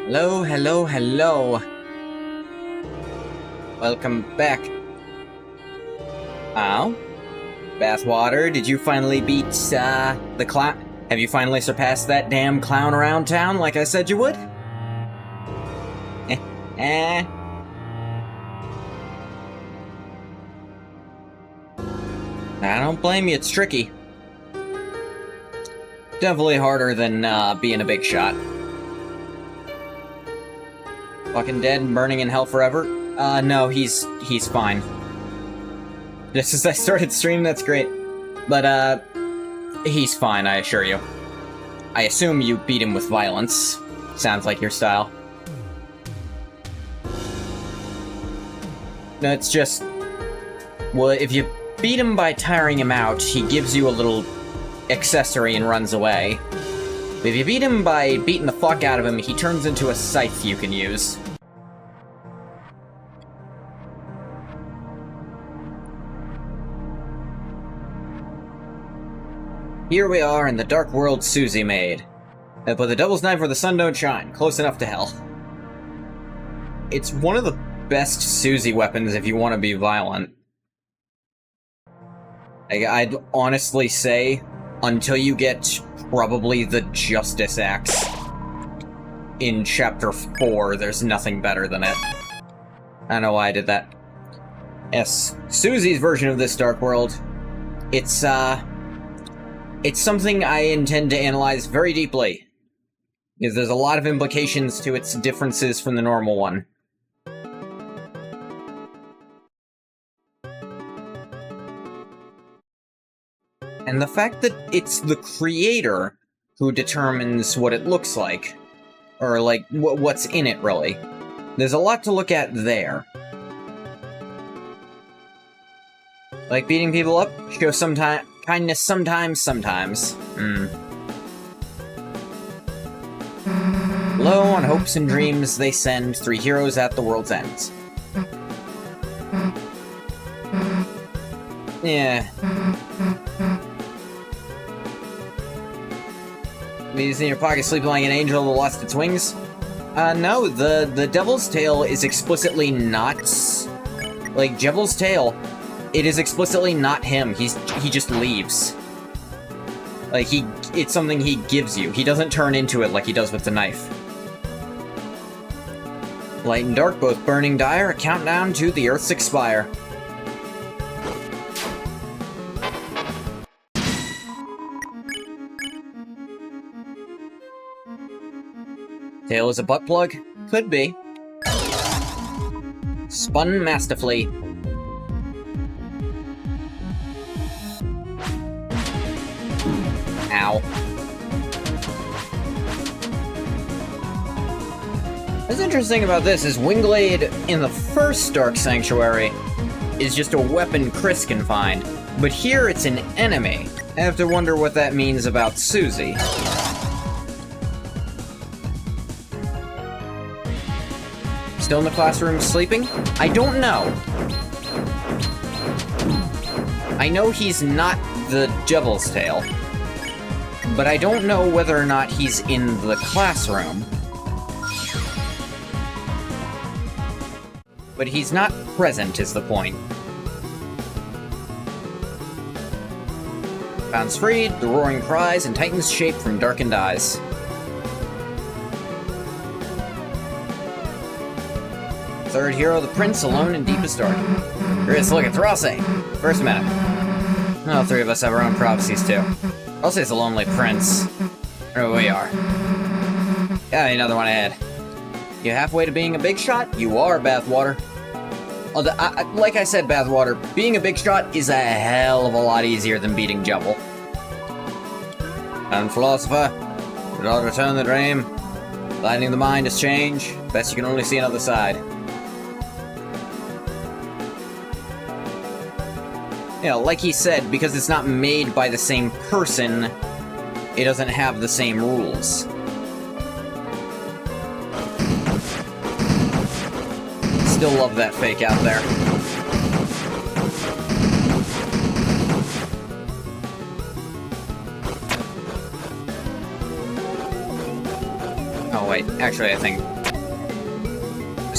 Hello, hello, hello. Welcome back. Oh? Bathwater, did you finally beat, the clown? Have you finally surpassed that damn clown around town like I said you would? I don't blame you, it's tricky. Definitely harder than, being a big shot. Fucking dead and burning in hell forever? No, he's fine. Just as I started stream, that's great. But, he's fine, I assure you. I assume you beat him with violence. Sounds like your style. No, it's just... Well, if you beat him by tiring him out, he gives you a little accessory and runs away. But if you beat him by beating the fuck out of him, he turns into a scythe you can use. Here we are in the dark world Susie made. But the devil's night where the sun don't shine. Close enough to hell. It's one of the best Susie weapons if you want to be violent. I'd honestly say, until you get probably the Justice Axe in Chapter 4, there's nothing better than it. I don't know why I did that. Yes, Susie's version of this dark world. It's something I intend to analyze very deeply, because there's a lot of implications to its differences from the normal one. And the fact that it's the creator who determines what it looks like, or like, what's in it, really. There's a lot to look at there. Like beating people up, show kindness sometimes. Low on hopes and dreams, they send 3 heroes at the world's end. Yeah. These in your pocket, sleeping like an angel that lost its wings? No, the Devil's Tail is explicitly not... Like, Devil's Tail, it is explicitly not him. He just leaves. Like, it's something he gives you. He doesn't turn into it like he does with the knife. Light and dark, both burning dire, a countdown to the Earth's expire. Tail is a butt plug? Could be. Spun masterfully. Ow. What's interesting about this is Wingblade in the first Dark Sanctuary is just a weapon Chris can find, but here it's an enemy. I have to wonder what that means about Susie. Still in the classroom sleeping? I don't know. I know he's not the Devil's Tail, but I don't know whether or not he's in the classroom. But he's not present, is the point. Bounds freed, the roaring cries, and Titan's shape from darkened eyes. Third hero, the prince, alone in deepest dark. Chris, look, it's Rossi. First minute. All 3 of us have our own prophecies, too. Rossi's a lonely prince. There we are. Got another one ahead. You halfway to being a big shot? You are, Bathwater. Like I said, Bathwater, being a big shot is a hell of a lot easier than beating Jubble. And philosopher, did I return the dream? Lightning the mind is change. Best you can only see another side. You know, like he said, because it's not made by the same person, it doesn't have the same rules. Still love that fake out there. Oh wait, actually I think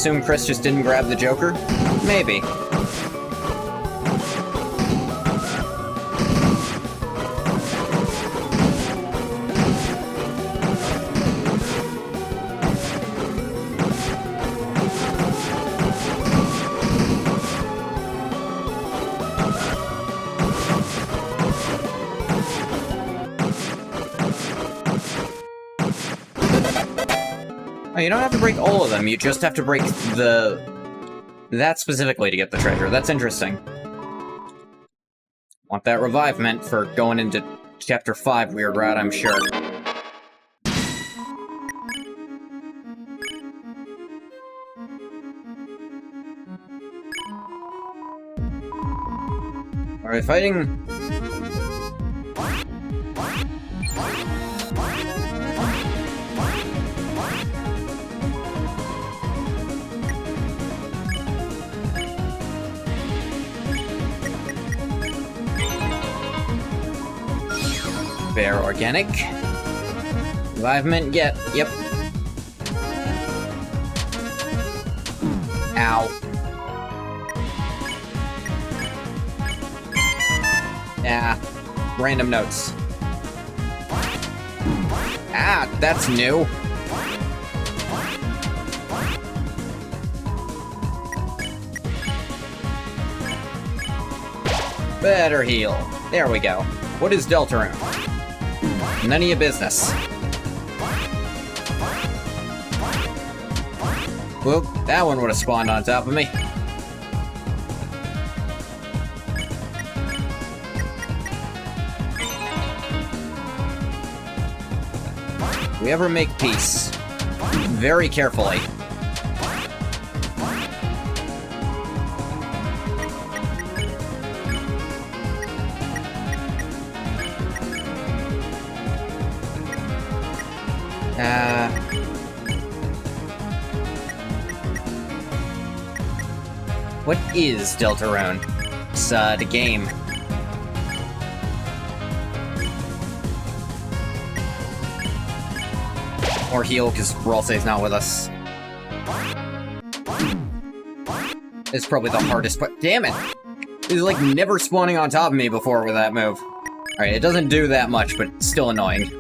assume Chris just didn't grab the Joker? Maybe. Oh, you don't have to break all of them, you just have to break that specifically to get the treasure. That's interesting. Want that revivement for going into Chapter 5 weird route, I'm sure. Alright, fighting... Fair organic. Revivement, yep. Ow. Yeah. Random notes. Ah, that's new. Better heal. There we go. What is Deltarune? None of your business. Well, that one would have spawned on top of me. We ever make peace? Very carefully. What is Deltarune? It's, the game. Or heal, because Ralsei's not with us. It's probably the hardest, but damn it! He's like never spawning on top of me before with that move. Alright, it doesn't do that much, but it's still annoying.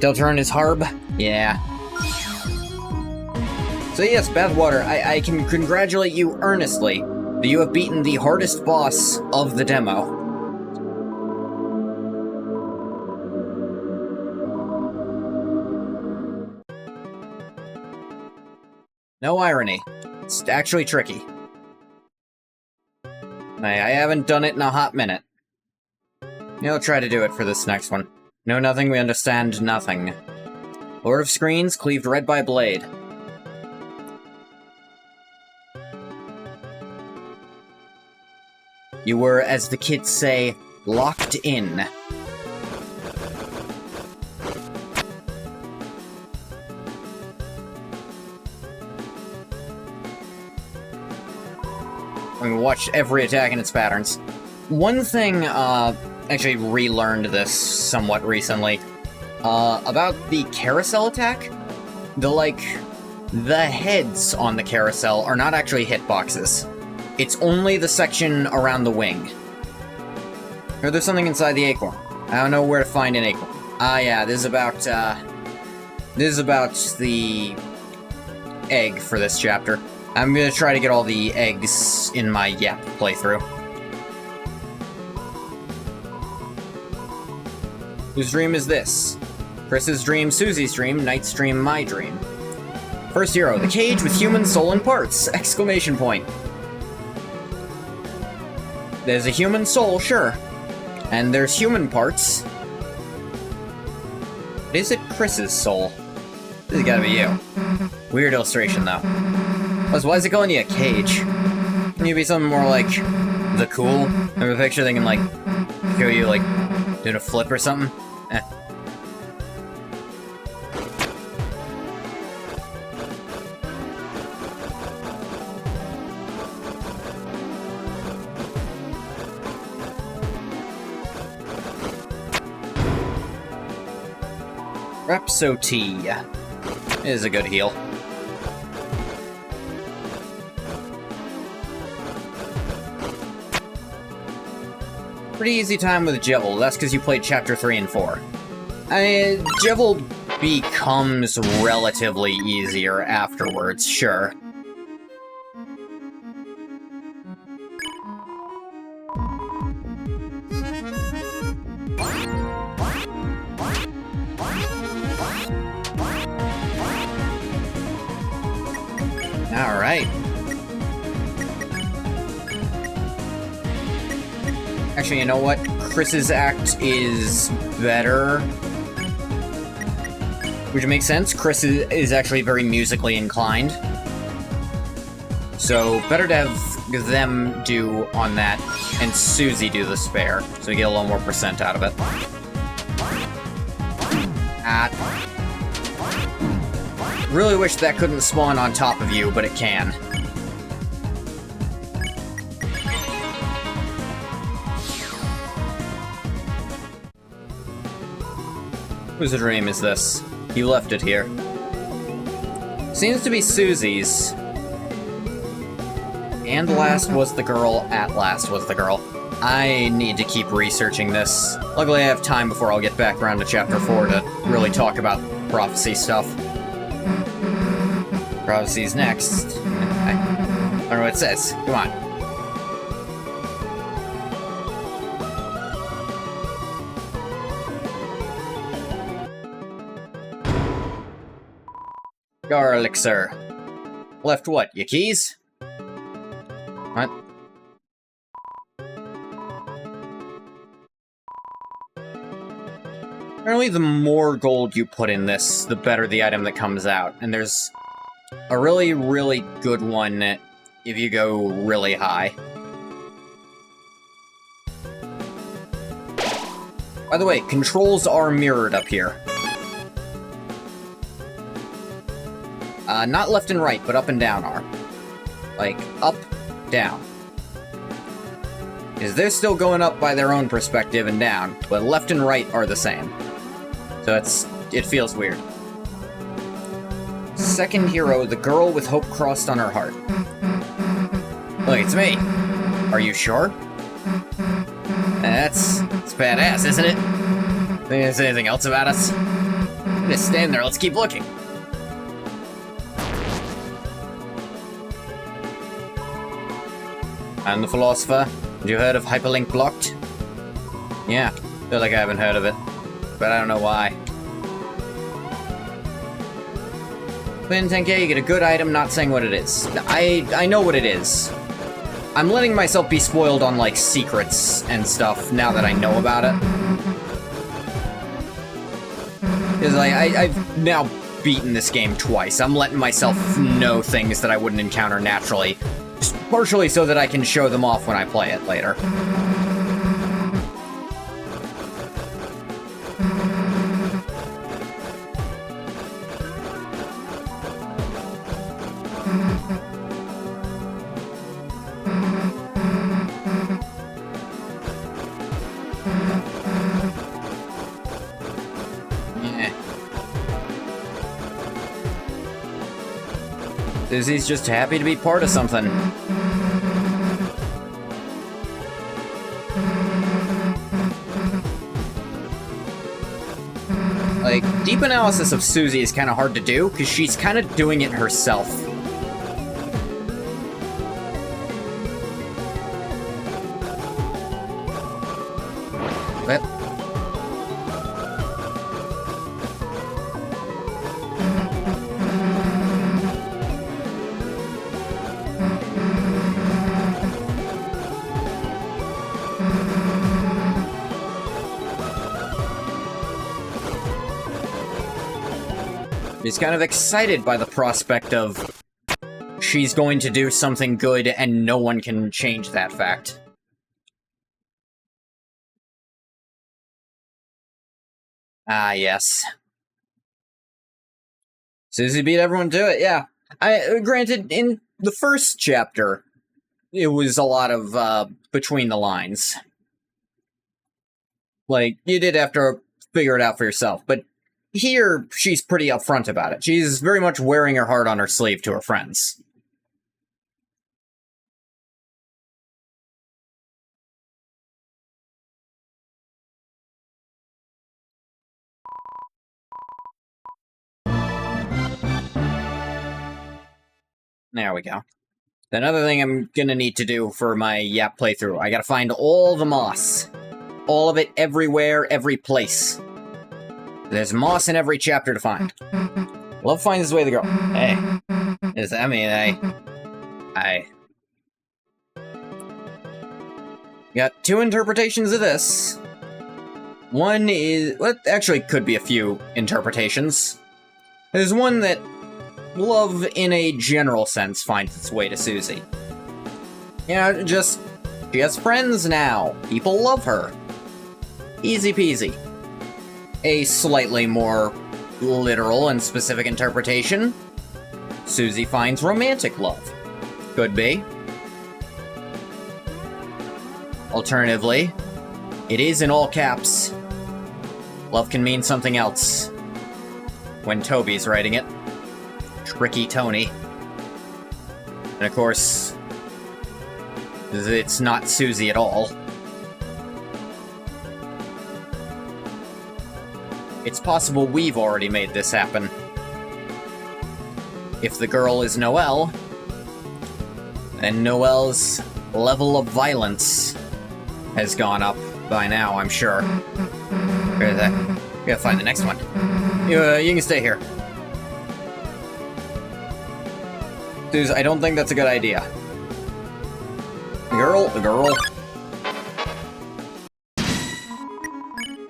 Deltarune is Harb? Yeah. So yes, Bathwater, I can congratulate you earnestly that you have beaten the hardest boss of the demo. No irony. It's actually tricky. I haven't done it in a hot minute. I'll try to do it for this next one. Know nothing, we understand nothing. Lord of Screens, cleaved red by blade. You were, as the kids say, locked in. We watched every attack and its patterns. One thing, actually relearned this somewhat recently, about the carousel attack. The heads on the carousel are not actually hitboxes. It's only the section around the wing. Or there's something inside the acorn. I don't know where to find an acorn. Ah, yeah, this is about the egg for this chapter. I'm gonna try to get all the eggs in my Yap playthrough. Whose dream is this? Chris's dream, Susie's dream, Knight's dream, my dream. First hero, the cage with human soul and parts! Exclamation point. There's a human soul, sure. And there's human parts. But is it Chris's soul? This has gotta be you. Weird illustration, though. Plus, why is it calling you a cage? Can you be something more like the cool? I have a picture thinking like show you like doing a flip or something. Eh. Rhapsody is a good heal. Pretty easy time with Jevil. That's because you played Chapter 3 and 4. Jevil becomes relatively easier afterwards, sure. Alright. Actually, you know what? Chris's act is better. Which makes sense. Chris is actually very musically inclined. So, better to have them do on that, and Susie do the spare, so we get a little more percent out of it. Really wish that couldn't spawn on top of you, but it can. Whose dream is this? You left it here. Seems to be Susie's. And last was the girl, at last was the girl. I need to keep researching this. Luckily I have time before I'll get back around to Chapter 4 to really talk about prophecy stuff. Prophecy's next. I don't know what it says. Come on. Garlic, sir. Left what? Your keys? What? Apparently the more gold you put in this, the better the item that comes out. And there's a really, really good one if you go really high. By the way, controls are mirrored up here. Not left and right, but up and down are. Like, up, down. Because they're still going up by their own perspective and down, but left and right are the same. So it feels weird. Second hero, the girl with hope crossed on her heart. Look, it's me. Are you sure? That's badass, isn't it? Think there's anything else about us? Just stand there, let's keep looking. I'm the philosopher. Have you heard of Hyperlink Blocked? Yeah, feel like I haven't heard of it, but I don't know why. Win 10k, you get a good item, not saying what it is. I know what it is. I'm letting myself be spoiled on, like, secrets and stuff now that I know about it. Because I've now beaten this game twice. I'm letting myself know things that I wouldn't encounter naturally. Just partially so that I can show them off when I play it later. Susie's just happy to be part of something. Like, deep analysis of Susie is kind of hard to do, because she's kind of doing it herself. But he's kind of excited by the prospect of she's going to do something good and no one can change that fact. Ah, yes. Susie beat everyone to it, yeah. Granted, in the first chapter, it was a lot of, between the lines. Like, you did have to figure it out for yourself, but here, she's pretty upfront about it. She's very much wearing her heart on her sleeve to her friends. There we go. Another thing I'm gonna need to do for my Yap playthrough, I gotta find all the moss. All of it, everywhere, every place. There's moss in every chapter to find. Love finds his way to the girl. Hey. I got two interpretations of this. One is... well, actually, could be a few interpretations. There's one that love, in a general sense, finds its way to Susie. You know, just... she has friends now. People love her. Easy peasy. A slightly more literal and specific interpretation. Susie finds romantic love. Could be. Alternatively, it is in all caps. Love can mean something else. When Toby's writing it. Tricky Tony. And of course, it's not Susie at all. It's possible we've already made this happen. If the girl is Noelle, then Noelle's level of violence has gone up by now, I'm sure. Where's that? We gotta find the next one. You can stay here. Dude, I don't think that's a good idea. The girl.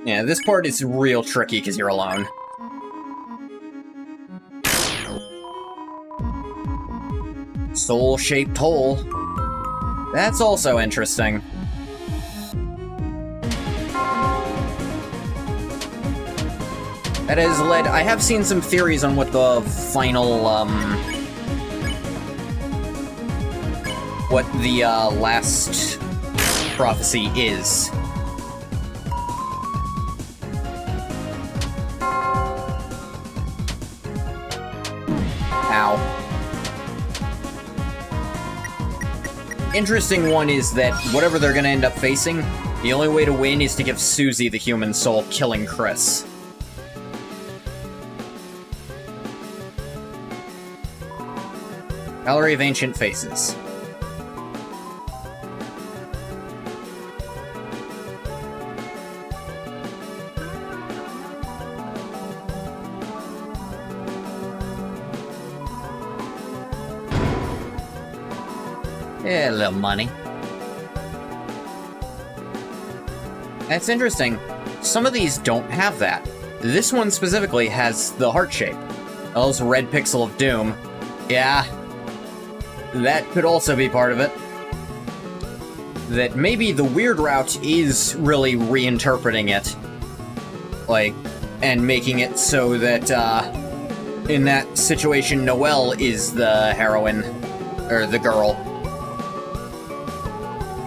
Yeah, this part is real tricky because you're alone. Soul-shaped hole. That's also interesting. That has led... I have seen some theories on what the final, what the, last prophecy is. Ow. Interesting one is that whatever they're gonna end up facing, the only way to win is to give Susie the human soul, killing Chris. Gallery of Ancient Faces. Yeah, a little money. That's interesting. Some of these don't have that. This one specifically has the heart shape. Also, red pixel of doom. Yeah. That could also be part of it. That maybe the weird route is really reinterpreting it. Like, and making it so that, in that situation, Noelle is the heroine. Or the girl.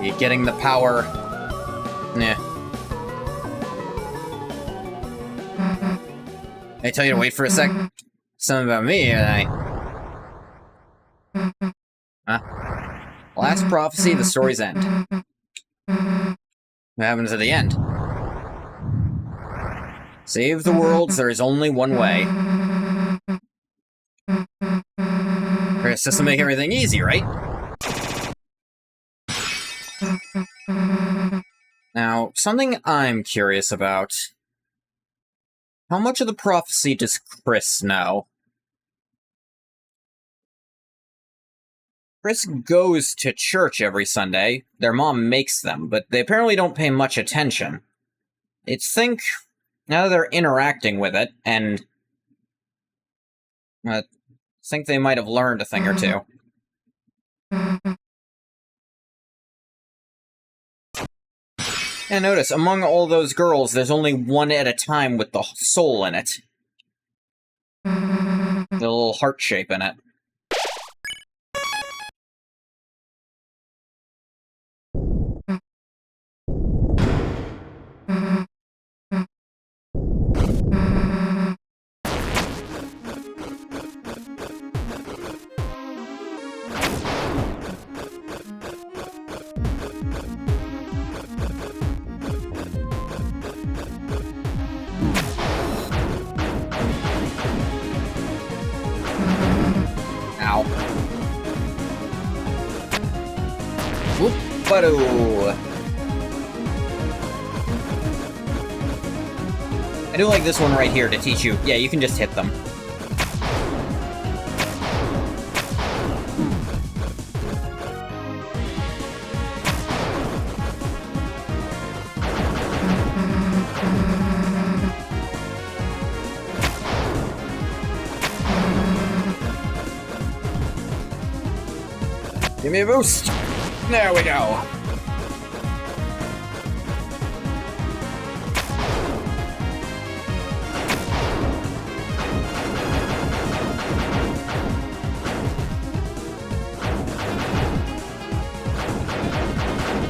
You're getting the power. Nah. I tell you to wait for a sec. Something about me, and I... Huh? Last prophecy, the story's end. What happens at the end? Save the world, there is only one way. Chris, just to make everything easy, right? Now, something I'm curious about. How much of the prophecy does Chris know? Chris goes to church every Sunday. Their mom makes them, but they apparently don't pay much attention. It's think, now that they're interacting with it, and think they might have learned a thing or two. And notice, among all those girls, there's only one at a time with the soul in it. The little heart shape in it. Ba-doo. I do like this one right here to teach you. Yeah, you can just hit them. Give me a boost. There we go.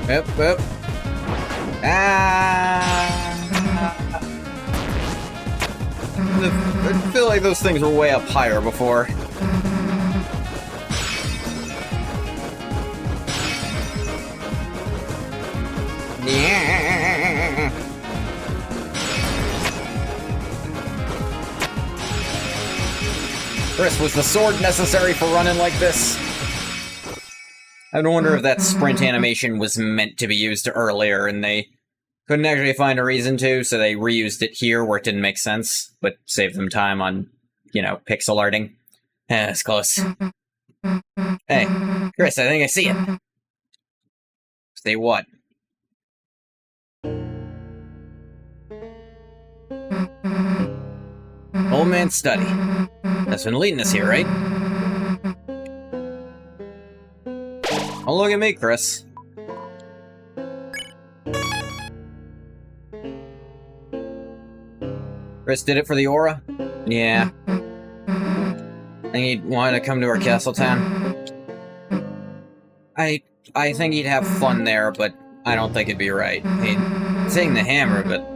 Yep, yep. I feel like those things were way up higher before. Yeah. Chris, was the sword necessary for running like this? I wonder if that sprint animation was meant to be used earlier and they couldn't actually find a reason to, so they reused it here where it didn't make sense, but saved them time on, you know, pixel arting. That's close. Hey, Chris, I think I see it. See what? Old man's study. That's been leading us here, right? Oh, look at me, Chris. Chris did it for the aura? Yeah. Think he'd want to come to our castle town? I think he'd have fun there, but I don't think it'd be right. He'd sing the hammer, but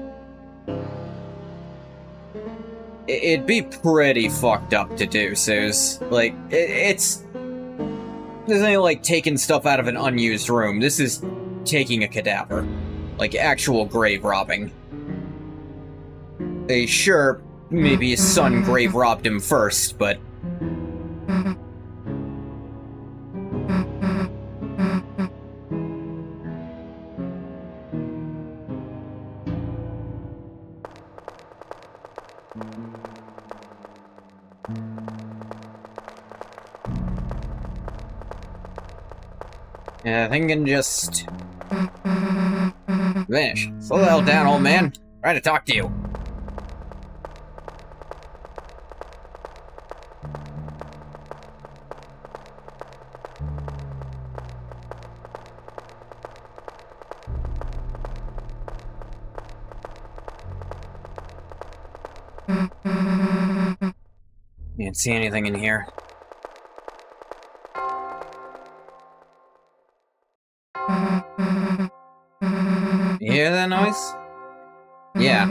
it'd be pretty fucked up to do, Suze. Like, it's... This ain't like taking stuff out of an unused room. This is taking a cadaver. Like, actual grave robbing. Sure, maybe his son grave robbed him first, but... Yeah, I think I can just... vanish. Slow the hell down, old man. Trying to talk to you. Can't see anything in here. You hear that noise? Yeah.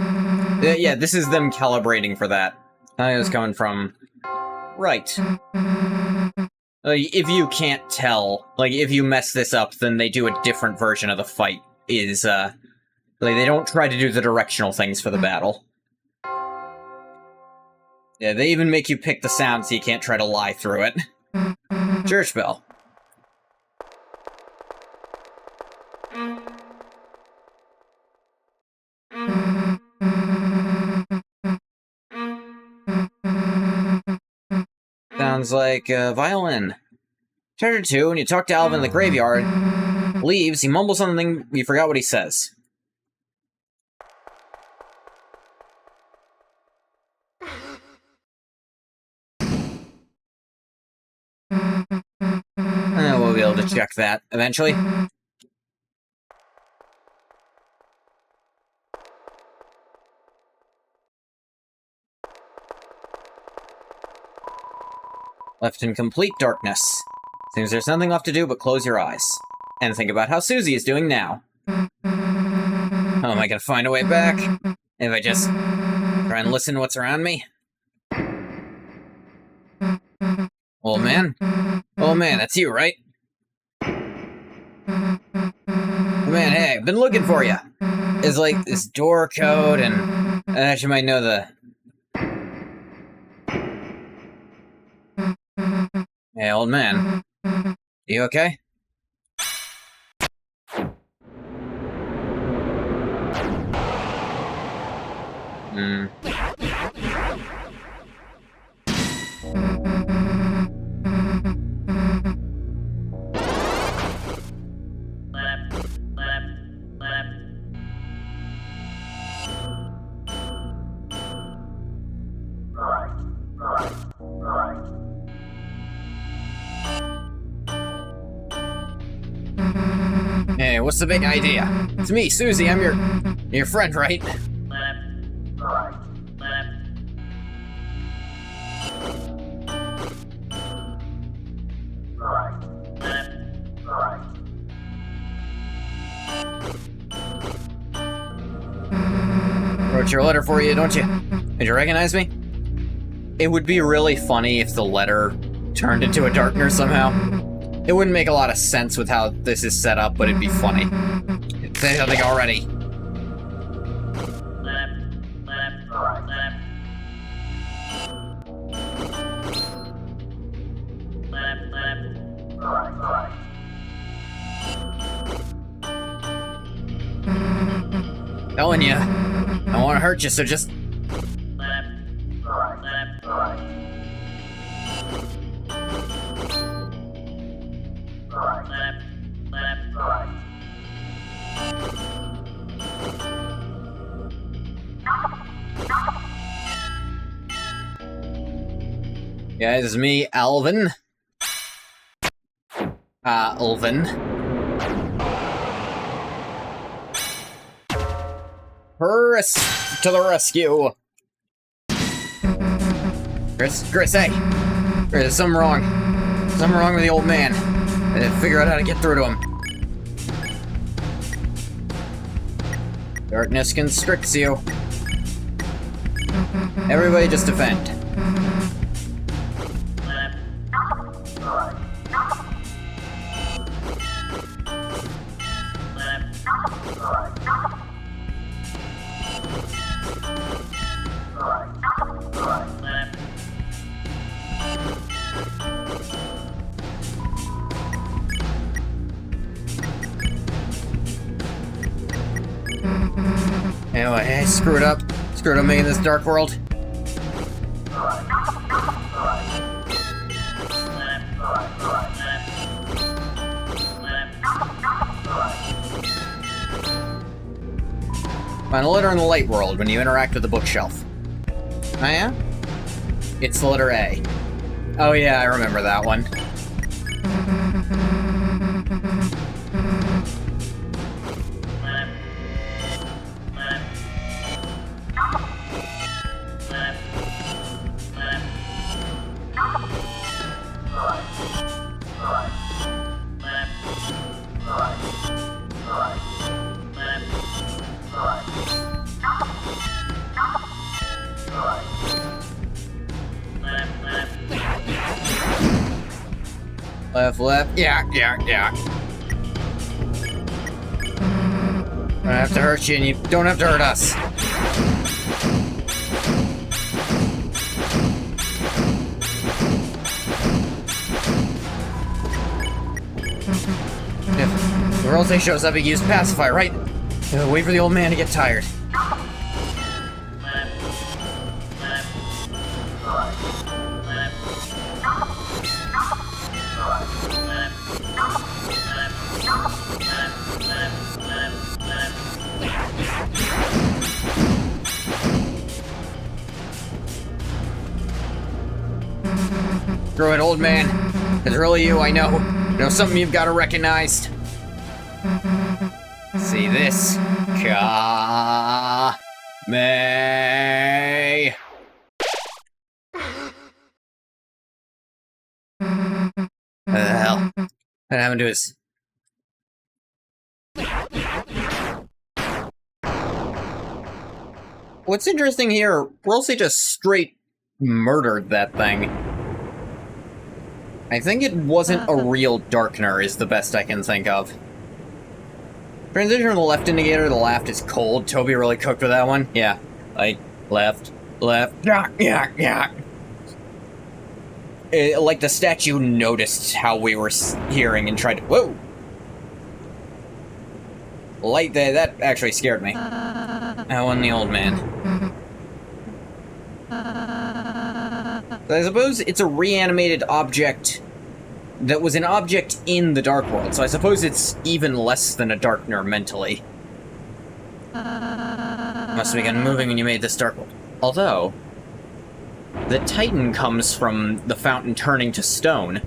Yeah, this is them calibrating for that. I think it was coming from... Right. If you can't tell, like, if you mess this up, then they do a different version of the fight. Like, they don't try to do the directional things for the battle. Yeah, they even make you pick the sound so you can't try to lie through it. Church bell. Sounds like a violin. Chapter 2, when you talk to Alvin in the graveyard, leaves, he mumbles something, you forgot what he says. We'll be able to check that eventually. Left in complete darkness. Seems there's nothing left to do but close your eyes. And think about how Susie is doing now. How am I gonna find a way back? If I just try and listen to what's around me? Old man? Old man, that's you, right? Man, hey, I've been looking for you. It's like this door code, and I actually might know the... Hey, old man. You okay? Hmm. Hey, what's the big idea? It's me, Susie. I'm your friend, right? Wrote your letter for you, don't you? Did you recognize me? It would be really funny if the letter turned into a darkener somehow. It wouldn't make a lot of sense with how this is set up, but it'd be funny. Say something already. Telling you, I don't want to hurt you, so just... Yeah, this is me, Alvin. Alvin. To the rescue! Chris, hey! There's something wrong. Something wrong with the old man. I didn't figure out how to get through to him. Darkness constricts you. Everybody just defend. Anyway, I screwed up making this dark world. Find a letter in the light world when you interact with the bookshelf. Oh yeah? It's the letter A. Oh yeah, I remember that one. Left. Yeah. I don't have to hurt you, and you don't have to hurt us. If the Rose shows up, he can use pacify, right? Wait for the old man to get tired. Screw it, old man. It's really you, I know. You know something you've got to recognize. See this? May. What the hell? What happened to his... What's interesting here, Rolsey just straight murdered that thing. I think it wasn't a real darkener is the best I can think of. Transition from the left indicator to the left is cold. Toby really cooked with that one. Yeah. Like, left. Yeah. Like the statue noticed how we were hearing and tried to... Whoa! Light there, that actually scared me. That wasn't the old man. I suppose it's a reanimated object that was an object in the Dark World, so I suppose it's even less than a Darkner mentally. Must have begun moving when you made this Dark World. Although, the Titan comes from the fountain turning to stone. I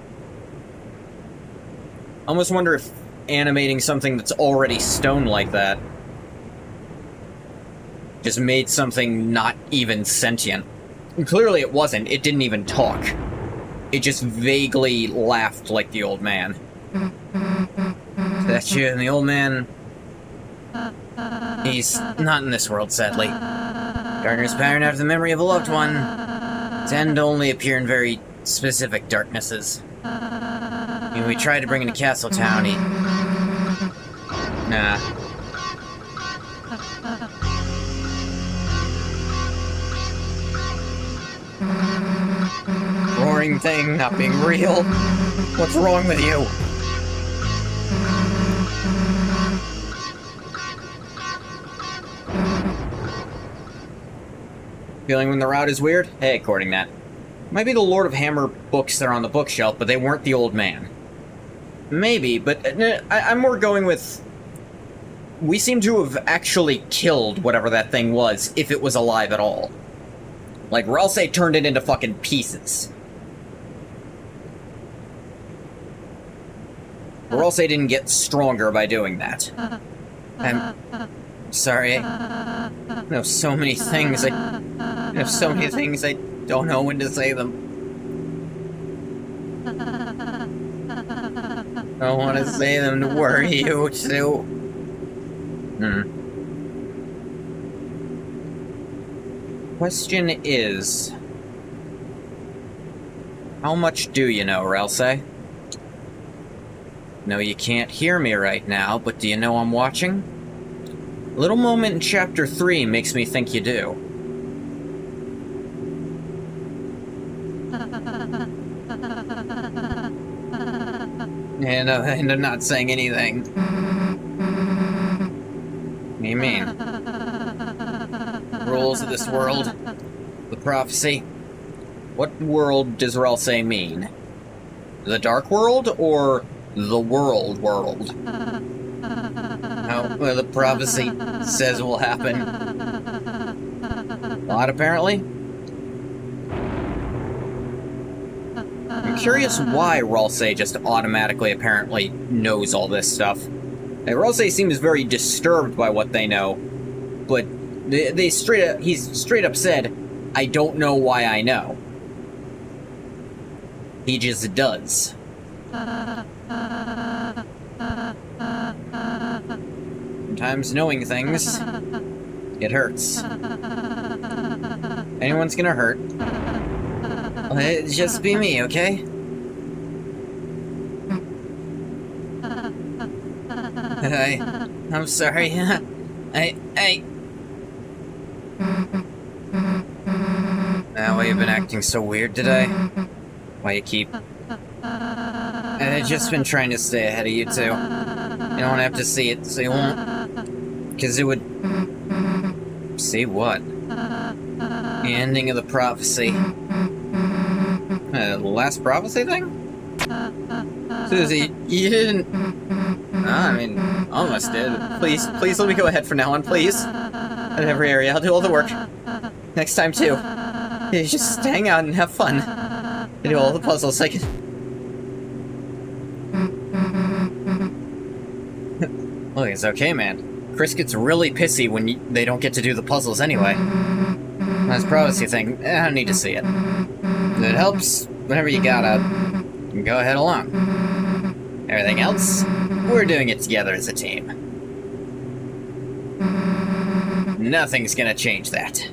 almost wonder if animating something that's already stone like that just made something not even sentient. And clearly it wasn't. It didn't even talk. It just vaguely laughed like the old man. Is that you? And the old man... He's not in this world, sadly. Darkness pattern after the memory of a loved one tend to only appear in very specific darknesses. When we tried to bring him to Castle Town, he... Nah. Roaring thing not being real. What's wrong with you? Feeling when the route is weird? Hey, according to that. Might be the Lord of Hammer books that are on the bookshelf, but they weren't the old man. Maybe, but I'm more going with... We seem to have actually killed whatever that thing was, if it was alive at all. Like, Ralsei turned it into fucking pieces. Ralsei didn't get stronger by doing that. I'm sorry. I know so many things. I have so many things I don't know when to say them. I don't want to say them to worry you, too. Question is... How much do you know, Ralsei? No, you can't hear me right now, but do you know I'm watching? A little moment in Chapter 3 makes me think you do. And I'm not saying anything. What do you mean? Rules of this world? The prophecy? What world does Ralsei mean? The Dark World, or the World? Oh, well, the prophecy says will happen. A lot, apparently? I'm curious why Ralsei just automatically apparently knows all this stuff. Ralsei seems very disturbed by what they know, but he's straight up said, I don't know why I know. He just does. Sometimes knowing things, it hurts. Anyone's gonna hurt. It'd just be me, okay? I'm sorry. Why you been acting so weird today? Why you keep... I've just been trying to stay ahead of you, too. You don't have to see it, so you won't. Because it would... See what? The ending of the prophecy. The last prophecy thing? Susie, you didn't... I mean, almost did. Please let me go ahead from now on, please. In every area, I'll do all the work. Next time, too. You just hang out and have fun. I do all the puzzles I can... Look, it's okay, man. Chris gets really pissy when they don't get to do the puzzles anyway. That's prophecy thing. I don't need to see it. If it helps, whenever you gotta, go ahead along. Everything else, we're doing it together as a team. Nothing's gonna change that.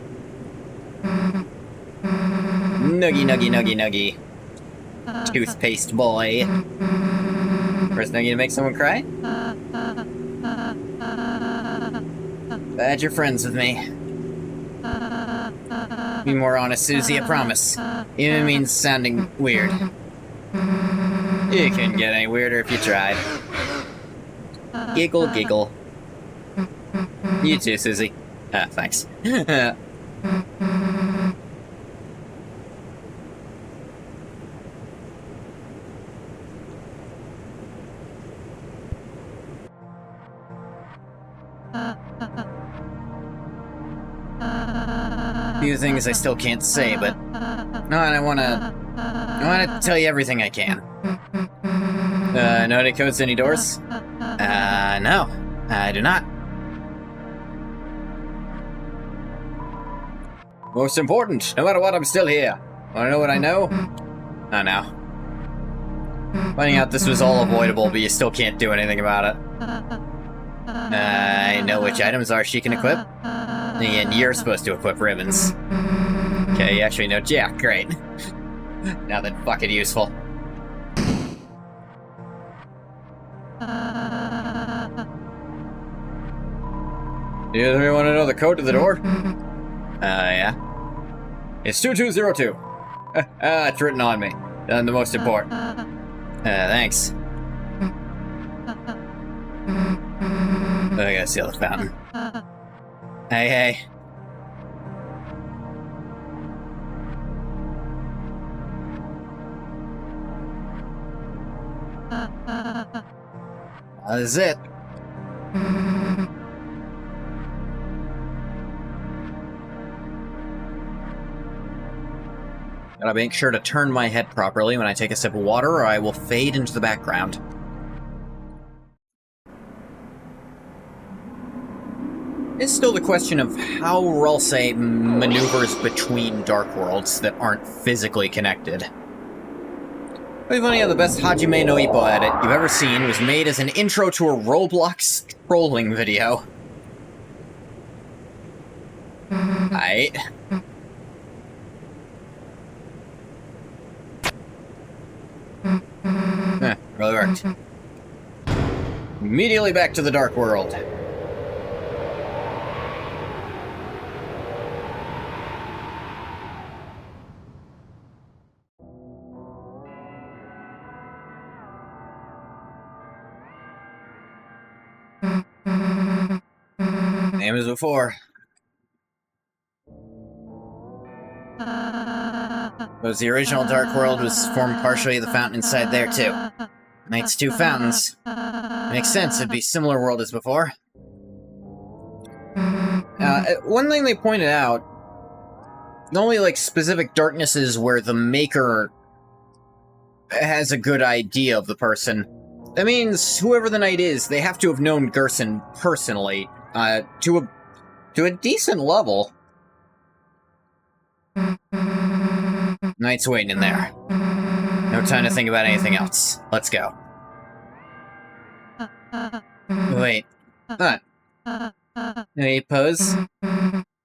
Nuggy, nuggy, nuggy, nuggy. Toothpaste boy. First nuggy to make someone cry? Glad you're friends with me. Be more honest, Susie, I promise. Even means sounding weird. You couldn't get any weirder if you tried. Giggle, giggle. You too, Susie. Thanks. A few things I still can't say, but no, and I wanna tell you everything I can. Know any codes to any doors? No, I do not. Most important, no matter what, I'm still here. Wanna know what I know? Oh no. Finding out this was all avoidable, but you still can't do anything about it. I know which items are she can equip. And you're supposed to equip ribbons. Okay, you actually know Jack, great. Now then, fucking useful. Do you want to know the code to the door? Yeah. It's 2202. It's written on me. And the most important. Thanks. I gotta seal the fountain. Hey. That is it. Gotta make sure to turn my head properly when I take a sip of water, or I will fade into the background. It's still the question of how Ralsei maneuvers between Dark Worlds that aren't physically connected. Pretty funny how the best Hajime no Ippo edit you've ever seen was made as an intro to a Roblox trolling video. Aight. Really worked. Immediately back to the Dark World. Same as before. Because the original Dark World was formed partially of the fountain inside there, too. Makes two fountains. Makes sense, it'd be similar world as before. One thing they pointed out, the only, like, specific darknesses where the Maker has a good idea of the person. That means whoever the knight is, they have to have known Gerson personally, to a decent level. Knight's waiting in there. No time to think about anything else. Let's go. Wait. Huh. Any pose?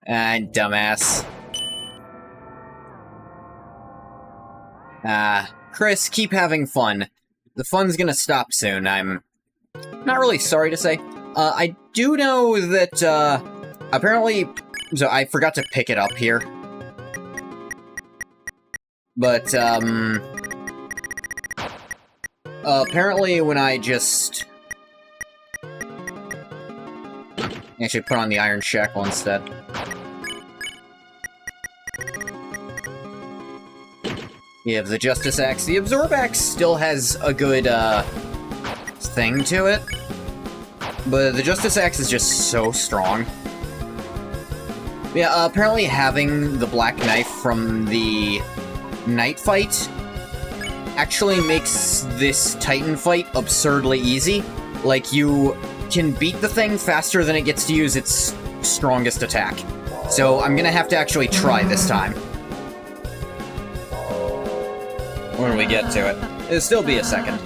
Dumbass. Chris, keep having fun. The fun's gonna stop soon, I'm not really sorry to say. I do know that, apparently... So I forgot to pick it up here. But, apparently when I just... Actually put on the Iron Shackle instead. You have the Justice Axe. The Absorb Axe still has a good, thing to it. But the Justice Axe is just so strong. Yeah, apparently having the Black Knife from the Knight fight actually makes this Titan fight absurdly easy. Like, you can beat the thing faster than it gets to use its strongest attack. So I'm gonna have to actually try this time. When we get to it. It'll still be a second.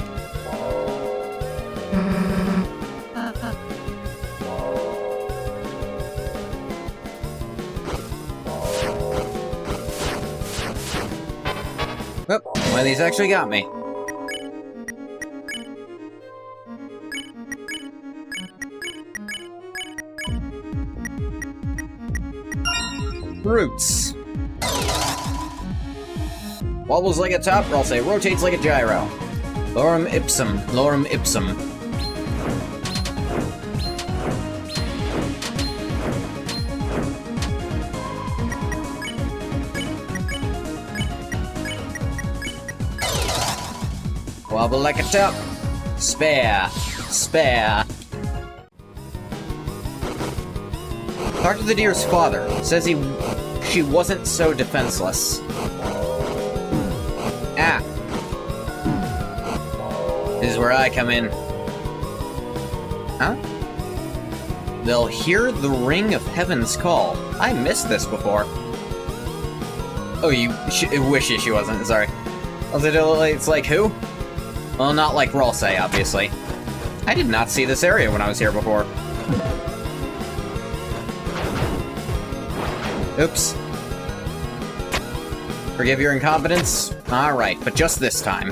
Oh, one of these actually got me. Roots. Wobbles like a top, or I'll say rotates like a gyro. Lorem ipsum, lorem ipsum. Wobble like a top. Spare. Spare. Talk to the deer's father. Says he she wasn't so defenseless. Ah. This is where I come in. Huh? They'll hear the ring of heaven's call. I missed this before. Oh, you wishes she wasn't, sorry. It's like who? Well, not like Ralsei, obviously. I did not see this area when I was here before. Oops. Forgive your incompetence? Alright, but just this time.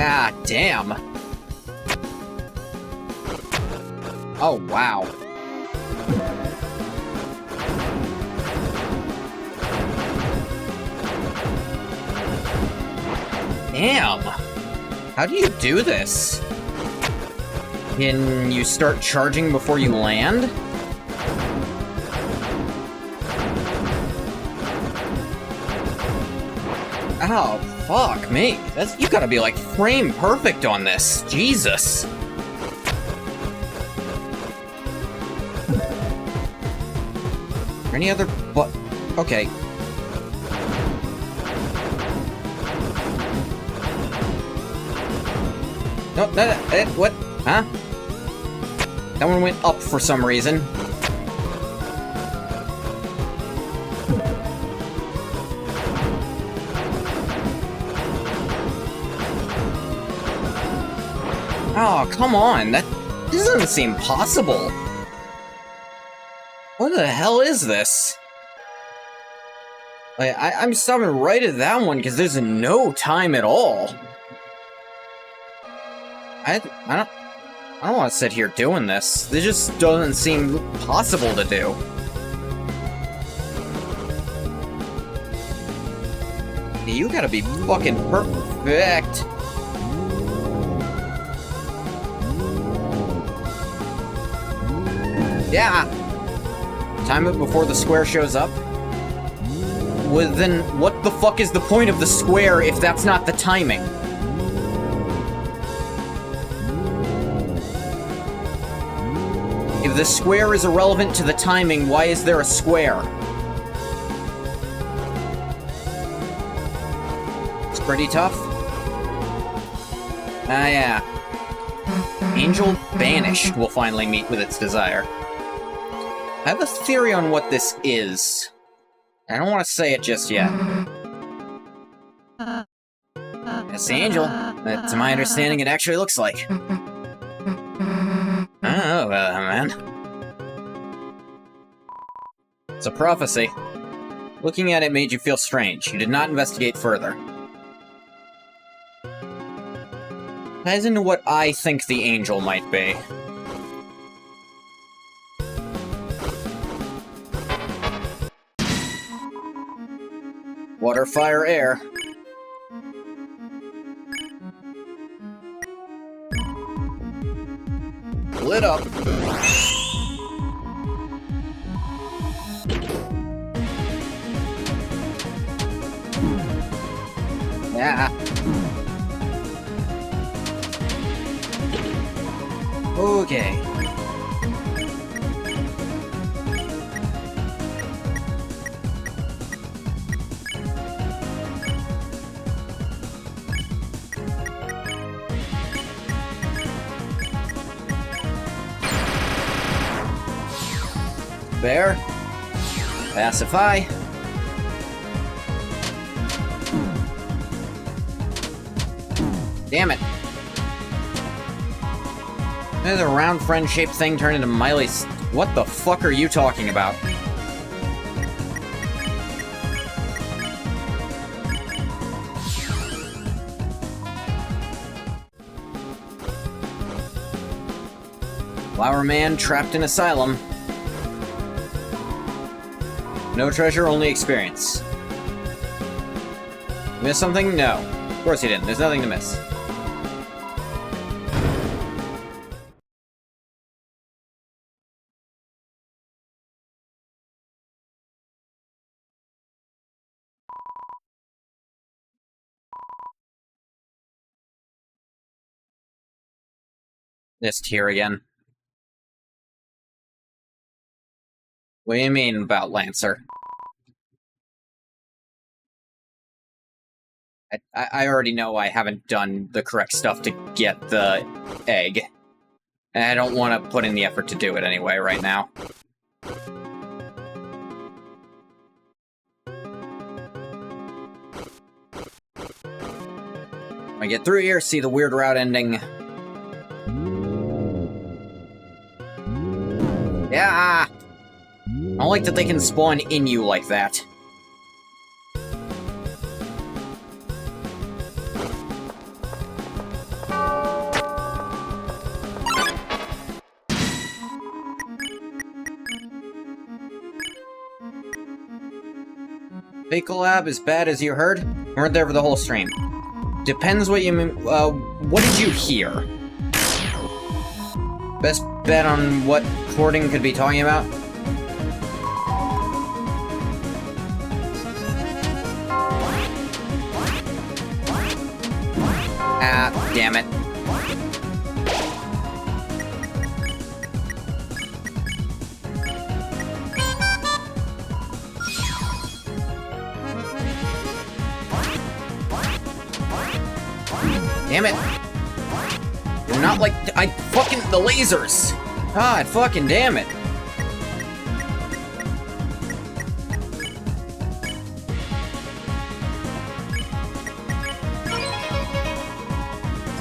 Ah, damn. Oh, wow. Damn. How do you do this? Can you start charging before you land? Oh, fuck me. You gotta be like frame perfect on this. Jesus. Any other okay. No, what? Huh? That one went up for some reason. Oh, come on. This doesn't seem possible. What the hell is this? Like, I'm stopping right at that one because there's no time at all. I don't want to sit here doing this. This just doesn't seem possible to do. You gotta be fucking perfect. Yeah. Time it before the square shows up. Well, then what the fuck is the point of the square if that's not the timing? If the square is irrelevant to the timing, why is there a square? It's pretty tough. Ah, yeah. Angel Banished will finally meet with its desire. I have a theory on what this is. I don't want to say it just yet. It's the angel. To my understanding, it actually looks like. Oh, man. It's a prophecy. Looking at it made you feel strange. You did not investigate further. Ties into what I think the angel might be. Water, fire, air. Lit up. Yeah. Okay. Bear. Pacify. Damn it. The round friend-shaped thing turned into Miley's... What the fuck are you talking about? Flower Man trapped in asylum. No treasure, only experience. Miss something? No. Of course you didn't. There's nothing to miss. This tier again. What do you mean about Lancer? I already know I haven't done the correct stuff to get the egg. And I don't want to put in the effort to do it anyway right now. I get through here, see the weird route ending. Yeah! I don't like that they can spawn in you like that. Fake collab as bad as you heard? Weren't there for the whole stream. Depends what you mean. What did you hear? Best bet on what Cording could be talking about? Ah, damn it. Damn it! You're not like the lasers! God fucking damn it!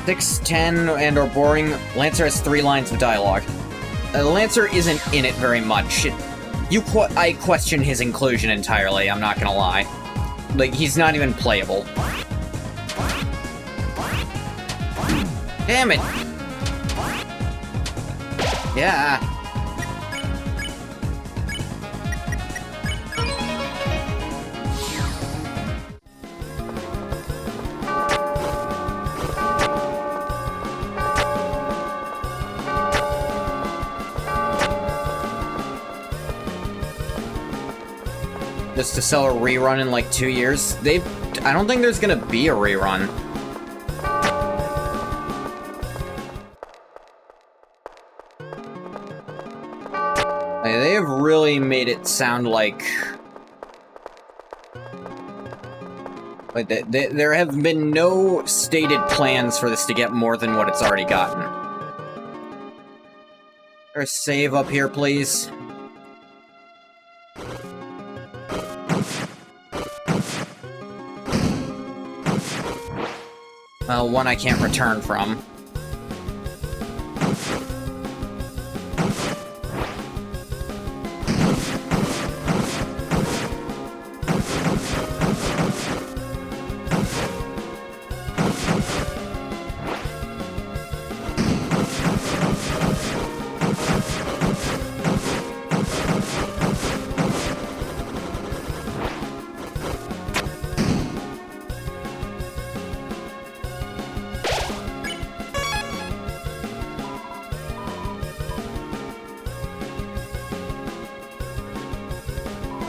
.610 and or boring. Lancer has 3 lines of dialogue. Lancer isn't in it very much. I question his inclusion entirely, I'm not gonna lie. Like, he's not even playable. Damn it! Yeah. Just to sell a rerun in like 2 years? I don't think there's gonna be a rerun. They have really made it sound like there have been no stated plans for this to get more than what it's already gotten. Or save up here, please. One I can't return from.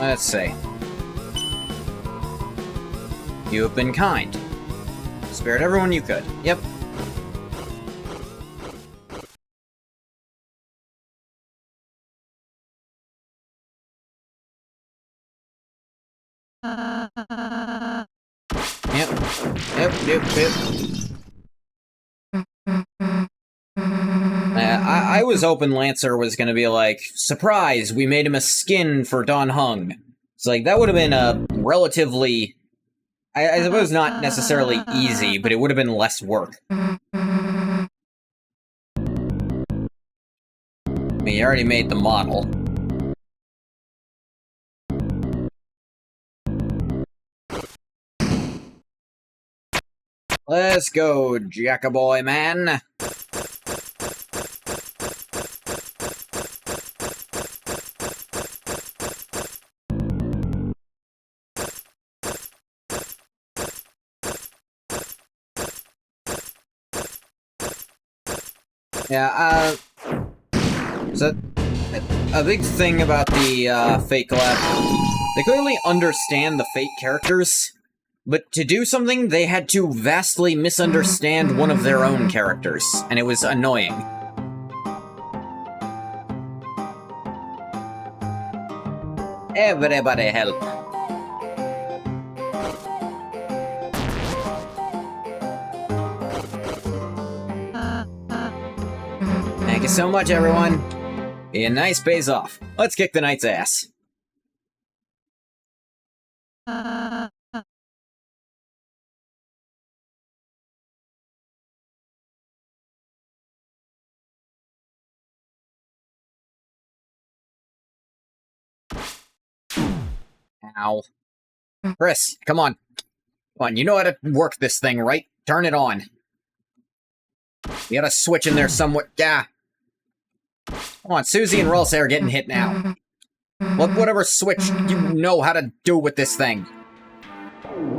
Let's see. You have been kind. Spared everyone you could. Yep. Yep. I was hoping Lancer was gonna be like, surprise, we made him a skin for Don Hung. It's like, that would have been a relatively, I suppose not necessarily easy, but it would have been less work. I mean, you already made the model. Let's go, Jackaboy man. Yeah, so a big thing about the Fate collab, they clearly understand the Fate characters, but to do something, they had to vastly misunderstand one of their own characters, and it was annoying. Everybody help. Thank you so much, everyone. Be a nice pays off. Let's kick the knight's ass. Ow. Chris, come on. Come on, you know how to work this thing, right? Turn it on. You got a switch in there somewhere. Yeah. Come on, Susie and Ralsei are getting hit now. Whatever switch you know how to do with this thing.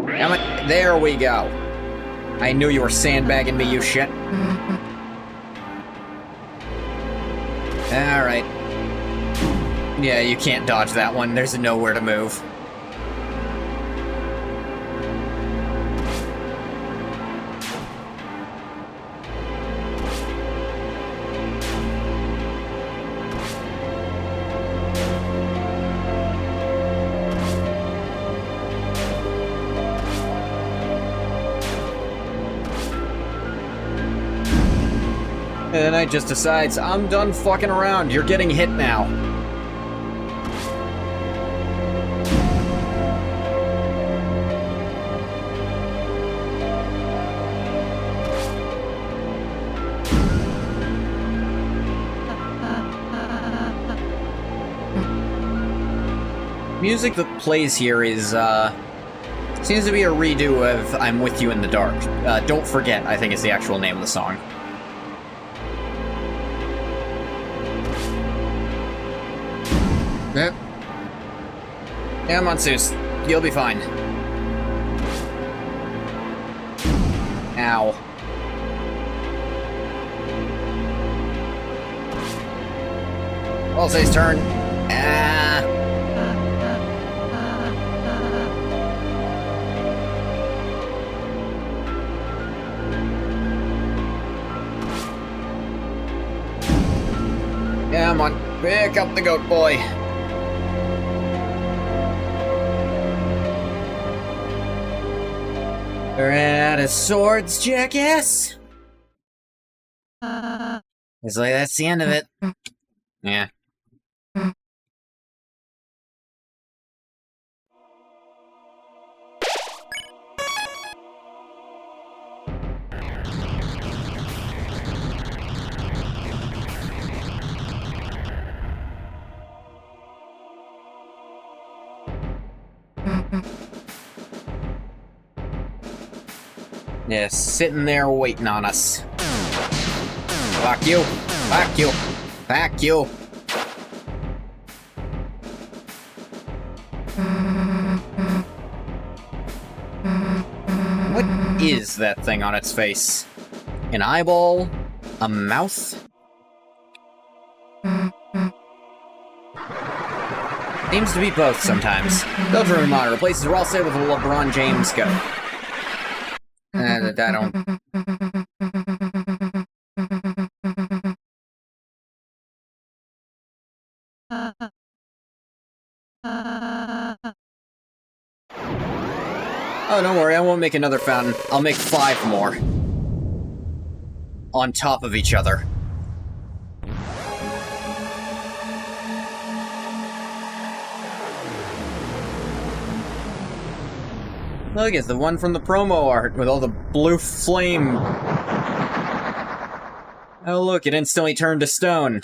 Damn it. There we go. I knew you were sandbagging me, you shit. Alright. Yeah, you can't dodge that one. There's nowhere to move. And I just decides, I'm done fucking around. You're getting hit now. Music that plays here is, seems to be a redo of I'm With You in the Dark. Don't Forget, I think is the actual name of the song. Yep. Yeah, come on, Zeus. You'll be fine. Ow. Ralsei's turn. Ah. Come on, pick up the goat boy. We're out of swords, jackass. It's like that's the end of it. Yeah. Yeah, sitting there waiting on us. Fuck you. Fuck you. Fuck you. What is that thing on its face? An eyeball? A mouth? Seems to be both sometimes. DELTARUNE mod replaces Ralsei with a LeBron James goat. I don't... Oh, don't worry, I won't make another fountain. I'll make 5 more. On top of each other. Look, it's the one from the promo art with all the blue flame. Oh look, it instantly turned to stone.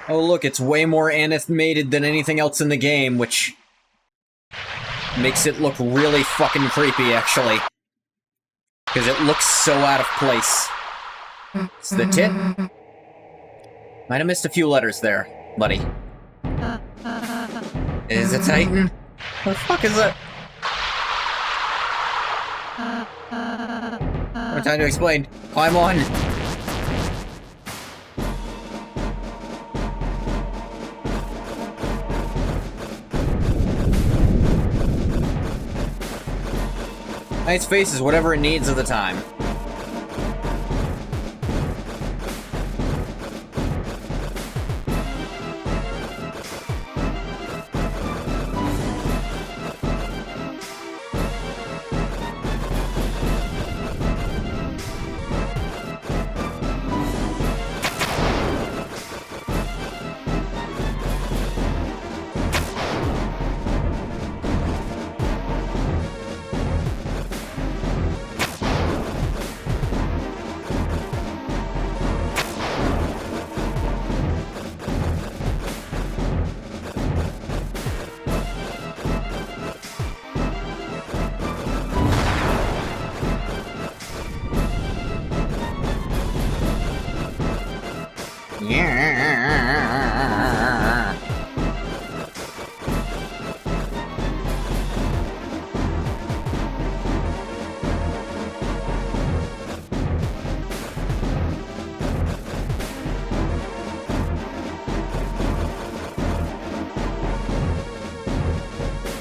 Oh look, it's way more animated than anything else in the game, which makes it look really fucking creepy, actually. Because it looks so out of place. It's the tit. Might have missed a few letters there, buddy. Is it Titan? What the fuck is that? No time to explain. Climb on! Nice face is whatever it needs at the time.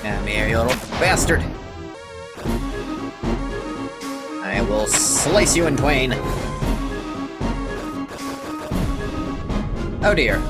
Come here, you little bastard. I will slice you in twain. Oh dear.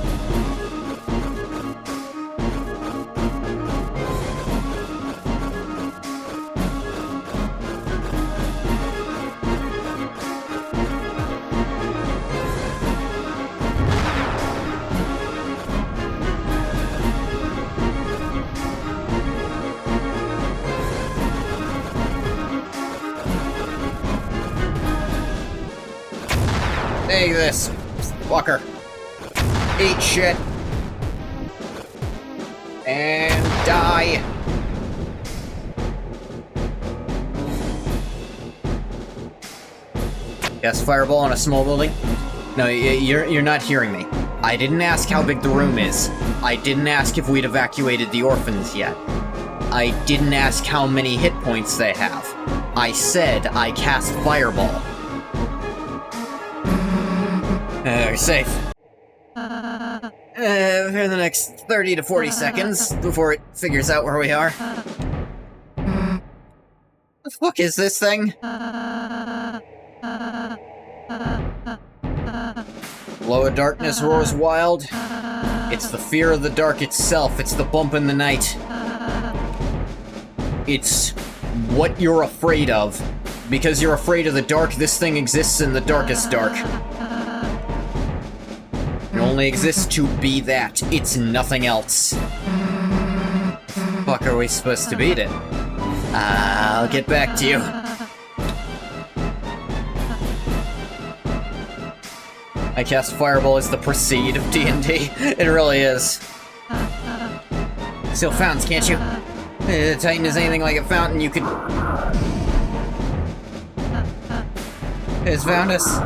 Take this, fucker. Eat shit. And die. Yes, fireball on a small building? No, you're not hearing me. I didn't ask how big the room is. I didn't ask if we'd evacuated the orphans yet. I didn't ask how many hit points they have. I said I cast fireball. We're safe. For the next 30 to 40 seconds before it figures out where we are. The fuck is this thing? Glow of darkness roars wild. It's the fear of the dark itself. It's the bump in the night. It's what you're afraid of. Because you're afraid of the dark, this thing exists in the darkest dark. It only exists to be that. It's nothing else. Fuck are we supposed to beat it? I'll get back to you. I cast Fireball as the Proceed of D&D. It really is. Still fountains, can't you? Titan is anything like a fountain, you could... It's found us.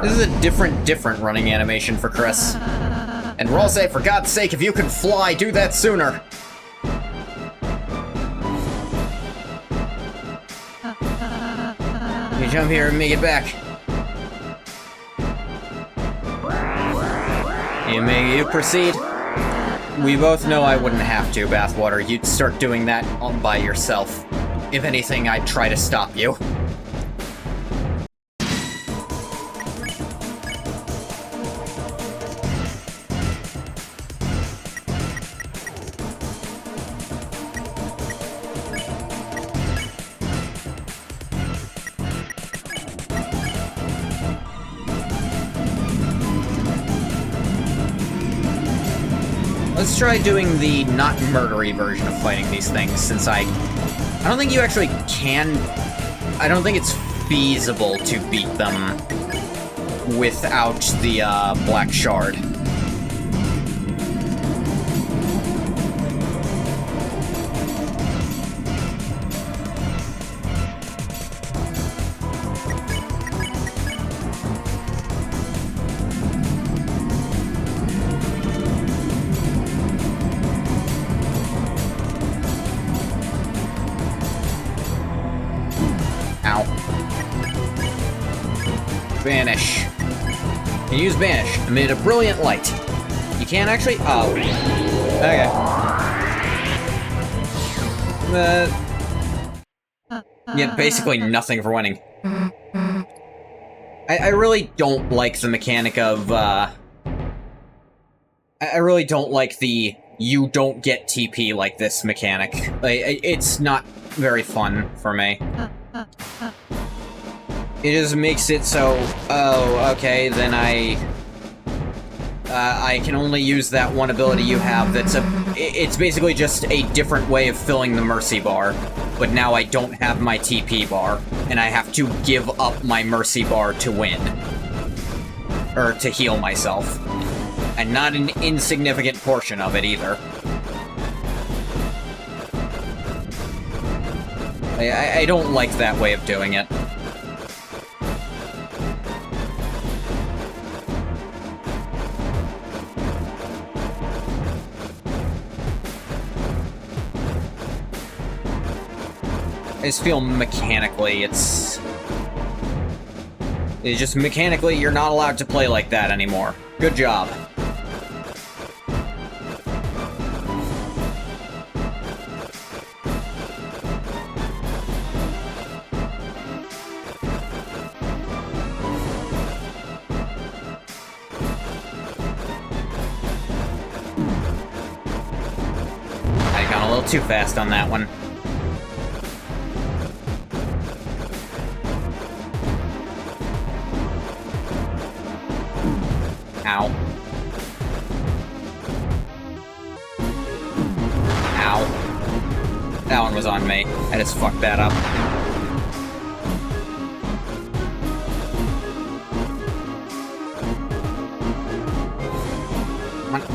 This is a different running animation for Chris. And Rose, for God's sake, if you can fly, do that sooner! You jump here and make it back. You proceed. We both know I wouldn't have to, Bathwater. You'd start doing that all by yourself. If anything, I'd try to stop you. Let's try doing the not murdery version of fighting these things, since I don't think you actually can... I don't think it's feasible to beat them without the, Black Shard. Banish. You use Banish amid a brilliant light. You can't actually... Oh. Okay. Yeah, basically nothing for winning. I really don't like the mechanic of, I really don't like the you don't get TP like this mechanic. It's not very fun for me. It just makes it so, oh, okay, then I can only use that one ability you have that's it's basically just a different way of filling the Mercy bar, but now I don't have my TP bar, and I have to give up my Mercy bar to win. Or to heal myself. And not an insignificant portion of it, either. I don't like that way of doing it. I just feel mechanically, it's just mechanically, you're not allowed to play like that anymore. Good job. Gone a little too fast on that one. Ow. Ow. That one was on me. I just fucked that up.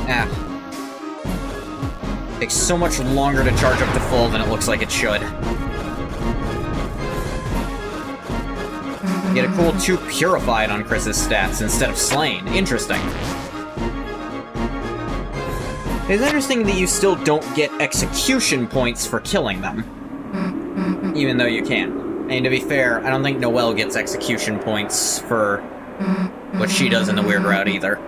Ah. Takes so much longer to charge up to full than it looks like it should. Get a cool 2 purified on Chris's stats instead of slain. Interesting. It's interesting that you still don't get execution points for killing them. Even though you can. And to be fair, I don't think Noelle gets execution points for what she does in the weird route either.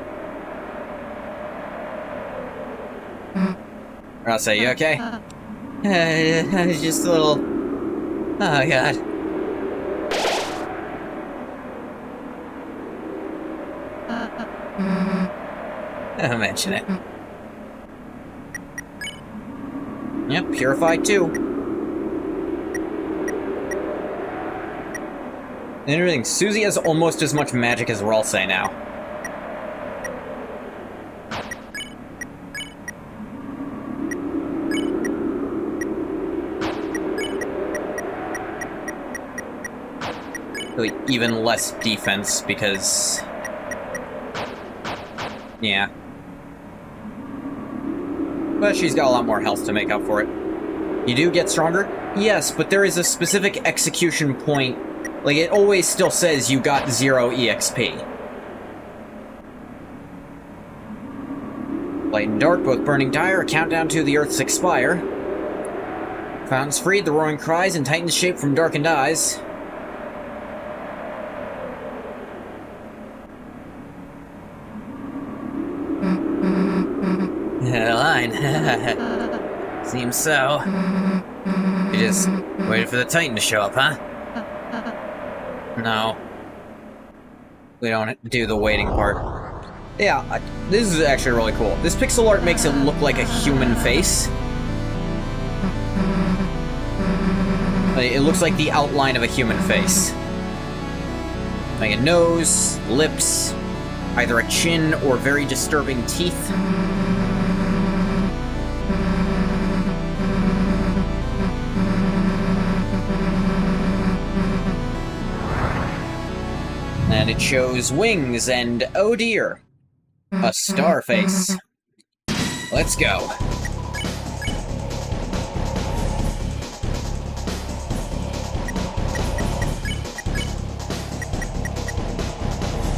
I'll say, you okay? Just a little... Oh, God. Don't mention it. Yep, purified too. Interesting, Susie has almost as much magic as Ralsei now. Really, even less defense because... yeah. But she's got a lot more health to make up for it. You do get stronger? Yes, but there is a specific execution point. Like, it always still says you got 0 EXP. Light and dark, both burning dire, a countdown to the Earth's expire. Fountains freed, the roaring cries, and Titan's shape from darkened eyes. Line. Seems so. You just waited for the Titan to show up, huh? No. We don't do the waiting part. Yeah, this is actually really cool. This pixel art makes it look like a human face. It looks like the outline of a human face. Like a nose, lips, either a chin or very disturbing teeth. And it shows wings and, oh dear, a star face. Let's go.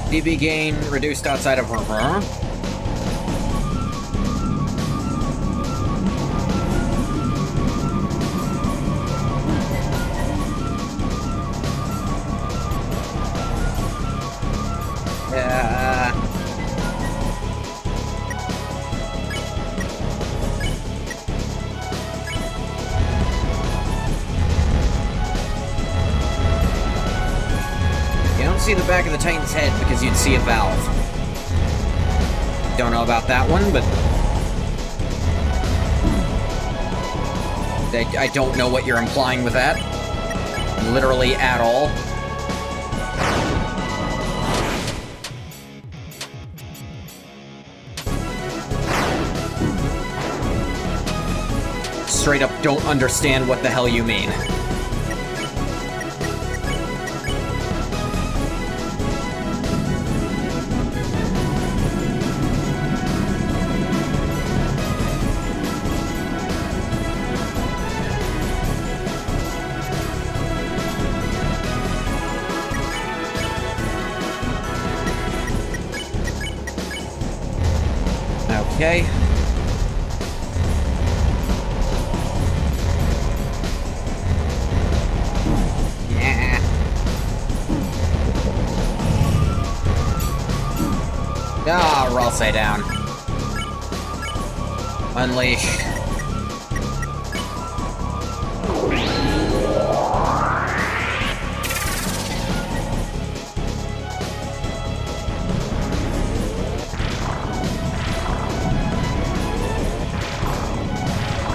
DB gain reduced outside of her. See the back of the Titan's head because you'd see a valve. Don't know about that one, but I don't know what you're implying with that. Literally at all. Straight up don't understand what the hell you mean. Okay. Yeah. Ah, Ralsei down. Unleash.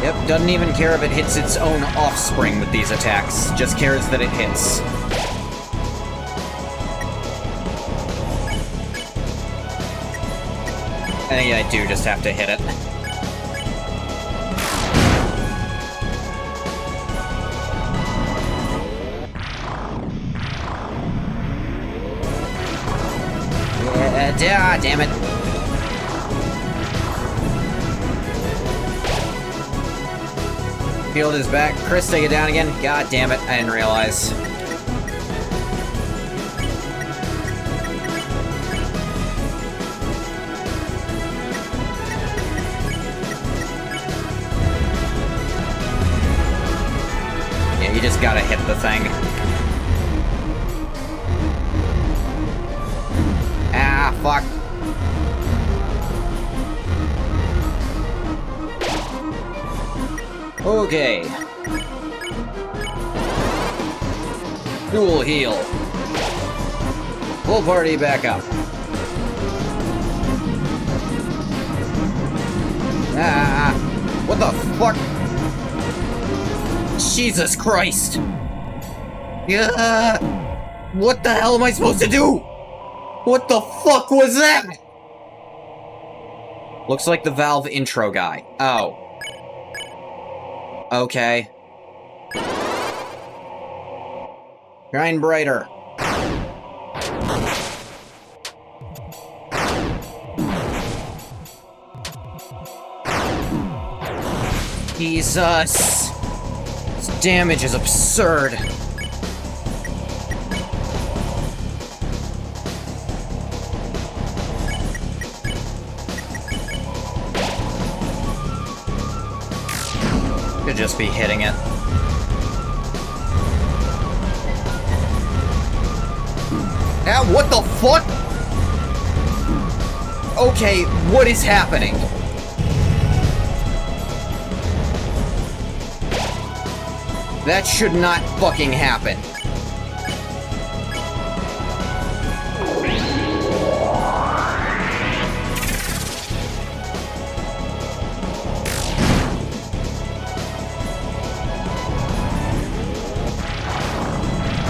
Yep. Doesn't even care if it hits its own offspring with these attacks, just cares that it hits. I think I do just have to hit it. Yeah, damn it. Field is back. Chris, take it down again. God damn it, I didn't realize. Yeah, you just gotta hit the thing. Ah, fuck. Okay. Dual heal. Full party back up. Ah, what the fuck? Jesus Christ! Yeah. What the hell am I supposed to do? What the fuck was that? Looks like the Valve intro guy. Oh. Okay. Shine brighter. Jesus. This damage is absurd. Could just be hitting it. Ah, what the fuck? Okay, what is happening? That should not fucking happen.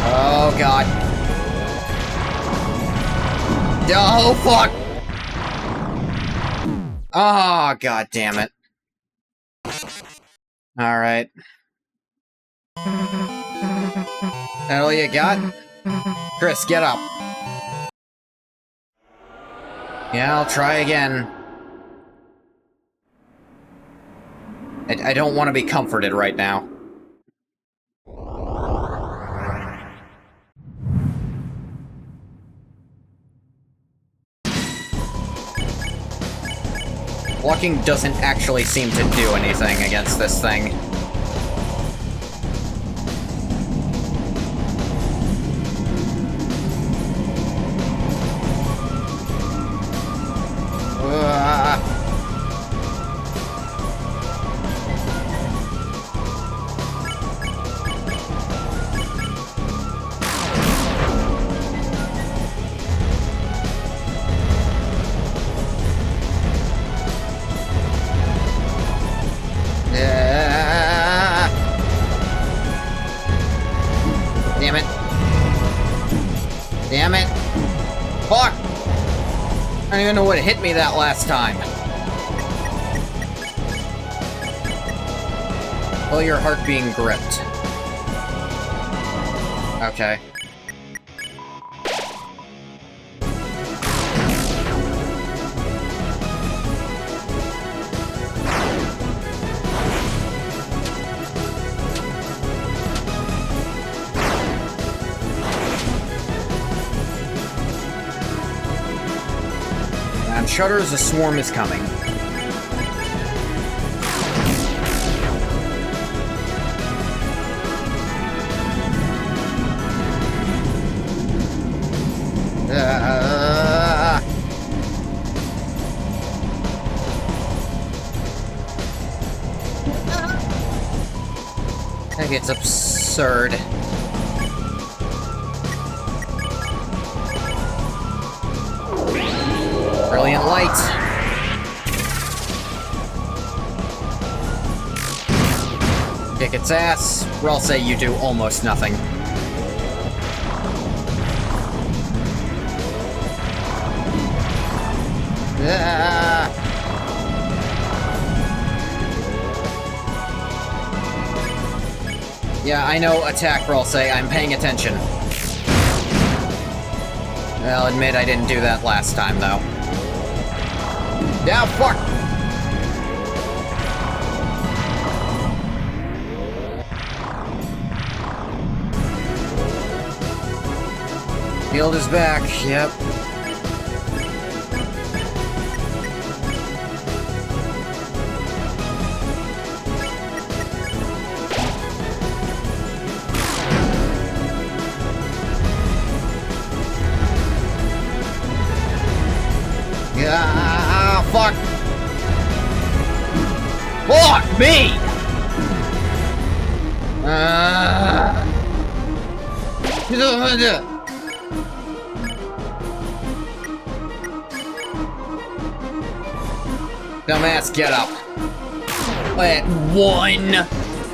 Oh god. Oh fuck! Oh god damn it. Alright. That all you got? Chris, get up. Yeah, I'll try again. I don't want to be comforted right now. Walking doesn't actually seem to do anything against this thing. Damn it. Damn it. Fuck! I don't even know what hit me that last time. Feel your heart being gripped. Okay. Shudders, a swarm is coming. I think it's absurd. Brilliant light. its ass, or I'll say you do almost nothing. Ah. Yeah, I know attack, or I'll say I'm paying attention. I'll admit I didn't do that last time, though. Yeah, fuck! Field is back, yep. Ah, fuck! Fuck me! Dumbass, get up. At 1?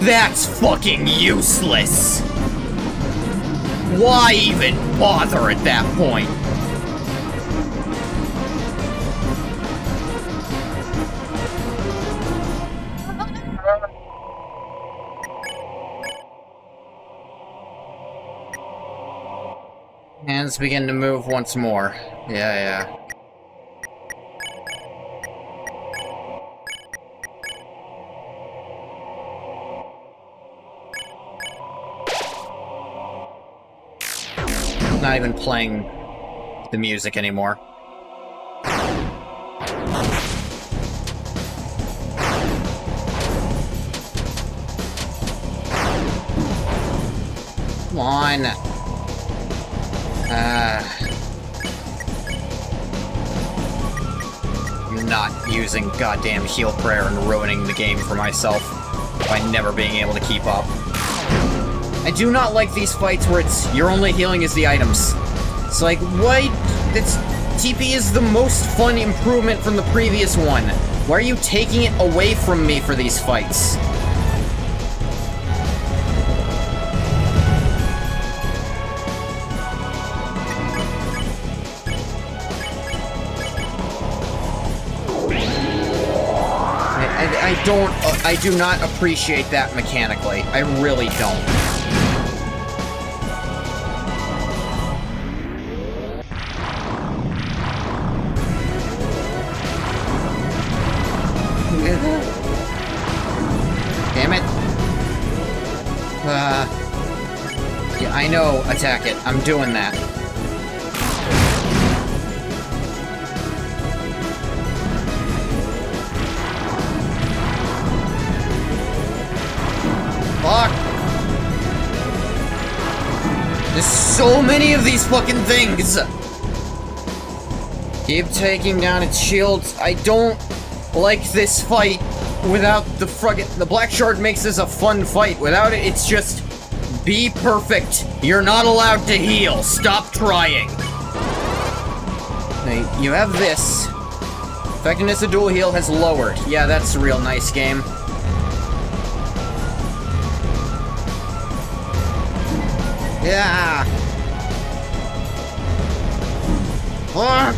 That's fucking useless! Why even bother at that point? Hands begin to move once more. Yeah. Not even playing the music anymore. Come on. I'm not using goddamn heal prayer and ruining the game for myself by never being able to keep up. I do not like these fights where it's your only healing is the items. It's like, what? TP is the most fun improvement from the previous one. Why are you taking it away from me for these fights? I do not appreciate that mechanically. I really don't. Damn it. Yeah, I know, attack it. I'm doing that. Fuck! There's so many of these fucking things! Keep taking down its shields. I don't like this fight without the frickin'... The Black Shard makes this a fun fight. Without it, it's just... Be perfect. You're not allowed to heal. Stop trying. Okay, you have this. Effectiveness of dual heal has lowered. Yeah, that's a real nice game. Yeah. Fuck.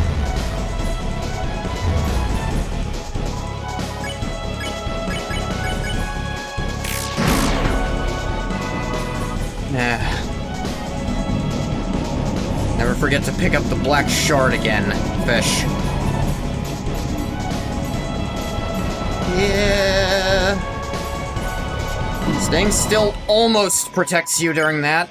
Never forget to pick up the Black Shard again, fish. Yeah. Staying still almost protects you during that.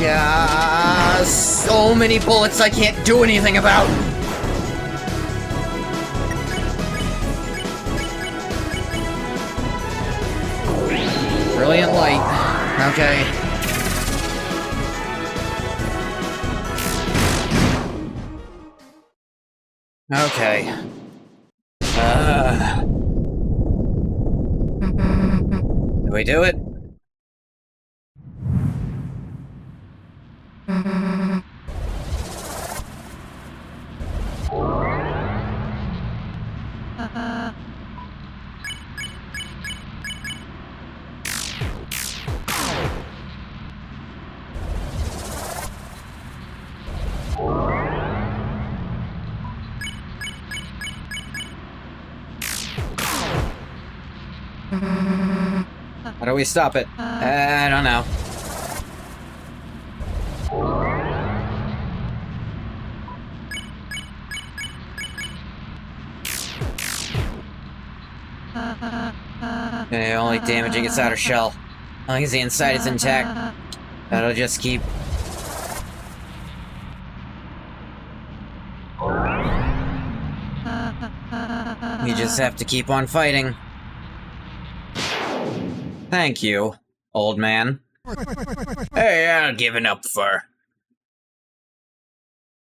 Yeah, so many bullets I can't do anything about. Brilliant light. Okay. Okay. Do we do it? do we stop it? I don't know. Okay, only damaging its outer shell. As long as the inside is intact, that'll just keep... We just have to keep on fighting. Thank you, old man. Hey, I'm giving up for...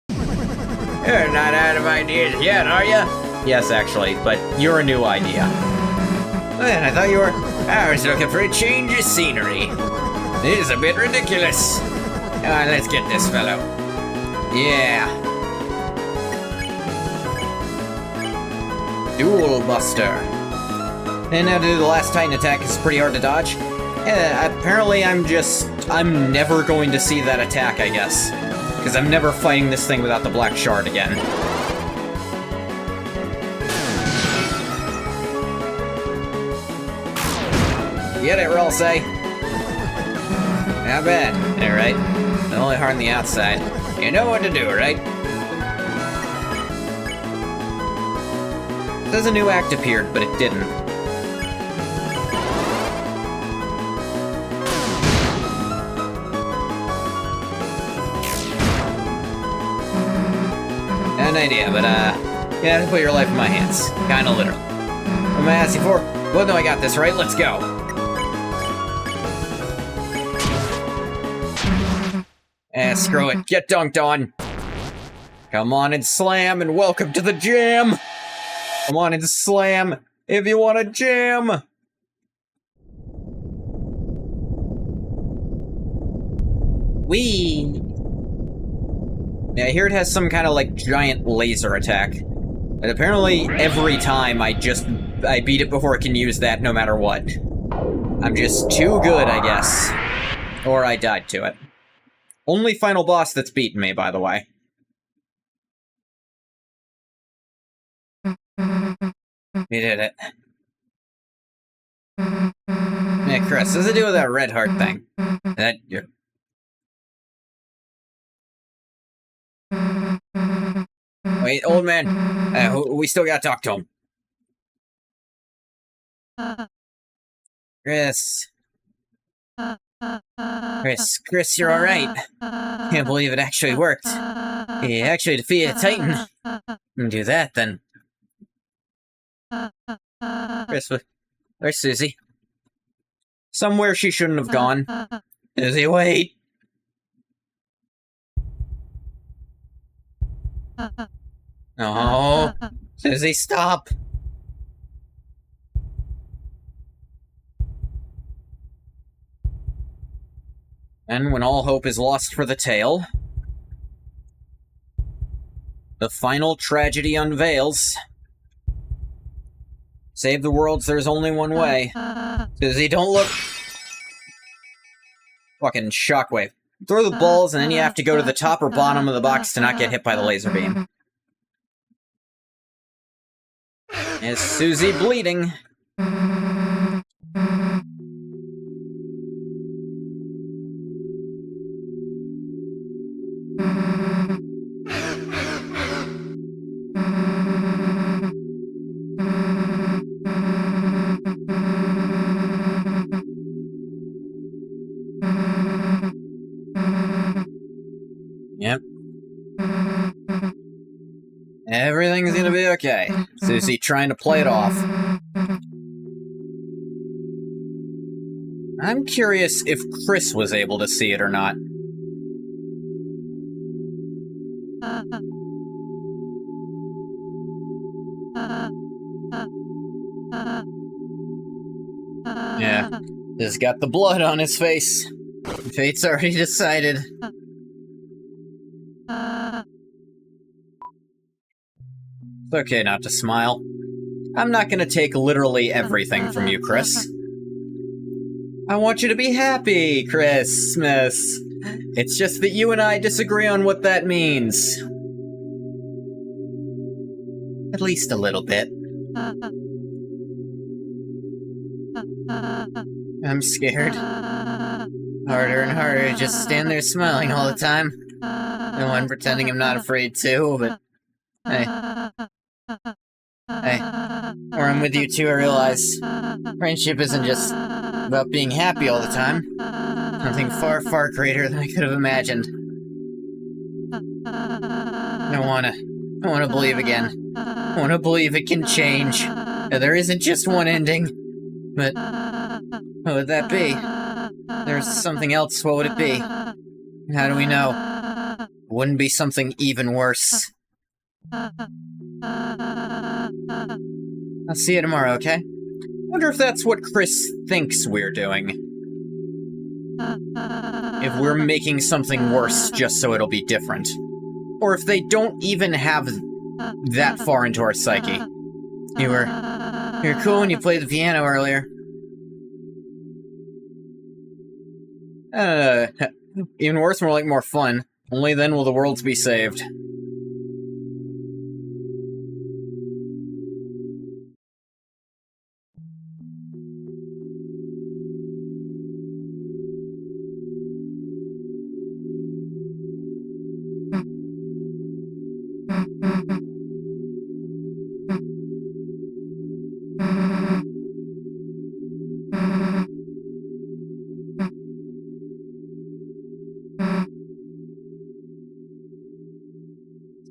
You're not out of ideas yet, are you? Yes, actually, but you're a new idea. Man, I thought you were... I was looking for a change of scenery. This is a bit ridiculous. Let's get this fellow. Yeah. Duel Buster. And now to do the last Titan attack is pretty hard to dodge. Apparently I'm never going to see that attack, I guess. Because I'm never fighting this thing without the black shard again. Get it, Ralsei? Not bad. Alright. Only hard on the outside. You know what to do, right? It says a new act appeared, but it didn't. An idea, but yeah, put your life in my hands. Kinda literal. What am I asking for? Well, no, I got this, right? Let's go. Screw it. Get dunked on. Come on and slam, and welcome to the jam. Come on and slam if you want to jam. Whee! Yeah, I hear it has some kind of, like, giant laser attack. But apparently, every time I beat it before it can use that, no matter what. I'm just too good, I guess. Or I died to it. Only final boss that's beaten me, by the way. We did it. Hey, Chris, does it do with that red heart thing? That you're... Wait, old man. We still gotta talk to him. Chris, you're alright. Can't believe it actually worked. He actually defeated Titan. Do that, then. Chris, where's Susie? Somewhere she shouldn't have gone. Susie, wait! Oh, Susie, stop! And when all hope is lost for the tale, the final tragedy unveils. Save the worlds, there's only one way. Susie, don't look... Fucking shockwave. Throw the balls, and then you have to go to the top or bottom of the box to not get hit by the laser beam. Is Susie bleeding? Yep. Everything's gonna be okay. Susie trying to play it off. I'm curious if Chris was able to see it or not. Yeah, just got the blood on his face. Fate's already decided. It's okay not to smile. I'm not gonna take literally everything from you, Chris. I want you to be happy, Christmas. It's just that you and I disagree on what that means. At least a little bit. I'm scared. Harder and harder to just stand there smiling all the time. No one pretending I'm not afraid too, but... Hey. Hey. Where I'm with you too, I realize friendship isn't just about being happy all the time. Something far, far greater than I could have imagined. I wanna believe again. I wanna believe it can change. That there isn't just one ending. But what would that be? If there's something else, what would it be? How do we know? It wouldn't be something even worse. I'll see you tomorrow, okay? Wonder if that's what Chris thinks we're doing. If we're making something worse just so it'll be different. Or if they don't even have that far into our psyche. You were cool when you played the piano earlier. Even worse, more like more fun. Only then will the worlds be saved.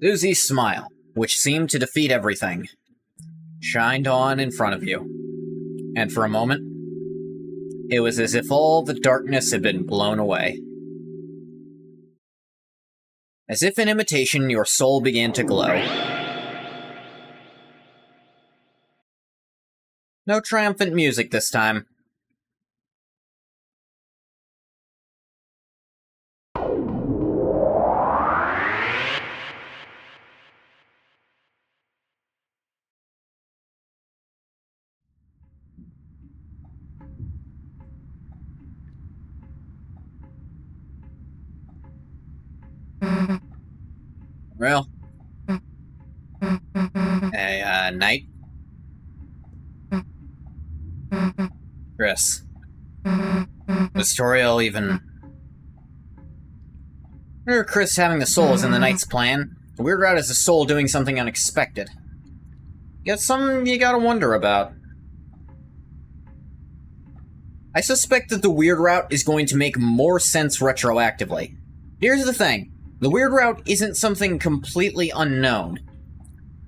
Susie's smile, which seemed to defeat everything, shined on in front of you. And for a moment, it was as if all the darkness had been blown away. As if in imitation, your soul began to glow. No triumphant music this time. Well. Hey, Knight? Chris. Was Toriel even... Remember Chris having the soul is in the Knight's plan? The weird route is the soul doing something unexpected. Yet something you gotta wonder about. I suspect that the weird route is going to make more sense retroactively. Here's the thing. The weird route isn't something completely unknown.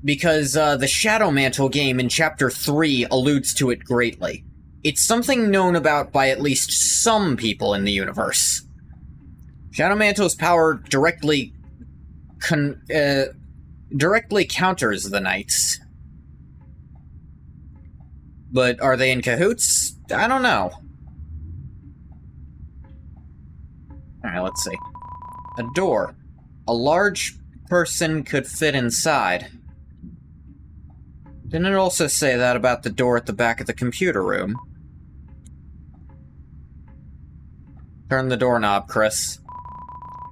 Because the Shadow Mantle game in Chapter 3 alludes to it greatly. It's something known about by at least some people in the universe. Shadow Mantle's power directly counters the Knights. But are they in cahoots? I don't know. Alright, let's see. A door. A large person could fit inside. Didn't it also say that about the door at the back of the computer room? Turn the doorknob, Chris.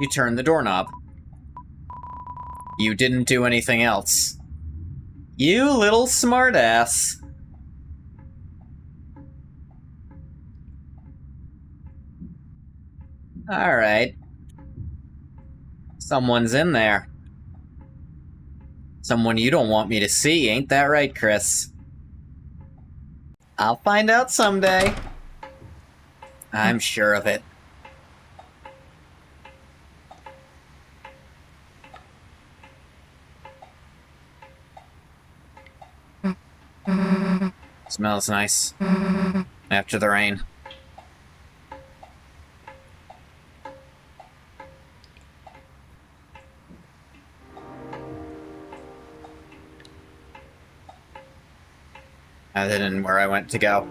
You turned the doorknob. You didn't do anything else. You little smartass. Alright. Someone's in there. Someone you don't want me to see, ain't that right, Chris? I'll find out someday. I'm sure of it. Smells nice. After the rain. That isn't where I went to go.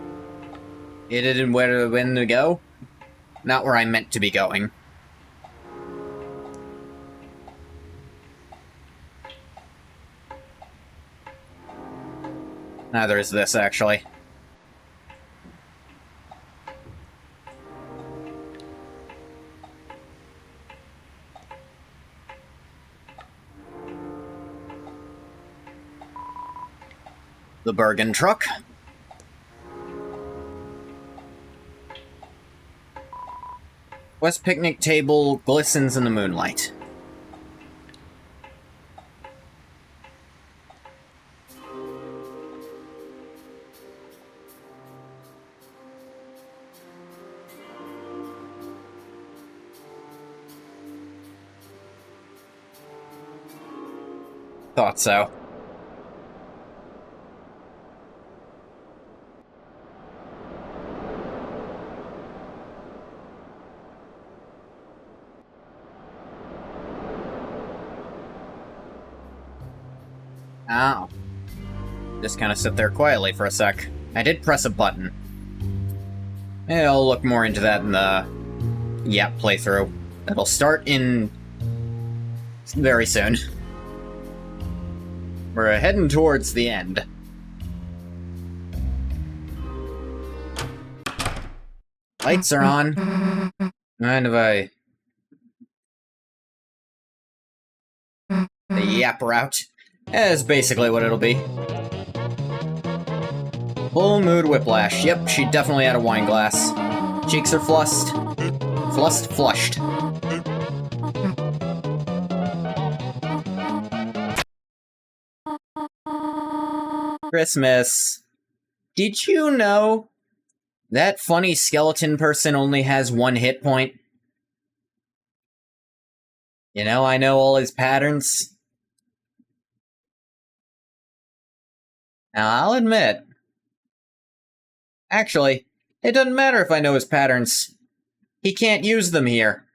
It isn't where I went to go? Not where I meant to be going. Neither is this, actually. The Bergen truck. West picnic table glistens in the moonlight. Thought so. Ow. Just kind of sit there quietly for a sec. I did press a button. I'll look more into that in the playthrough. That'll start in very soon. We're heading towards the end. Lights are on. Mind if I... The yap route. Is basically what it'll be. Full mood whiplash. Yep, she definitely had a wine glass. Cheeks are flushed. Flushed. Christmas. Did you know that funny skeleton person only has 1 hit point? You know, I know all his patterns. Now, I'll admit, actually, it doesn't matter if I know his patterns. He can't use them here.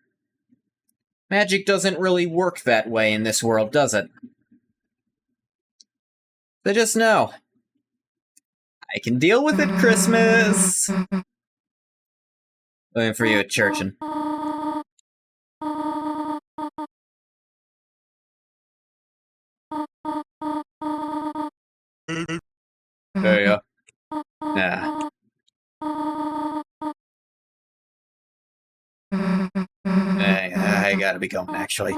Magic doesn't really work that way in this world, does it? So just know, I can deal with it, Christmas! Waiting for you at Churchin. There you go. Yeah. I gotta be going, actually.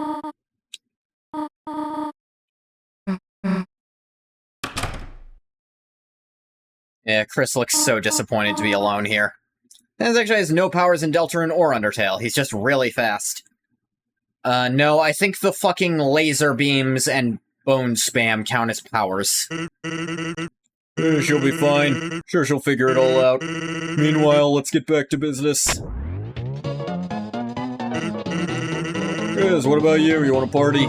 Yeah, Chris looks so disappointed to be alone here. This actually has no powers in Deltarune or Undertale. He's just really fast. No, I think the fucking laser beams and bone spam count as powers. She'll be fine. Sure, she'll figure it all out. Meanwhile, let's get back to business. Chris, what about you? You want to party?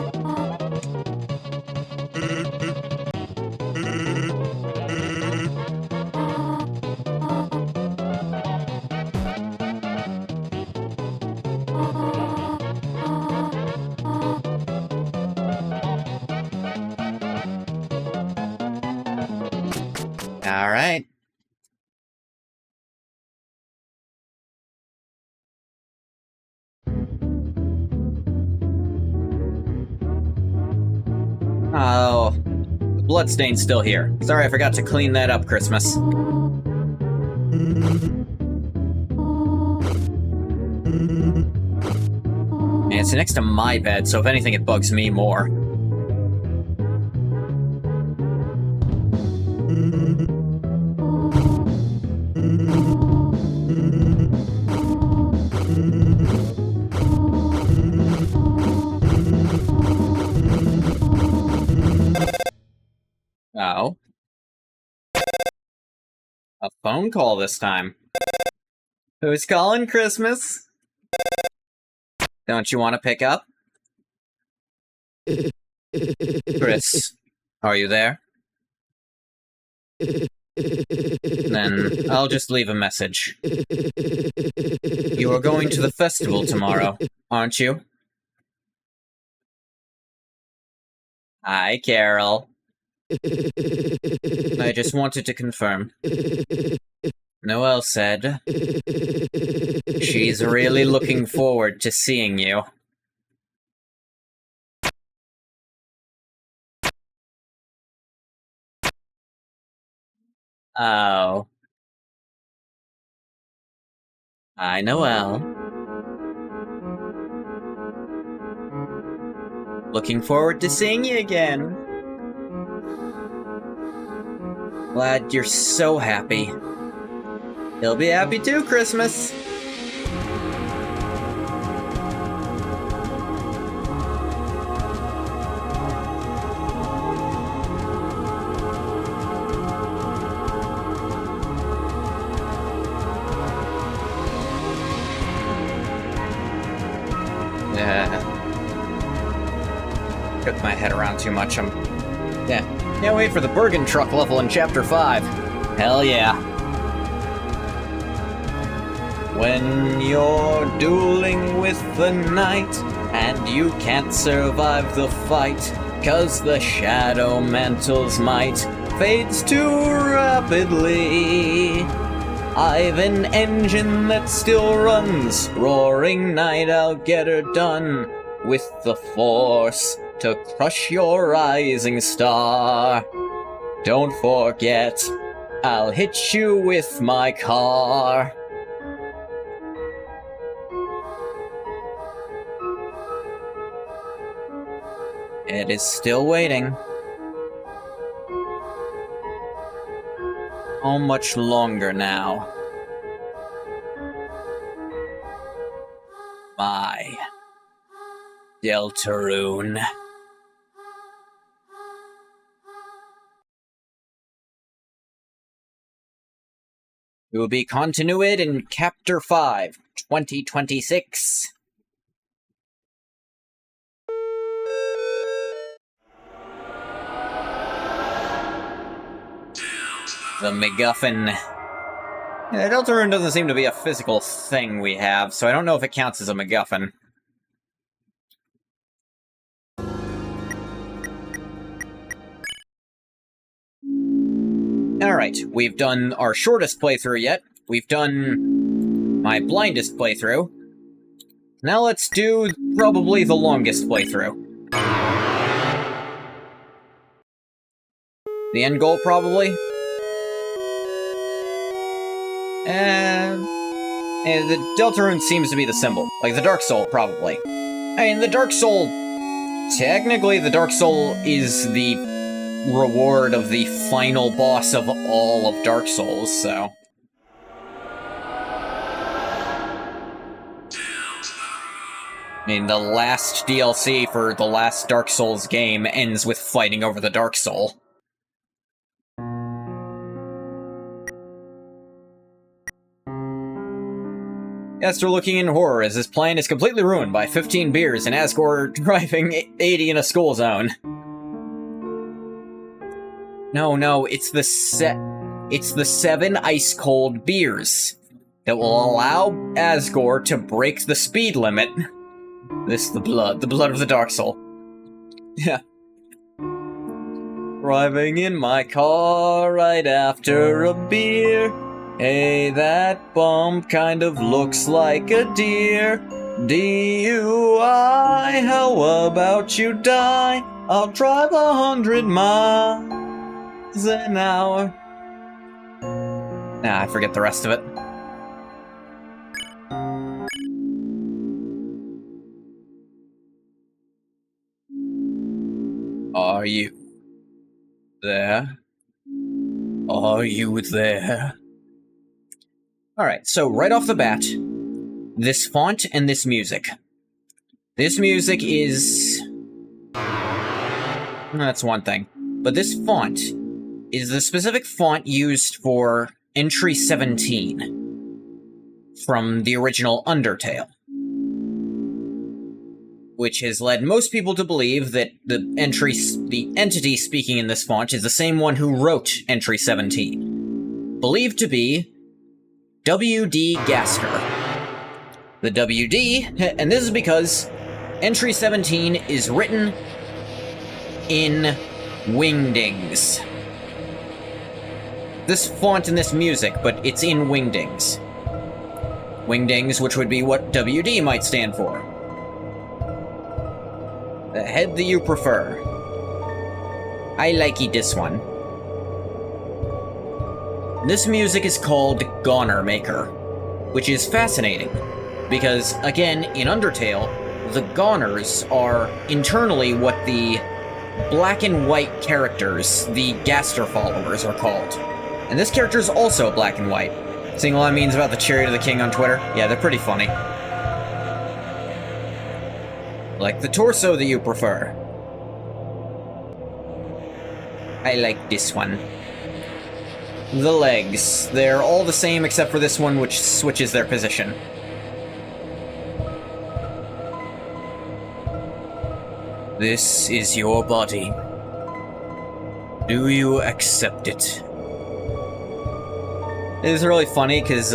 All right. Oh, the bloodstain's still here. Sorry, I forgot to clean that up, Christmas. And it's next to my bed, so if anything, it bugs me more. Oh. A phone call this time. Who's calling, Christmas? Don't you want to pick up? Chris, are you there? Then I'll just leave a message. You are going to the festival tomorrow, aren't you? Hi, Carol. I just wanted to confirm. Noelle said she's really looking forward to seeing you. Oh. Hi, Noelle. Looking forward to seeing you again. Glad you're so happy. He'll be happy too, Christmas. Took my head around too much. Yeah. Can't wait for the Bergen truck level in Chapter 5. Hell yeah. When you're dueling with the night, and you can't survive the fight, 'cause the Shadow Mantle's might fades too rapidly. I've an engine that still runs, roaring night, I'll get her done, with the force to crush your rising star. Don't forget, I'll hit you with my car. It is still waiting. How much longer now? My Deltarune. It will be continued in Chapter 5, 2026. The MacGuffin. Yeah, Deltarune doesn't seem to be a physical thing we have, so I don't know if it counts as a MacGuffin. Alright, we've done our shortest playthrough yet. We've done my blindest playthrough. Now let's do probably the longest playthrough. The end goal, probably? The Deltarune seems to be the symbol. Like, the Dark Soul, probably. I mean, the Dark Soul... Technically, the Dark Soul is the reward of the final boss of all of Dark Souls, so... I mean, the last DLC for the last Dark Souls game ends with fighting over the Dark Soul. Esther looking in horror as his plan is completely ruined by 15 beers and Asgore driving 80 in a school zone. No, it's the 7 ice-cold beers that will allow Asgore to break the speed limit. This the blood of the Dark Soul. Yeah. Driving in my car right after a beer. Hey, that bump kind of looks like a deer. DUI, how about you die? I'll drive 100 miles an hour. Nah, I forget the rest of it. Are you there? Are you there? Alright, so right off the bat, this font and this music. This music is... That's one thing. But this font is the specific font used for Entry 17 from the original Undertale. Which has led most people to believe that the entity speaking in this font is the same one who wrote Entry 17. Believed to be W.D. Gaster. The W.D., and this is because Entry 17 is written in Wingdings. This font and this music, but it's in Wingdings. Wingdings, which would be what W.D. might stand for. The head that you prefer. I likey this one. This music is called Goner Maker, which is fascinating, because, again, in Undertale, the Goners are internally what the black and white characters, the Gaster followers, are called. And this character is also black and white. Seeing a lot of memes about the Chariot of the King on Twitter? Yeah, they're pretty funny. Like the torso that you prefer. I like this one. The legs. They're all the same except for this one, which switches their position. This is your body. Do you accept it? It is really funny, because,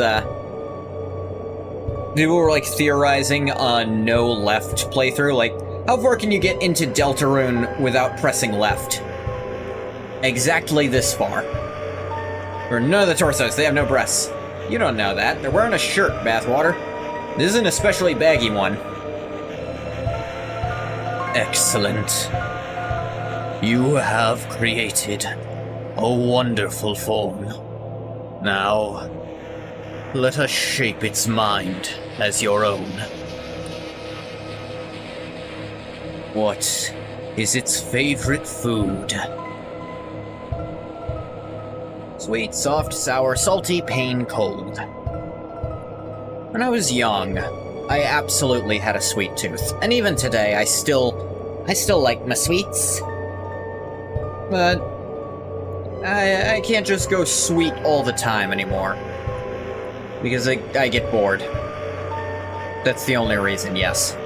people were, like, theorizing on no left playthrough, like, how far can you get into Deltarune without pressing left? Exactly this far. For none of the torsos, they have no breasts. You don't know that. They're wearing a shirt, Bathwater. This isn't an especially baggy one. Excellent. You have created a wonderful form. Now, let us shape its mind as your own. What is its favorite food? Sweet, soft, sour, salty, pain, cold. When I was young, I absolutely had a sweet tooth. And even today, I still like my sweets. But I can't just go sweet all the time anymore. Because I get bored. That's the only reason, yes.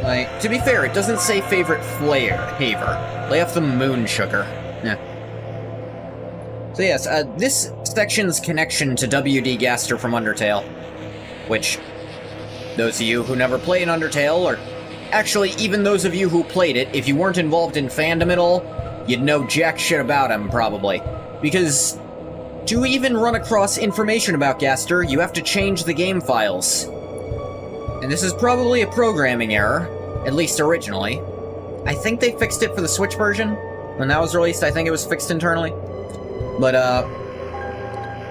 Like, to be fair, it doesn't say favorite flavor. Lay off the moon sugar. Yeah. So yes, this section's connection to W.D. Gaster from Undertale, which, those of you who never played Undertale, or actually even those of you who played it, if you weren't involved in fandom at all, you'd know jack shit about him, probably. Because to even run across information about Gaster, you have to change the game files. And this is probably a programming error, at least originally. I think they fixed it for the Switch version. When that was released, I think it was fixed internally. But,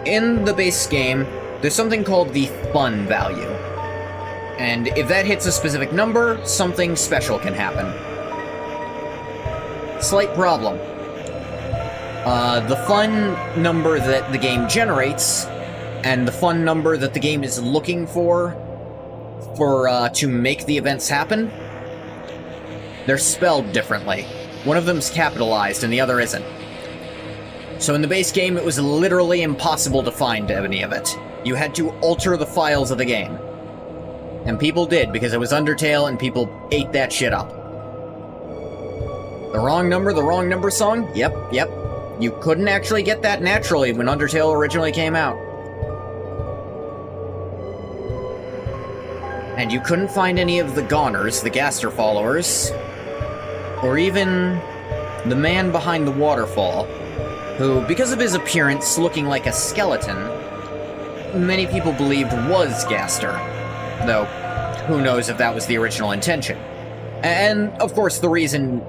in the base game, there's something called the fun value. And if that hits a specific number, something special can happen. Slight problem. The fun number that the game generates, and the fun number that the game is looking for to make the events happen, they're spelled differently. One of them's capitalized and the other isn't. So in the base game, it was literally impossible to find any of it. You had to alter the files of the game. And people did, because it was Undertale and people ate that shit up. The wrong number song? Yep. You couldn't actually get that naturally when Undertale originally came out. And you couldn't find any of the Goners, the Gaster followers, or even the man behind the waterfall, who, because of his appearance looking like a skeleton, many people believed was Gaster, though who knows if that was the original intention. And, of course, the reason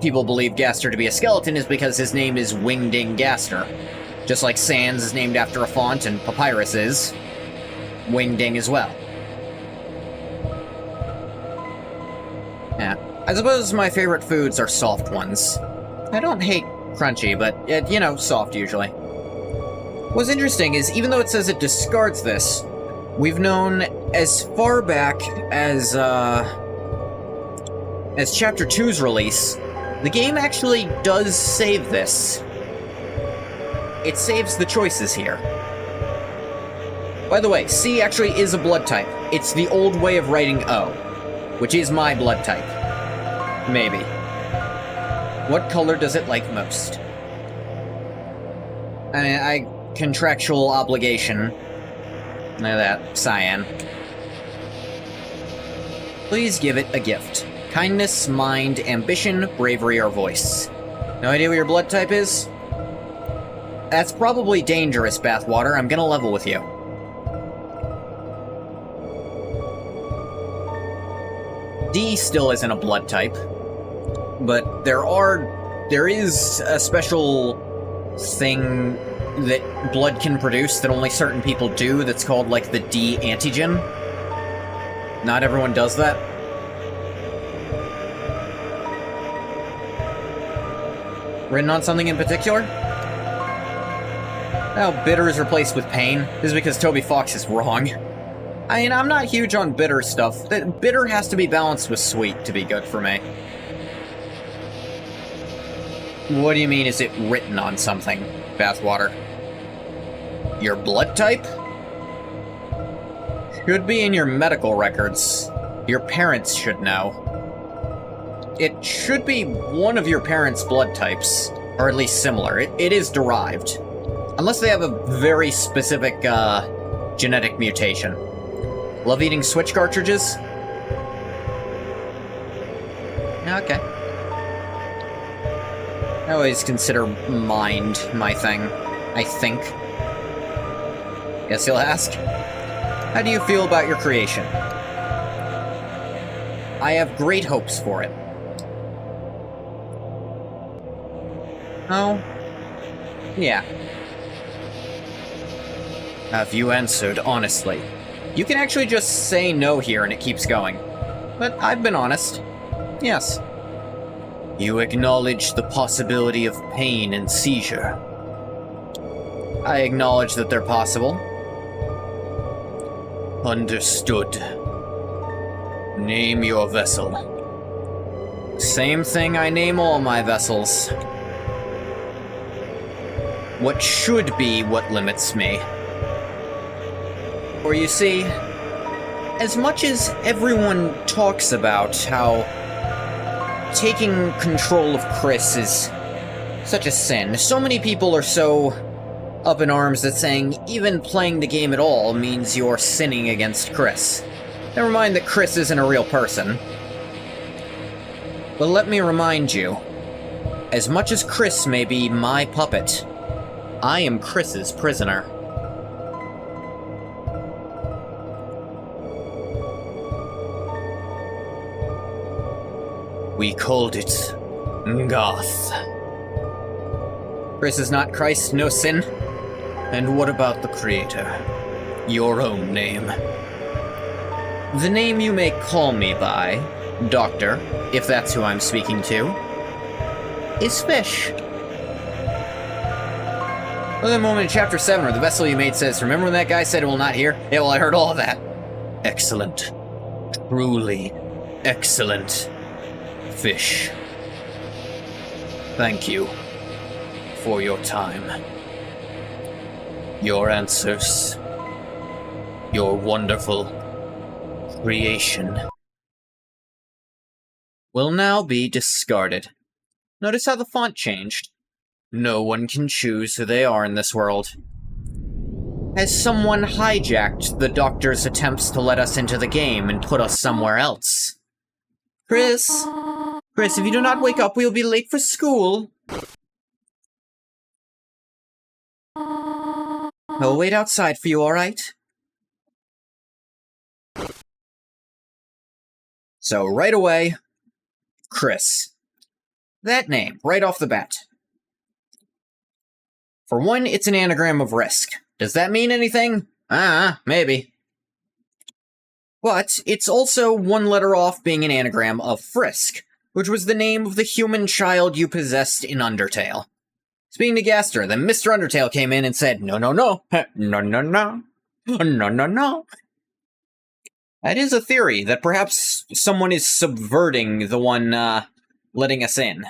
people believe Gaster to be a skeleton is because his name is Wingding Gaster. Just like Sans is named after a font and Papyrus is, Wingding as well. Yeah, I suppose my favorite foods are soft ones. I don't hate crunchy, but, you know, soft usually. What's interesting is, even though it says it discards this, we've known as far back as Chapter 2's release, the game actually does save this. It saves the choices here. By the way, C actually is a blood type. It's the old way of writing O, which is my blood type. Maybe. What color does it like most? I contractual obligation. Look at that, cyan. Please give it a gift. Kindness, mind, ambition, bravery, or voice. No idea what your blood type is? That's probably dangerous, Bathwater. I'm gonna level with you. D still isn't a blood type, but there is a special thing that blood can produce that only certain people do that's called, like, the D antigen. Not everyone does that. Written on something in particular? Now bitter is replaced with pain. This is because Toby Fox is wrong. I mean, I'm not huge on bitter stuff. Bitter has to be balanced with sweet to be good for me. What do you mean, is it written on something, Bathwater? Your blood type? Should be in your medical records. Your parents should know. It should be one of your parents' blood types, or at least similar. It is derived. Unless they have a very specific, genetic mutation. Love eating Switch cartridges? Okay. I always consider mind my thing, I think. Guess you'll ask? How do you feel about your creation? I have great hopes for it. Oh? Yeah. Have you answered honestly? You can actually just say no here and it keeps going. But I've been honest. Yes. You acknowledge the possibility of pain and seizure. I acknowledge that they're possible. Understood. Name your vessel. Same thing I name all my vessels. What should be what limits me. For you see, as much as everyone talks about how taking control of Chris is such a sin, so many people are so up in arms that saying even playing the game at all means you're sinning against Chris. Never mind that Chris isn't a real person. But let me remind you, as much as Chris may be my puppet, I am Chris's prisoner. We called it Goth. Chris is not Christ, no sin. And what about the Creator? Your own name. The name you may call me by, Doctor, if that's who I'm speaking to, is Fish. Well, that moment in Chapter 7 where the vessel you made says, remember when that guy said it will not hear? Yeah, well, I heard all of that. Excellent. Truly excellent. Fish. Thank you for your time. Your answers. Your wonderful creation will now be discarded. Notice how the font changed. No one can choose who they are in this world. Has someone hijacked the Doctor's attempts to let us into the game and put us somewhere else? Chris? Chris, if you do not wake up, we will be late for school. I'll wait outside for you, alright? So, right away, Chris. That name, right off the bat. For one, it's an anagram of risk. Does that mean anything? Maybe. But it's also one letter off being an anagram of Frisk, which was the name of the human child you possessed in Undertale. Speaking to Gaster, then Mr. Undertale came in and said, no, no, no, no, no, no, no, no, no. That is a theory, that perhaps someone is subverting the one, letting us in.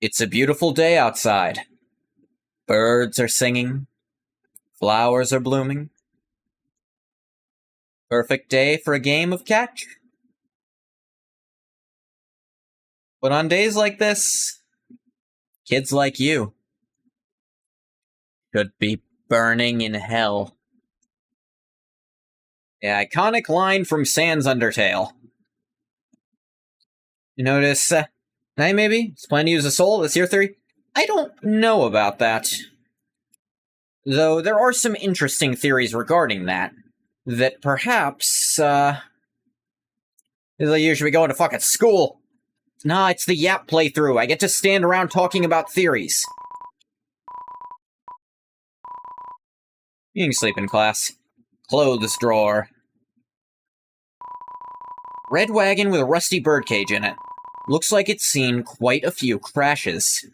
It's a beautiful day outside. Birds are singing. Flowers are blooming. Perfect day for a game of catch. But on days like this, kids like you should be burning in hell. The iconic line from Sans Undertale. You notice, hey, maybe? It's planning to use a soul? That's your theory? I don't know about that. Though there are some interesting theories regarding that. That perhaps, like you should be going to fucking school. Nah, it's the Yap playthrough. I get to stand around talking about theories. You can sleep in class. Clothes drawer. Red wagon with a rusty birdcage in it. Looks like it's seen quite a few crashes.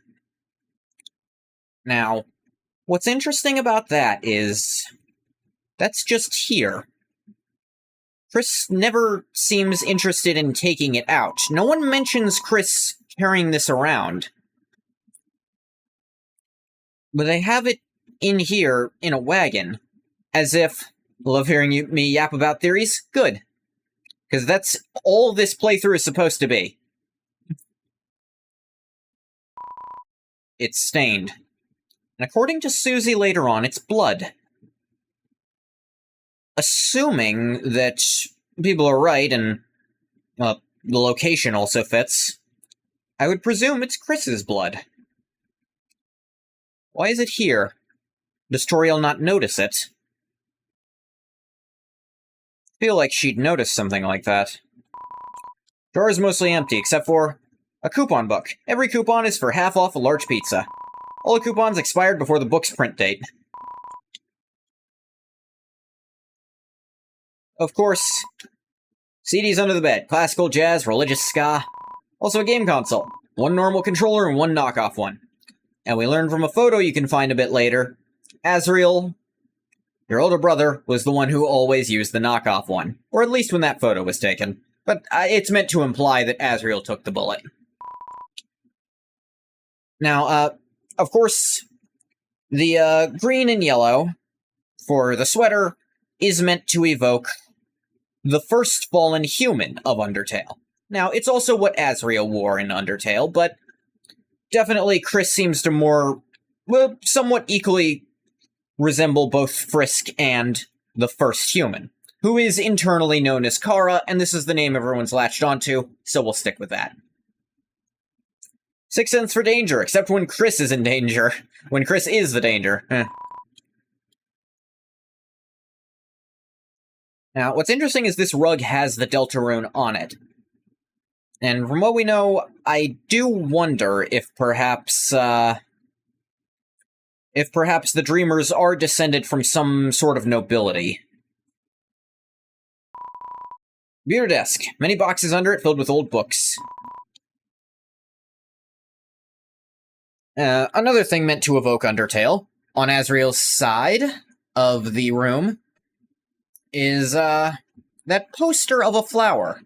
Now, what's interesting about that is that's just here. Chris never seems interested in taking it out. No one mentions Chris carrying this around. But they have it in here in a wagon, as if, love hearing me yap about theories? Good. Because that's all this playthrough is supposed to be. It's stained. And according to Susie later on, it's blood. Assuming that people are right and the location also fits, I would presume it's Chris's blood. Why is it here? Does Toriel not notice it? I feel like she'd notice something like that. Drawer is mostly empty, except for a coupon book. Every coupon is for half off a large pizza. All the coupons expired before the book's print date. Of course, CDs under the bed. Classical, jazz, religious, ska. Also a game console. One normal controller and one knockoff one. And we learned from a photo you can find a bit later, Azriel, your older brother, was the one who always used the knockoff one. Or at least when that photo was taken. But it's meant to imply that Azriel took the bullet. Now, of course, the green and yellow for the sweater is meant to evoke the first fallen human of Undertale. Now, it's also what Azriel wore in Undertale, but definitely Chris seems to somewhat equally resemble both Frisk and the first human, who is internally known as Kara, and this is the name everyone's latched onto, so we'll stick with that. 6 cents for danger, except when Chris is in danger. When Chris is the danger. Now, what's interesting is this rug has the Deltarune on it. And from what we know, I do wonder if perhaps the Dreamers are descended from some sort of nobility. Computer desk. Many boxes under it filled with old books. Another thing meant to evoke Undertale, on Azriel's side of the room, is that poster of a flower.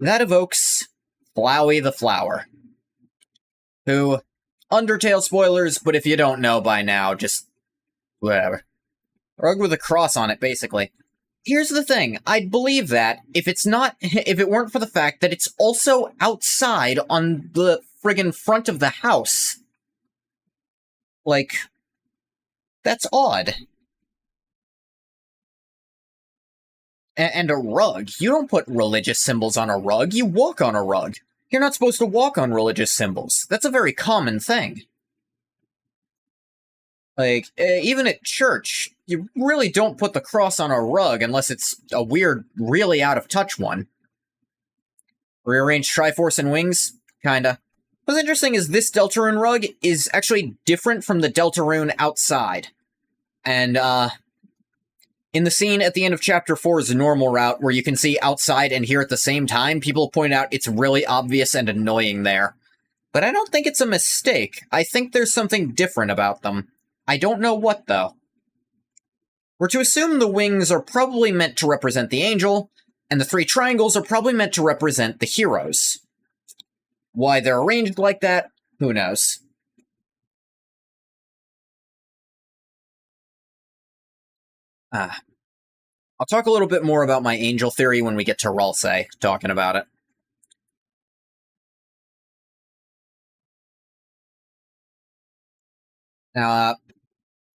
That evokes Flowey the Flower. Who, Undertale spoilers, but if you don't know by now, just whatever. Rug with a cross on it, basically. Here's the thing, I'd believe that if it weren't for the fact that it's also outside on the friggin' front of the house. Like, that's odd. And a rug. You don't put religious symbols on a rug, you walk on a rug. You're not supposed to walk on religious symbols. That's a very common thing. Like, even at church, you really don't put the cross on a rug unless it's a weird, really out-of-touch one. Rearranged Triforce and wings? Kinda. What's interesting is this Deltarune rug is actually different from the Deltarune outside. And, in the scene at the end of Chapter 4's normal route, where you can see outside and here at the same time, people point out it's really obvious and annoying there. But I don't think it's a mistake. I think there's something different about them. I don't know what, though. We're to assume the wings are probably meant to represent the angel, and the 3 triangles are probably meant to represent the heroes. Why they're arranged like that, who knows? I'll talk a little bit more about my angel theory when we get to Ralsei, talking about it. Now,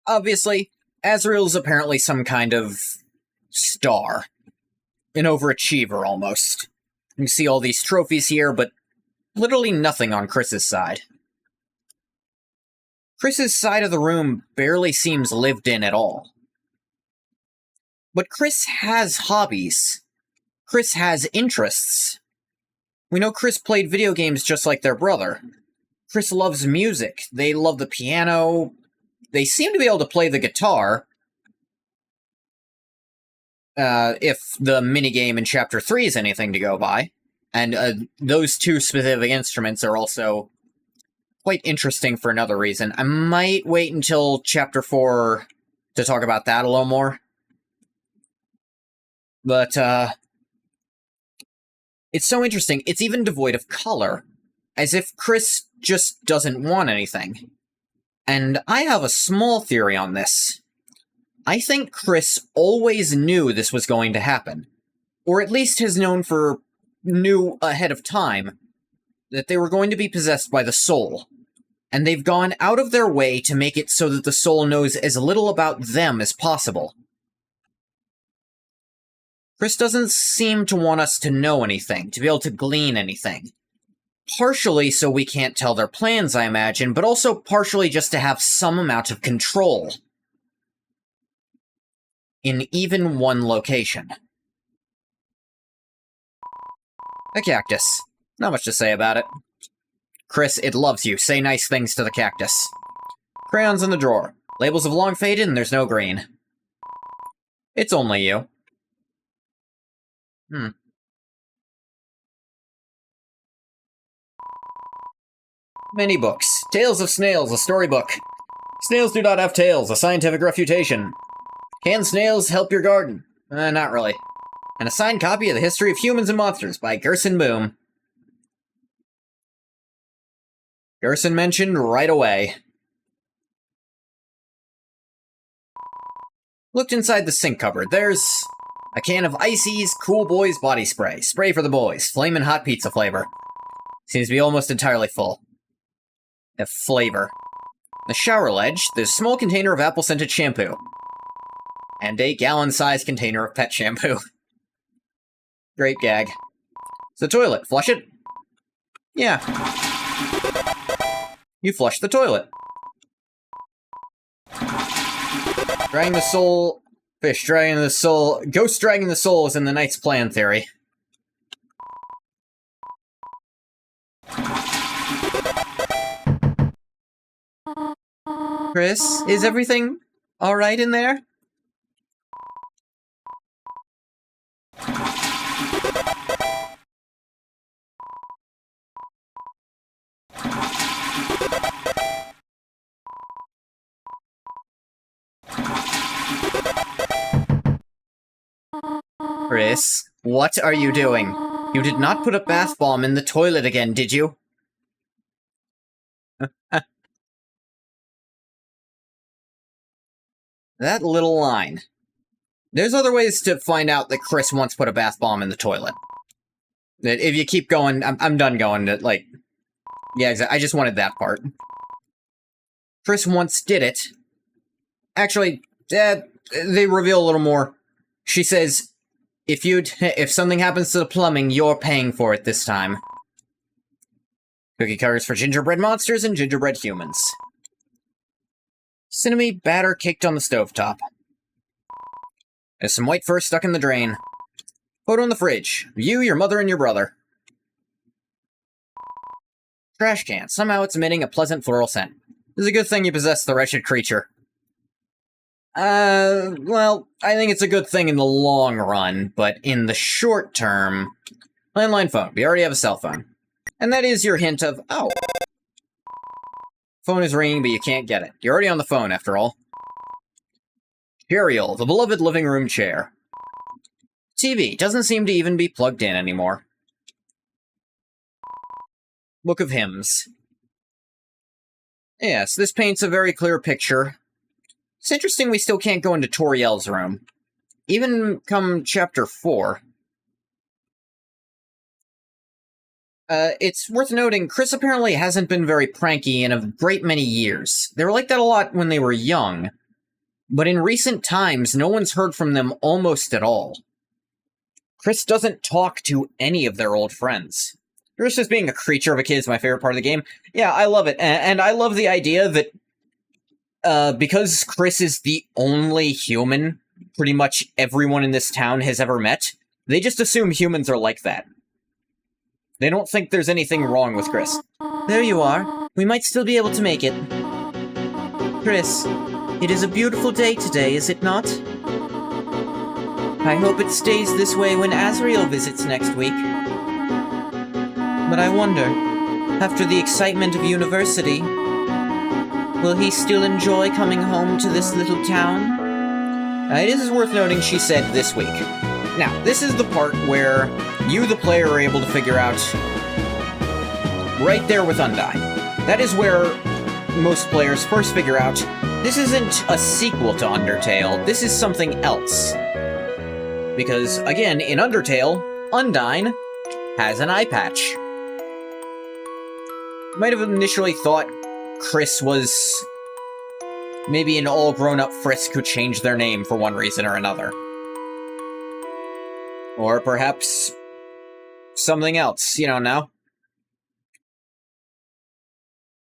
obviously, Azriel's apparently some kind of star. An overachiever, almost. You can see all these trophies here, but literally nothing on Chris's side. Chris's side of the room barely seems lived in at all. But Chris has hobbies. Chris has interests. We know Chris played video games just like their brother. Chris loves music. They love the piano. They seem to be able to play the guitar. If the minigame in Chapter 3 is anything to go by. And those 2 specific instruments are also quite interesting for another reason. I might wait until Chapter 4 to talk about that a little more. But, it's so interesting. It's even devoid of color. As if Chris just doesn't want anything. And I have a small theory on this. I think Kris always knew this was going to happen. Or at least knew ahead of time that they were going to be possessed by the soul. And they've gone out of their way to make it so that the soul knows as little about them as possible. Kris doesn't seem to want us to know anything, to be able to glean anything. Partially so we can't tell their plans, I imagine, but also partially just to have some amount of control. In even one location. A cactus. Not much to say about it. Kris, it loves you. Say nice things to the cactus. Crayons in the drawer. Labels have long faded and there's no green. It's only you. Many books. Tales of Snails, a storybook. Snails do not have tails, a scientific refutation. Can snails help your garden? Not really. And a signed copy of The History of Humans and Monsters by Gerson Boom. Gerson mentioned right away. Looked inside the sink cupboard. There's a can of Icy's Cool Boys body spray. Spray for the boys. Flamin' hot pizza flavor. Seems to be almost entirely full. The flavor. The shower ledge. There's a small container of apple-scented shampoo. And a gallon-sized container of pet shampoo. Great gag. It's the toilet. Flush it? Yeah. You flushed the toilet. Dragging the soul... Fish dragging the soul... Ghost dragging the soul is in the Knight's Plan theory. Kris, is everything alright in there? Kris, what are you doing? You did not put a bath bomb in the toilet again, did you? That little line. There's other ways to find out that Kris once put a bath bomb in the toilet. That if you keep going, I'm done going to, like... Yeah, exactly. I just wanted that part. Kris once did it. Actually, they reveal a little more. She says, if something happens to the plumbing, you're paying for it this time. Cookie cutters for gingerbread monsters and gingerbread humans. Cinnamon batter caked on the stovetop. There's some white fur stuck in the drain. Photo in the fridge. You, your mother, and your brother. Trash can. Somehow it's emitting a pleasant floral scent. It's a good thing you possess the wretched creature. Well, I think it's a good thing in the long run, but in the short term... Landline phone. We already have a cell phone. And that is your hint of, oh. Phone is ringing, but you can't get it. You're already on the phone, after all. Burial, the beloved living room chair. TV doesn't seem to even be plugged in anymore. Book of Hymns. Yes, this paints a very clear picture. It's interesting we still can't go into Toriel's room. Even come Chapter 4. It's worth noting, Kris apparently hasn't been very pranky in a great many years. They were like that a lot when they were young. But in recent times, no one's heard from them almost at all. Kris doesn't talk to any of their old friends. Kris just being a creature of a kid is my favorite part of the game. Yeah, I love it. And I love the idea that because Kris is the only human pretty much everyone in this town has ever met, they just assume humans are like that. They don't think there's anything wrong with Kris. There you are. We might still be able to make it. Kris, it is a beautiful day today, is it not? I hope it stays this way when Azrael visits next week. But I wonder, after the excitement of university, will he still enjoy coming home to this little town? It is worth noting she said this week. Now, this is the part where you, the player, are able to figure out right there with Undyne. That is where most players first figure out, this isn't a sequel to Undertale, this is something else. Because, again, in Undertale, Undyne has an eye patch. You might have initially thought Chris was maybe an all-grown-up Frisk who changed their name for one reason or another. Or perhaps something else, you don't know.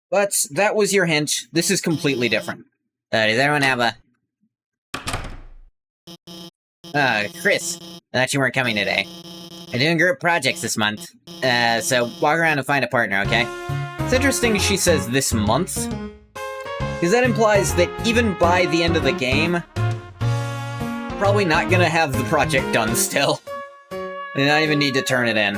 But that was your hint. This is completely different. Does everyone have a... Chris, I thought you weren't coming today. I'm doing group projects this month. So walk around and find a partner, okay? It's interesting she says this month, because that implies that even by the end of the game, probably not gonna have the project done still. And not even need to turn it in.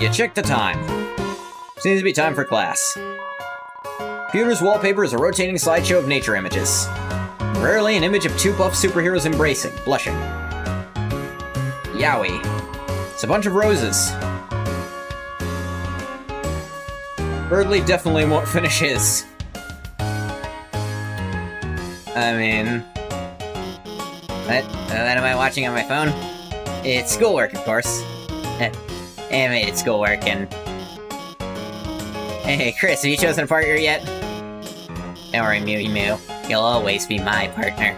You check the time. Seems to be time for class. Computer's wallpaper is a rotating slideshow of nature images. Rarely an image of two buff superheroes embracing, blushing. Yowie. It's a bunch of roses. Birdley definitely won't finish his. I mean... What am I watching on my phone? It's schoolwork, of course. Animated schoolwork, and... Hey, Chris, have you chosen a partner yet? Don't worry, Mew Mew. You'll always be my partner.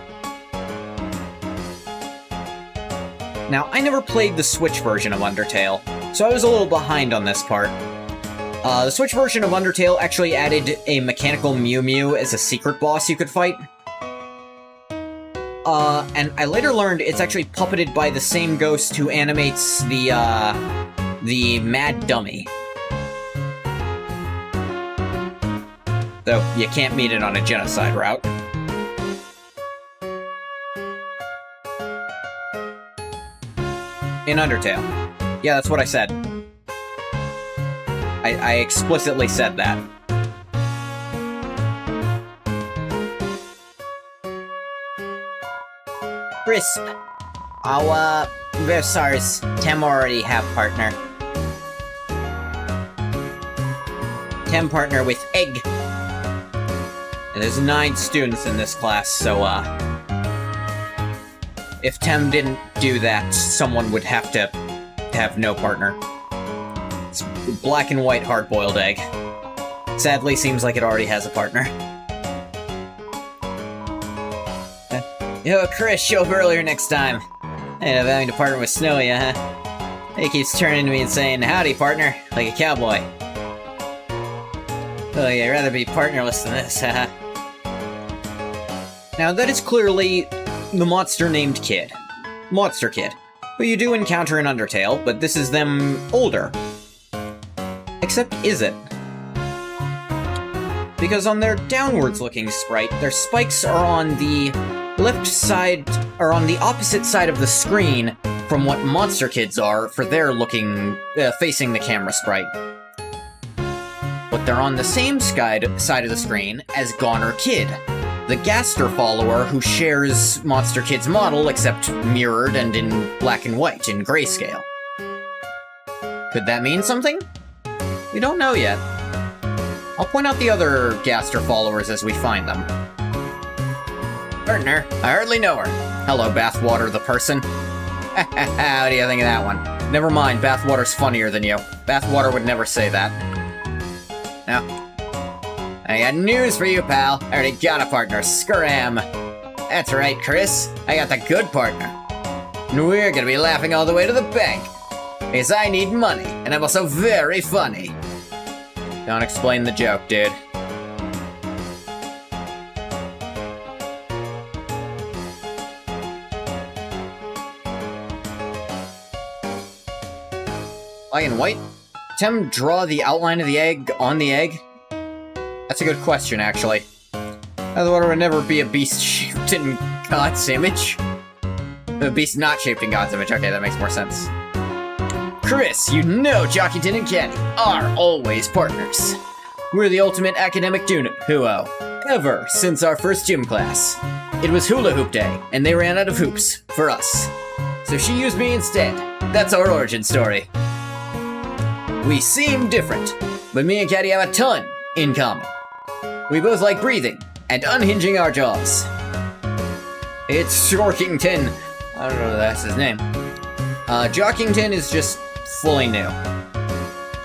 Now, I never played the Switch version of Undertale, so I was a little behind on this part. The Switch version of Undertale actually added a mechanical Mew Mew as a secret boss you could fight. And I later learned it's actually puppeted by the same ghost who animates the Mad Dummy. Though, you can't meet it on a genocide route. In Undertale. Yeah, that's what I said. I explicitly said that. Crisp. Versars, Tem already have partner. Tem partner with Egg. And there's 9 students in this class, so, if Tem didn't do that, someone would have to have no partner. It's black and white hard-boiled egg. Sadly, seems like it already has a partner. Yo, Chris, show up earlier next time. I end up having to partner with Snowy, huh? He keeps turning to me and saying, howdy, partner, like a cowboy. Oh yeah, I'd rather be partnerless than this, haha. Now, that is clearly the monster named Kid. Monster Kid, who you do encounter in Undertale, but this is them older. Except, is it? Because on their downwards-looking sprite, their spikes are on the left side, or on the opposite side of the screen from what Monster Kids are for their looking, facing the camera sprite. But they're on the same side of the screen as Goner Kid, the Gaster follower who shares Monster Kid's model, except mirrored and in black and white, in grayscale. Could that mean something? We don't know yet. I'll point out the other Gaster followers as we find them. Partner, I hardly know her. Hello, Bathwater the person. How do you think of that one? Never mind, Bathwater's funnier than you. Bathwater would never say that. Now, I got news for you, pal. I already got a partner, Scram. That's right, Chris. I got the good partner. And we're gonna be laughing all the way to the bank. Because I need money, and I'm also very funny. Don't explain the joke, dude. Black and white? Tem draw the outline of the egg on the egg? That's a good question, actually. Otherwise, it would never be a beast shaped in God's image. A beast not shaped in God's image. Okay, that makes more sense. Chris, you know Jockeyton and Kenny are always partners. We're the ultimate academic duo ever since our first gym class. It was hula hoop day, and they ran out of hoops for us. So she used me instead. That's our origin story. We seem different, but me and Caddy have a ton in common. We both like breathing and unhinging our jaws. It's Jorkington. I don't know if that's his name. Jockington is just fully new.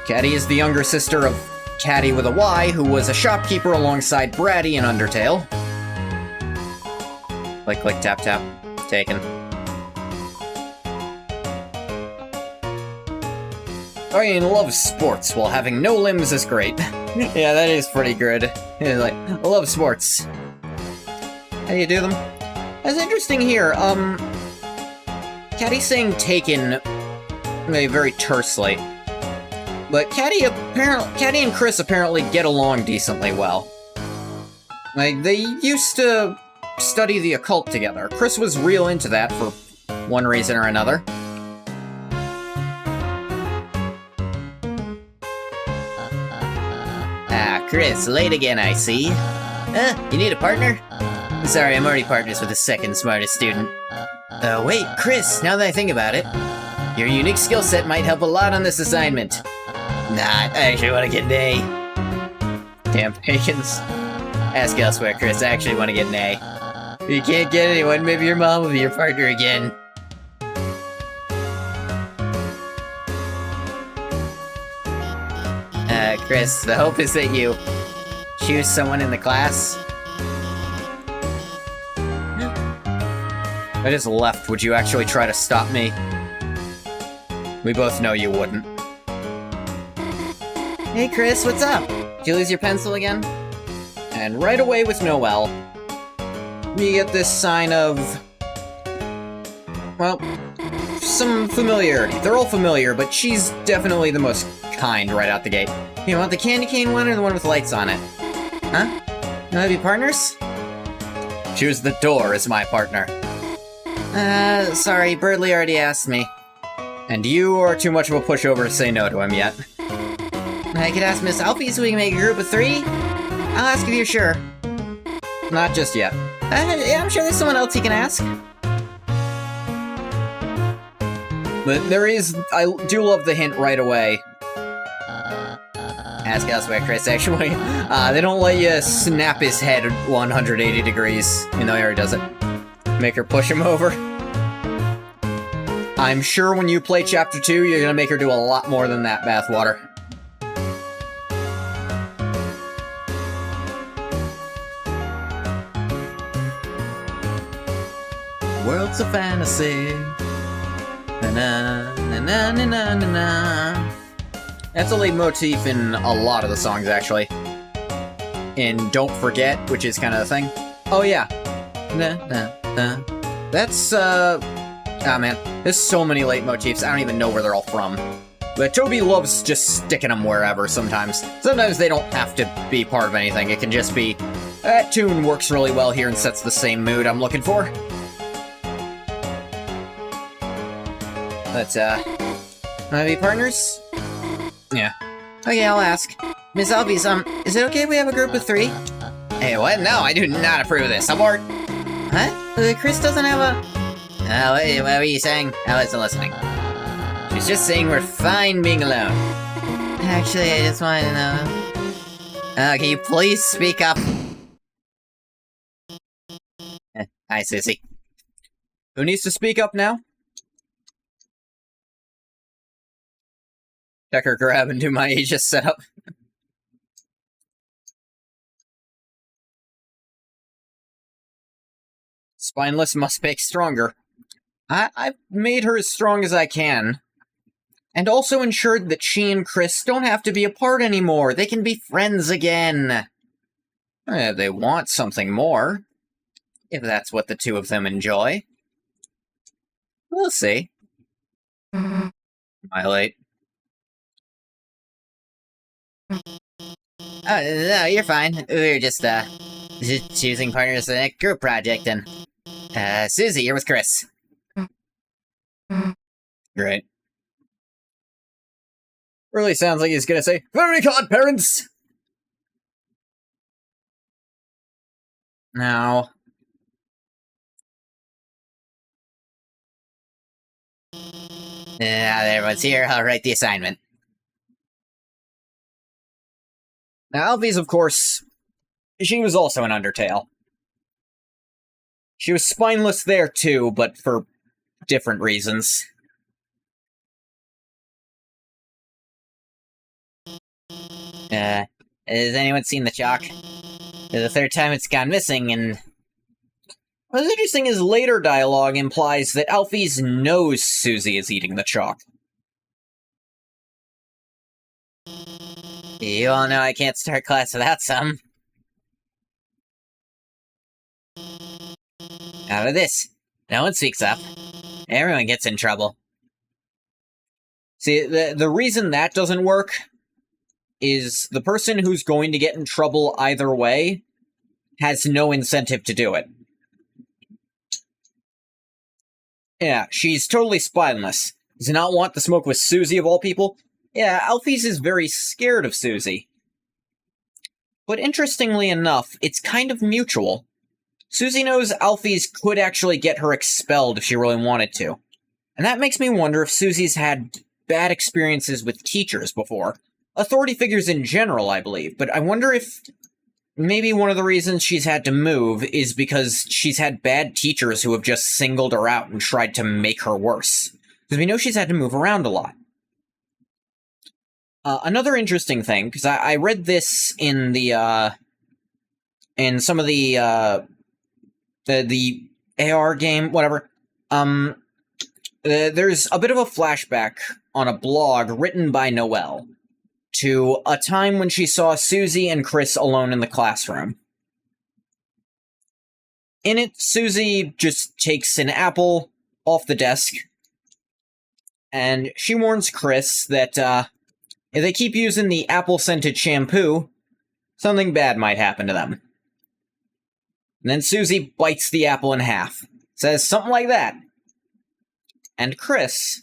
Caddy is the younger sister of Caddy with a Y, who was a shopkeeper alongside Bratty in Undertale. Click, click, tap, tap. Taken. I love sports while having no limbs is great. Yeah, that is pretty good. Yeah, like, I love sports. How do you do them? That's interesting here. Caddy's saying taken very tersely. But Caddy and Chris apparently get along decently well. Like, they used to study the occult together. Chris was real into that for one reason or another. Chris, late again, I see. You need a partner? Sorry, I'm already partners with the second smartest student. Wait, Chris, now that I think about it, your unique skill set might help a lot on this assignment. Nah, I actually want to get an A. Damn pagans. Ask elsewhere, Chris, I actually want to get an A. If you can't get anyone, maybe your mom will be your partner again. Chris, the hope is that you choose someone in the class. I just left. Would you actually try to stop me? We both know you wouldn't. Hey Chris, what's up? Did you lose your pencil again? And right away with Noelle, we get this sign of... well, some familiarity. They're all familiar, but she's definitely the most kind right out the gate. You want the candy cane one or the one with lights on it? Huh? You wanna be partners? Choose the door as my partner. Sorry, Birdley already asked me. And you are too much of a pushover to say no to him yet. I could ask Miss Alfie so we can make a group of 3? I'll ask if you're sure. Not just yet. Yeah, I'm sure there's someone else you can ask. But there is... I do love the hint right away. Ask elsewhere, Chris, actually. They don't let you snap his head 180 degrees, even though he already does it. Make her push him over. I'm sure when you play Chapter 2, you're gonna make her do a lot more than that, bathwater. World's a fantasy. Na na na na na na na. That's a leitmotif in a lot of the songs, actually. In Don't Forget, which is kind of the thing. Oh, yeah. Na, na, na. That's, oh man. There's so many leitmotifs, I don't even know where they're all from. But Toby loves just sticking them wherever sometimes. Sometimes they don't have to be part of anything. It can just be, that tune works really well here and sets the same mood I'm looking for. But, wanna be partners? Yeah. Okay, I'll ask. Miss Albies, is it okay if we have a group of 3? Hey, what? No, I do not approve of this. Abort! Huh? Chris doesn't have a... what were you saying? I wasn't listening. She's just saying we're fine being alone. Actually, I just wanted to know... can you please speak up? Hi, Sissy. Who needs to speak up now? Check her grab and do my Aegis setup. Spineless must make stronger. I've made her as strong as I can. And also ensured that she and Chris don't have to be apart anymore. They can be friends again. If they want something more. If that's what the two of them enjoy. We'll see. Am I late? Oh, no, you're fine. We were just choosing partners for the next group project, and... Susie, you're with Chris. Great. Really sounds like he's gonna say, "Very godparents!" Now... Now that everyone's here, I'll write the assignment. Now, Alphys, of course, she was also an Undertale. She was spineless there too, but for different reasons. Has anyone seen the chalk? The third time it's gone missing, and what's interesting is later dialogue implies that Alphys knows Susie is eating the chalk. You all know I can't start class without some. Out of this. No one speaks up. Everyone gets in trouble. See, the reason that doesn't work is the person who's going to get in trouble either way has no incentive to do it. Yeah, she's totally spineless. Does not want to smoke with Susie of all people. Yeah, Alphys is very scared of Susie. But interestingly enough, it's kind of mutual. Susie knows Alphys could actually get her expelled if she really wanted to. And that makes me wonder if Susie's had bad experiences with teachers before. Authority figures in general, I believe, but I wonder if maybe one of the reasons she's had to move is because she's had bad teachers who have just singled her out and tried to make her worse. Because we know she's had to move around a lot. Another interesting thing, because I read this in the, in some of the AR game, whatever, there's a bit of a flashback on a blog written by Noelle to a time when she saw Susie and Chris alone in the classroom. In it, Susie just takes an apple off the desk, and she warns Chris that, if they keep using the apple-scented shampoo, something bad might happen to them. And then Susie bites the apple in half. Says something like that. And Chris...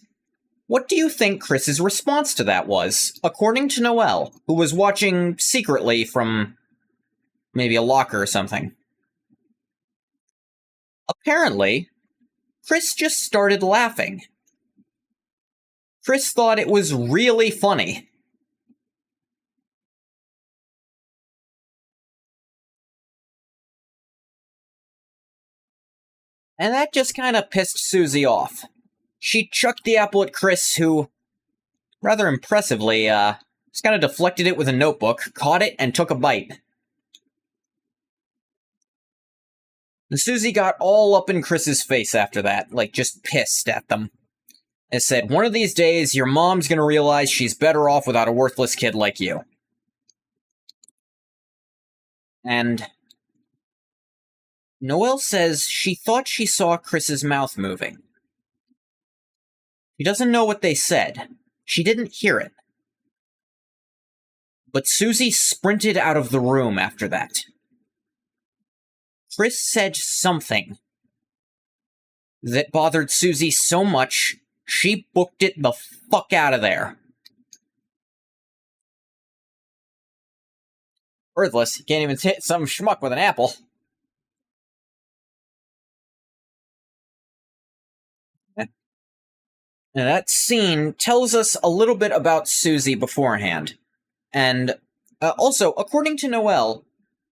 What do you think Chris's response to that was, according to Noelle, who was watching secretly from maybe a locker or something? Apparently, Chris just started laughing. Chris thought it was really funny. And that just kind of pissed Susie off. She chucked the apple at Chris, who, rather impressively, just kind of deflected it with a notebook, caught it, and took a bite. And Susie got all up in Chris's face after that, like just pissed at them. And said, one of these days, your mom's gonna realize she's better off without a worthless kid like you. And Noelle says she thought she saw Chris's mouth moving. She doesn't know what they said. She didn't hear it. But Susie sprinted out of the room after that. Chris said something that bothered Susie so much, she booked it the fuck out of there. Worthless, you can't even hit some schmuck with an apple. Now, that scene tells us a little bit about Susie beforehand. And also, according to Noelle,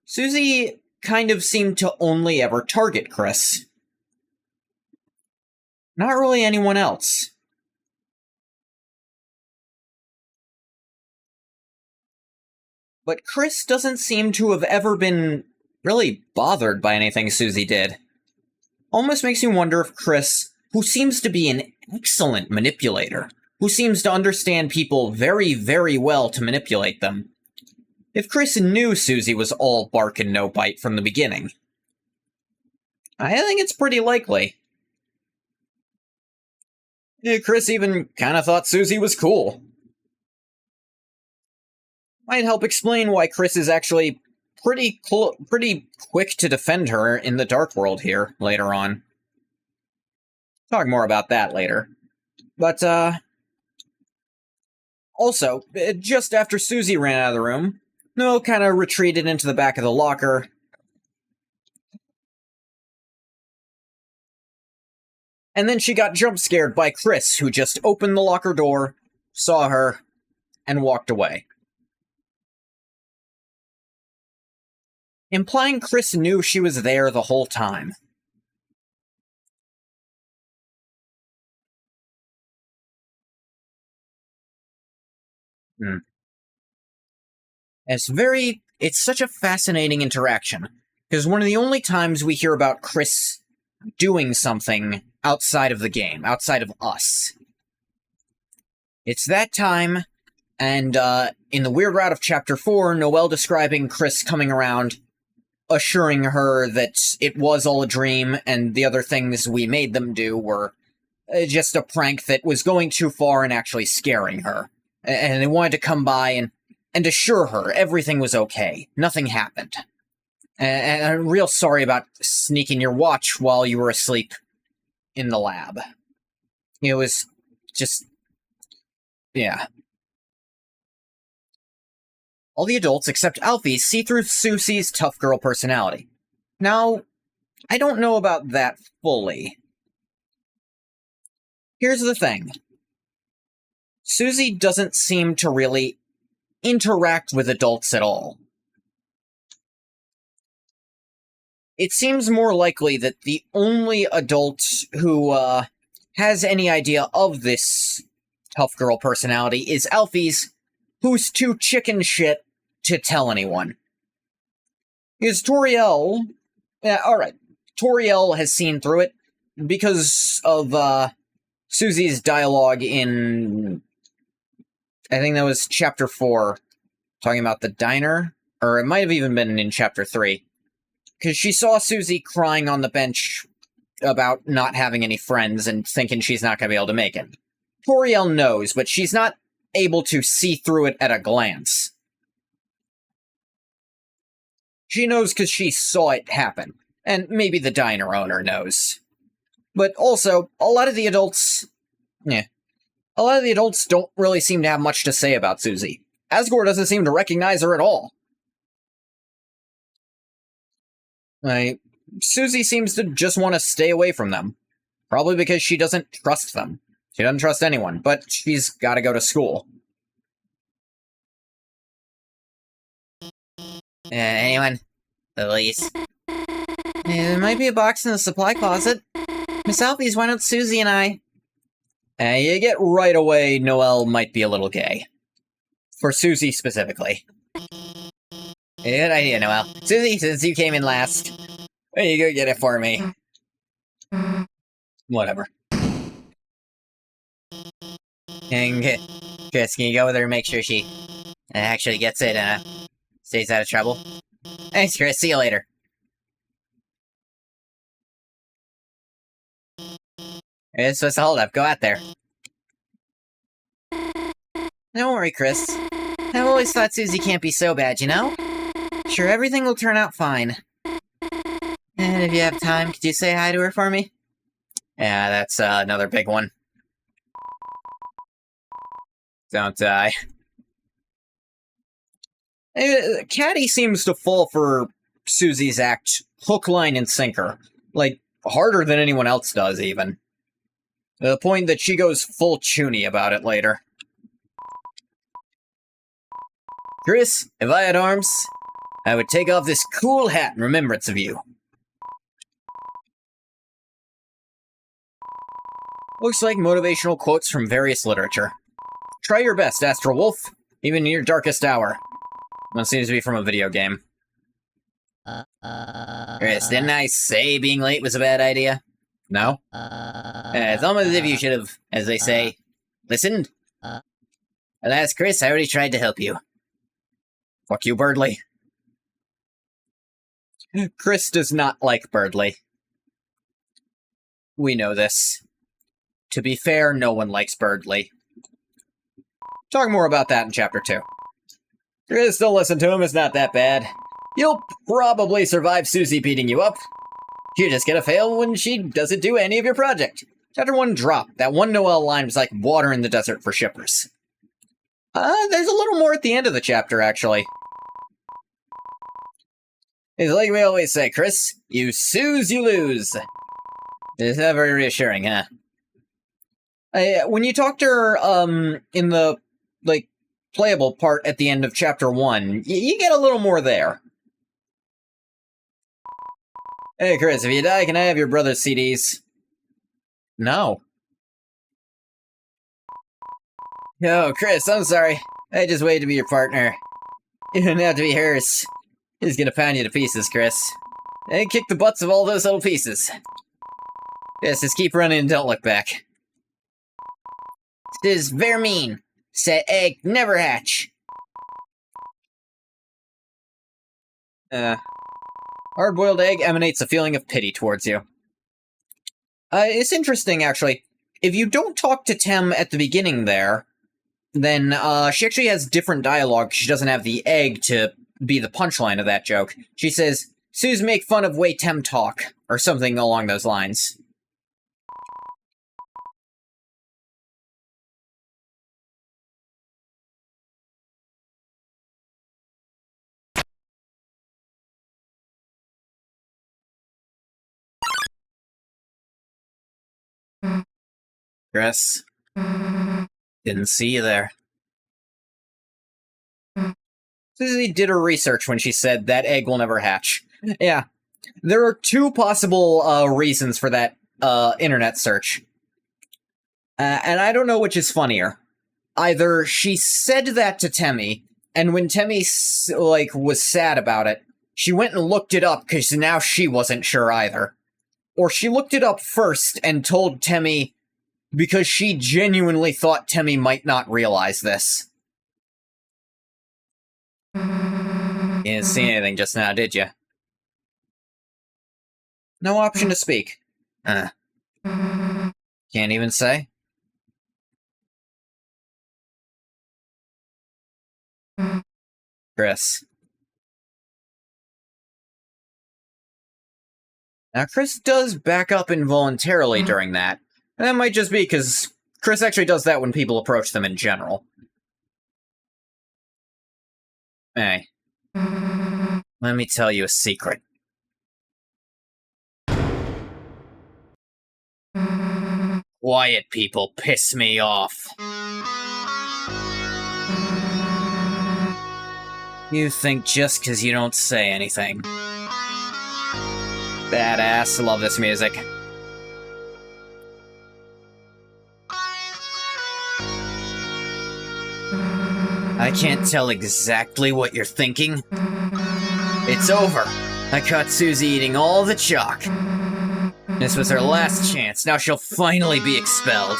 Susie kind of seemed to only ever target Chris. Not really anyone else. But Chris doesn't seem to have ever been really bothered by anything Susie did. Almost makes you wonder if Chris, who seems to be an excellent manipulator, who seems to understand people very, very well to manipulate them, if Chris knew Susie was all bark and no bite from the beginning. I think it's pretty likely. Chris even kind of thought Susie was cool. Might help explain why Chris is actually pretty quick to defend her in the Dark World here, later on. Talk more about that later. But, also, just after Susie ran out of the room, Noelle kind of retreated into the back of the locker. And then she got jump-scared by Chris, who just opened the locker door, saw her, and walked away. Implying Chris knew she was there the whole time. It's such a fascinating interaction, because one of the only times we hear about Chris doing something outside of the game, outside of us. It's that time, and in the weird route of Chapter 4, Noelle describing Chris coming around, assuring her that it was all a dream, and the other things we made them do were just a prank that was going too far and actually scaring her. And they wanted to come by and assure her everything was okay. Nothing happened. And I'm real sorry about sneaking your watch while you were asleep in the lab. It was just... yeah. All the adults except Alfie see through Susie's tough girl personality. Now, I don't know about that fully. Here's the thing. Susie doesn't seem to really interact with adults at all. It seems more likely that the only adult who has any idea of this tough girl personality is Alfie's, who's too chicken shit to tell anyone. Because Toriel... alright. Toriel has seen through it because of Susie's dialogue in... I think that was Chapter 4, talking about the diner. Or it might have even been in Chapter 3. Because she saw Susie crying on the bench about not having any friends and thinking she's not going to be able to make it. Toriel knows, but she's not able to see through it at a glance. She knows because she saw it happen, and maybe the diner owner knows. But also, a lot of the adults don't really seem to have much to say about Susie. Asgore doesn't seem to recognize her at all. Susie seems to just want to stay away from them. Probably because she doesn't trust them. She doesn't trust anyone, but she's got to go to school. Anyone? Elise? There might be a box in the supply closet. Miss Alfie's, why don't Susie and I... you get right away Noelle might be a little gay. For Susie specifically. Good idea, Noelle. Susie, since you came in last, why don't you go get it for me? Whatever. And Chris, can you go with her and make sure she actually gets it and stays out of trouble? Thanks, Chris. See you later. It's supposed to hold up. Go out there. Don't worry, Chris. I've always thought Susie can't be so bad, you know? Sure, everything will turn out fine. And if you have time, could you say hi to her for me? Yeah, that's another big one. Don't die. Caddy seems to fall for Susie's act hook, line, and sinker. Like, harder than anyone else does, even. To the point that she goes full Chuny about it later. Chris, if I had arms, I would take off this cool hat in remembrance of you. Looks like motivational quotes from various literature. Try your best, Astral Wolf, even in your darkest hour. One seems to be from a video game. Chris, didn't I say being late was a bad idea? No? It's almost as if you should have, as they say, listened. Alas, Chris, I already tried to help you. Fuck you, Birdley. Chris does not like Birdley. We know this. To be fair, no one likes Birdley. Talk more about that in Chapter 2. Chris, don't listen to him, it's not that bad. You'll probably survive Susie beating you up. You're just gonna fail when she doesn't do any of your project. Chapter 1 dropped. That one Noelle line was like water in the desert for shippers. There's a little more at the end of the chapter, actually. It's like we always say, Chris, you Suze, you lose. It's not very reassuring, huh? When you talk to her, in the, like, playable part at the end of Chapter 1, you get a little more there. Hey, Chris, if you die, can I have your brother's CDs? No. Oh, Chris, I'm sorry. I just waited to be your partner. You don't have to be hers. He's gonna pound you to pieces, Chris. And kick the butts of all those little pieces. Yes, just keep running and don't look back. This is very mean. Said egg never hatch. Hard-boiled egg emanates a feeling of pity towards you. It's interesting, actually. If you don't talk to Tem at the beginning there, then she actually has different dialogue. She doesn't have the egg to be the punchline of that joke. She says, "Suze make fun of way Tem talk," or something along those lines. Chris, didn't see you there. Susie did her research when she said that egg will never hatch. Yeah, there are two possible reasons for that internet search. And I don't know which is funnier. Either she said that to Temmie, and when Temmie, was sad about it, she went and looked it up because now she wasn't sure either. Or she looked it up first and told Temmie because she genuinely thought Temmie might not realize this. You didn't see anything just now, did you? No option to speak. Can't even say? Chris. Now, Chris does back up involuntarily during that. And that might just be because Chris actually does that when people approach them in general. Hey. Let me tell you a secret. Quiet people piss me off. You think just because you don't say anything. Badass, love this music. I can't tell exactly what you're thinking. It's over. I caught Susie eating all the chalk. This was her last chance. Now she'll finally be expelled.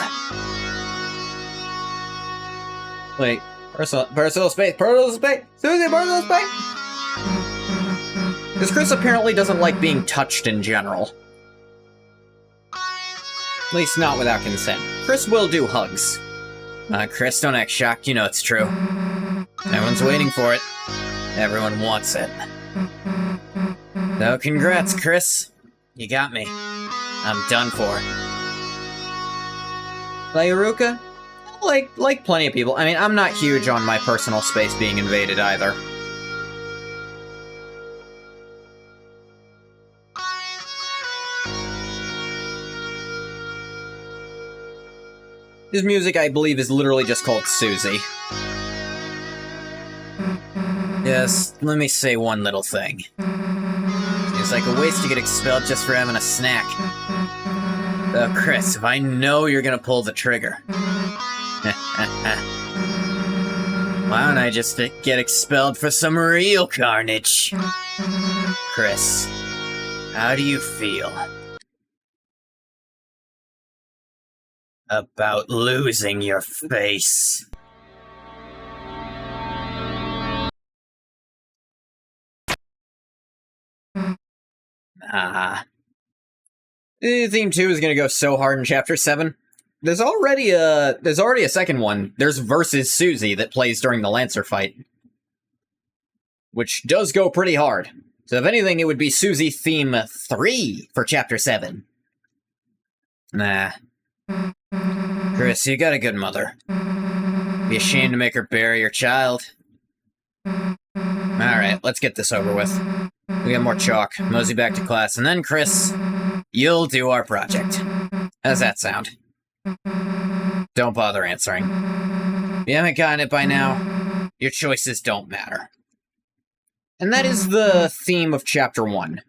Wait, personal space, Susie, personal space! Because Chris apparently doesn't like being touched in general. At least not without consent. Chris will do hugs. Chris, don't act shocked, you know it's true. Everyone's waiting for it. Everyone wants it. So congrats, Chris. You got me. I'm done for. Lyruka? Like plenty of people. I mean, I'm not huge on my personal space being invaded either. His music, I believe, is literally just called Susie. Yes, let me say one little thing. Seems like a waste to get expelled just for having a snack. Chris, if I know you're gonna pull the trigger. Why don't I just get expelled for some real carnage? Chris, how do you feel about losing your face? Theme 2 is gonna go so hard in Chapter 7. There's already a second one. There's Versus Susie that plays during the Lancer fight. Which does go pretty hard. So if anything, it would be Susie Theme 3 for Chapter 7. Nah. Chris, you got a good mother. Be ashamed to make her bury your child. Alright, let's get this over with. We got more chalk, mosey back to class, and then Chris... You'll do our project. How's that sound? Don't bother answering. If you haven't gotten it by now, your choices don't matter. And that is the theme of Chapter 1.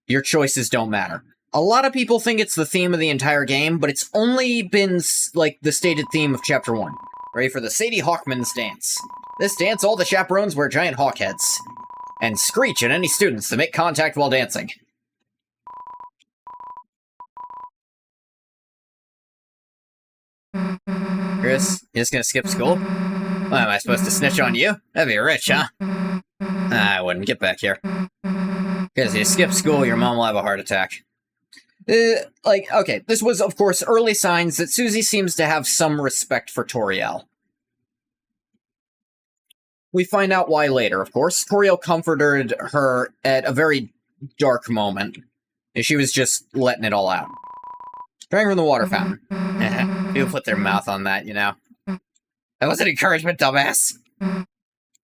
Your choices don't matter. A lot of people think it's the theme of the entire game, but it's only been, like, the stated theme of Chapter 1. Ready for the Sadie Hawkman's dance. This dance, all the chaperones wear giant hawk heads. And screech at any students to make contact while dancing. Chris, you just gonna skip school? What, am I supposed to snitch on you? That'd be rich, huh? I wouldn't. Get back here. Because if you skip school, your mom will have a heart attack. Okay, this was, of course, early signs that Susie seems to have some respect for Toriel. We find out why later, of course. Toriel comforted her at a very dark moment. She was just letting it all out. Drawing from the water fountain. People put their mouth on that, you know. That was an encouragement, dumbass.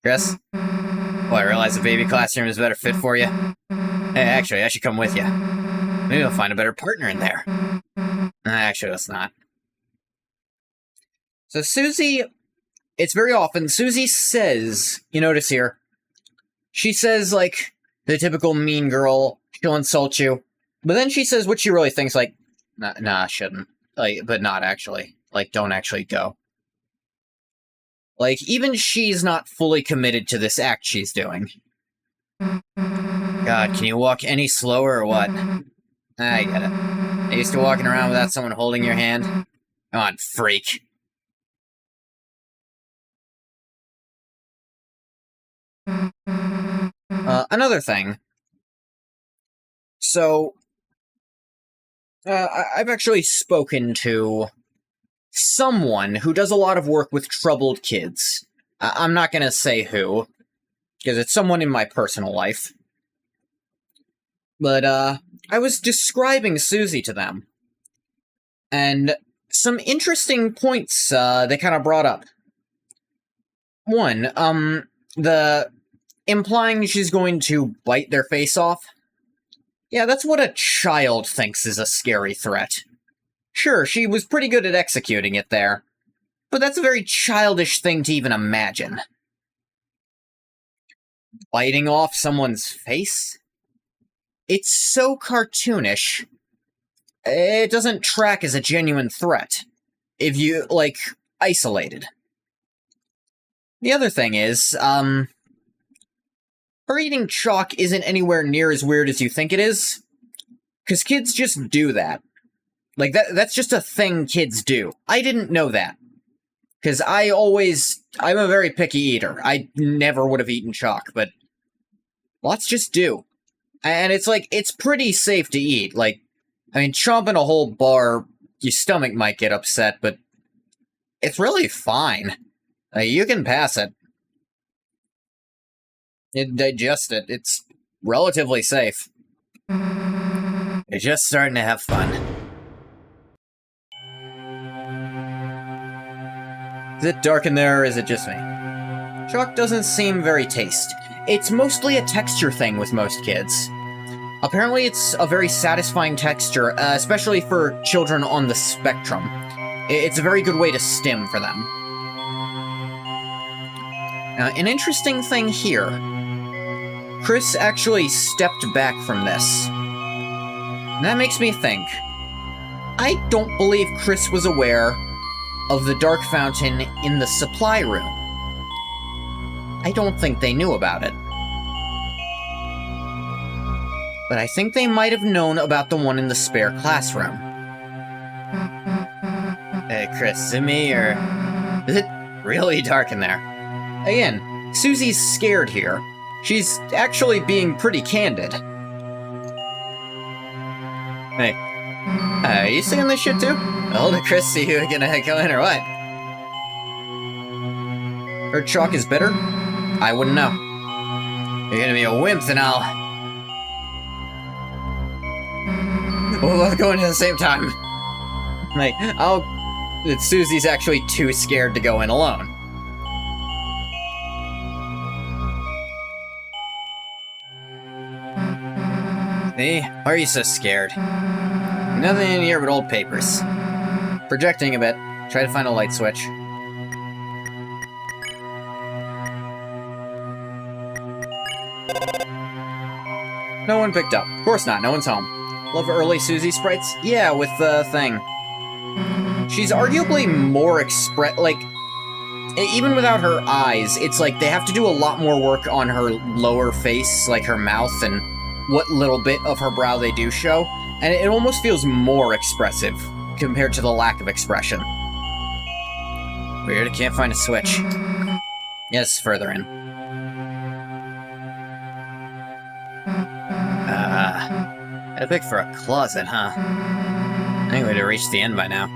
Chris? Well, I realize the baby classroom is a better fit for you. Hey, actually, I should come with you. Maybe I'll find a better partner in there. Actually, let's not. So Susie, it's very often, Susie says, you notice here, she says, like, the typical mean girl, she'll insult you, but then she says what she really thinks, like, nah, I shouldn't. Like, but not actually. Like, don't actually go. Like, even she's not fully committed to this act she's doing. God, can you walk any slower or what? I get it. I used to walking around without someone holding your hand. Come on, freak. Another thing. So, I've actually spoken to someone who does a lot of work with troubled kids. I'm not gonna say who, because it's someone in my personal life. But, I was describing Susie to them. And some interesting points, they kind of brought up. One, the implying she's going to bite their face off. Yeah, that's what a child thinks is a scary threat. Sure, she was pretty good at executing it there, but that's a very childish thing to even imagine. Biting off someone's face? It's so cartoonish, it doesn't track as a genuine threat, if you, like, isolated. The other thing is, her eating chalk isn't anywhere near as weird as you think it is, because kids just do that. Like, that's just a thing kids do. I didn't know that. Because I'm a very picky eater. I never would have eaten chalk, but lots just do. And it's like, it's pretty safe to eat. Like, I mean, chomping a whole bar, your stomach might get upset, but it's really fine. You can pass it. You digest it. It's relatively safe. You're just starting to have fun. Is it dark in there, or is it just me? Chalk doesn't seem very tasty. It's mostly a texture thing with most kids. Apparently it's a very satisfying texture, especially for children on the spectrum. It's a very good way to stim for them. An interesting thing here. Chris actually stepped back from this. That makes me think. I don't believe Chris was aware of the dark fountain in the supply room. I don't think they knew about it. But I think they might have known about the one in the spare classroom. Hey, Chris, is it me, or is it really dark in there? Again, Susie's scared here. She's actually being pretty candid. Hey, are you singing this shit too? Older Chris, see you gonna come in or what? Her chalk is bitter? I wouldn't know. You're gonna be a wimp, then we'll both go in at the same time. Like, Susie's actually too scared to go in alone. Hey, why are you so scared? Nothing in here but old papers. Projecting a bit. Try to find a light switch. No one picked up. Of course not, no one's home. Love early Susie sprites? Yeah, with the thing. She's arguably more even without her eyes, it's like they have to do a lot more work on her lower face, like her mouth, and what little bit of her brow they do show. And it almost feels more expressive compared to the lack of expression. Weird, I can't find a switch. Yes, further in. Gotta pick for a closet, huh? I think we'd have reached the end by now.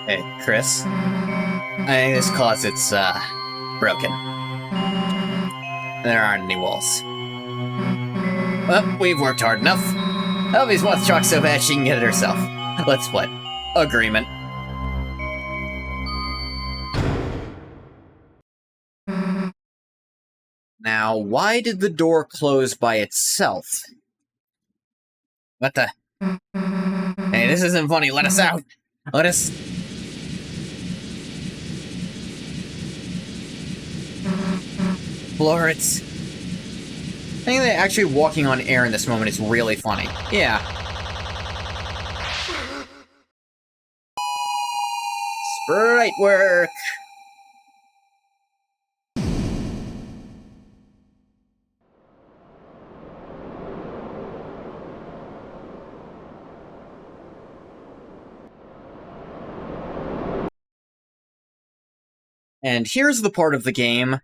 Hey, Chris? I think this closet's, broken. There aren't any walls. Well, we've worked hard enough. Elvis wants chalk so bad she can get it herself. Let's split. Agreement. Now, why did the door close by itself? What the? Hey, this isn't funny. Let us out. Let us... Florence. I think that actually walking on air in this moment is really funny. Yeah. Sprite work! And here's the part of the game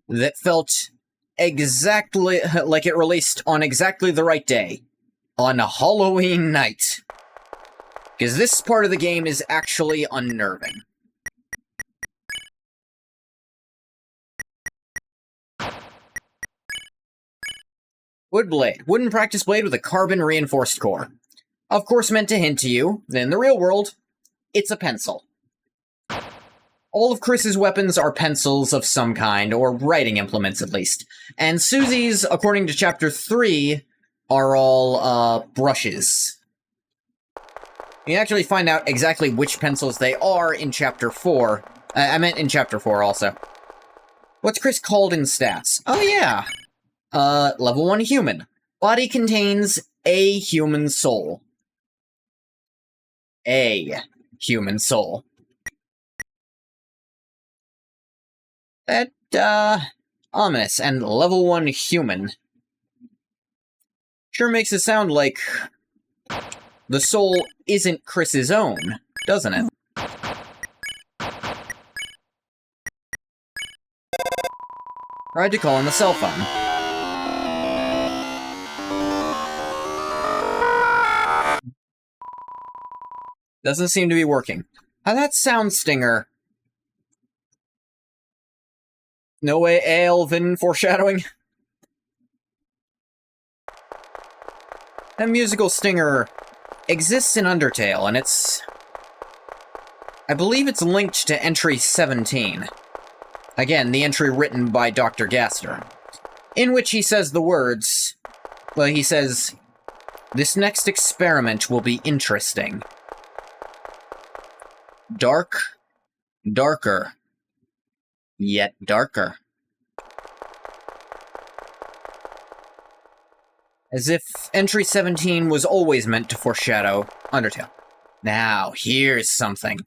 that felt exactly like it released on exactly the right day. On Halloween night. Because this part of the game is actually unnerving. Wood blade. Wooden practice blade with a carbon-reinforced core. Of course meant to hint to you that in the real world, it's a pencil. All of Chris's weapons are pencils of some kind, or writing implements at least. And Susie's, according to Chapter 3, are all, brushes. You actually find out exactly which pencils they are in Chapter 4. I meant in Chapter 4 also. What's Chris called in stats? Oh yeah! Level 1 human. Body contains a human soul. A human soul. That, ominous, and level 1 human. Sure makes it sound like the soul isn't Chris's own, doesn't it? Tried to call on the cell phone. Doesn't seem to be working. How that sound stinger... No way Alvin foreshadowing? That musical stinger exists in Undertale, and it's... I believe it's linked to entry 17. Again, the entry written by Dr. Gaster. In which he says the words... Well, he says, "This next experiment will be interesting. Dark, darker, yet darker." As if entry 17 was always meant to foreshadow Undertale. Now, here's something.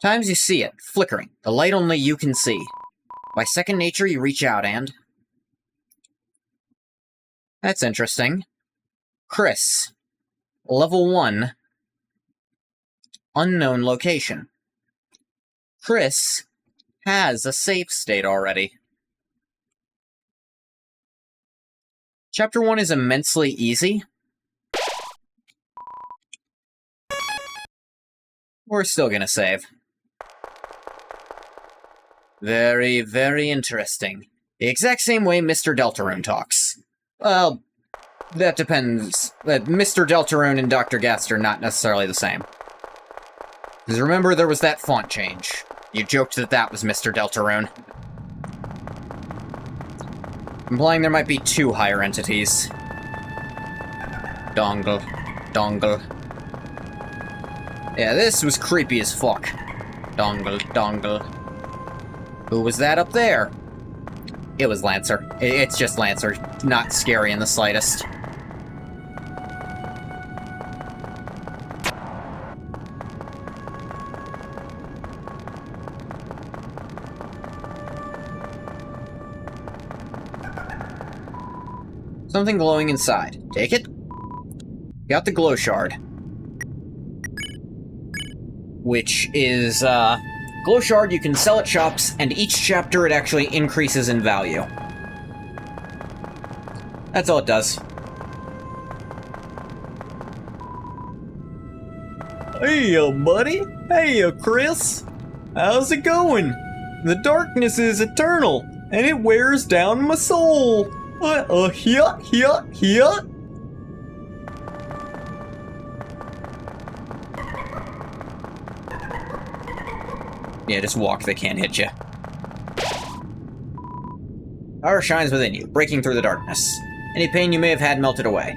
Times you see it, flickering, the light only you can see. By second nature, you reach out and... That's interesting. Chris. Level 1. Unknown location. Chris has a save state already. Chapter 1 is immensely easy. We're still gonna save. Very, very interesting. The exact same way Mr. Deltarune talks. Well, that depends. Mr. Deltarune and Dr. Gaster are not necessarily the same. Because remember, there was that font change. You joked that that was Mr. Deltarune. implying there might be 2 higher entities. Dongle. Dongle. Yeah, this was creepy as fuck. Dongle. Dongle. Who was that up there? It was Lancer. It's just Lancer. Not scary in the slightest. Something glowing inside. Take it. Got the glow shard. Which is, glow shard you can sell at shops, and each chapter it actually increases in value. That's all it does. Hey, buddy. Hey, Chris. How's it going? The darkness is eternal, and it wears down my soul. Here. Yeah, just walk, they can't hit you. Power shines within you, breaking through the darkness. Any pain you may have had melted away.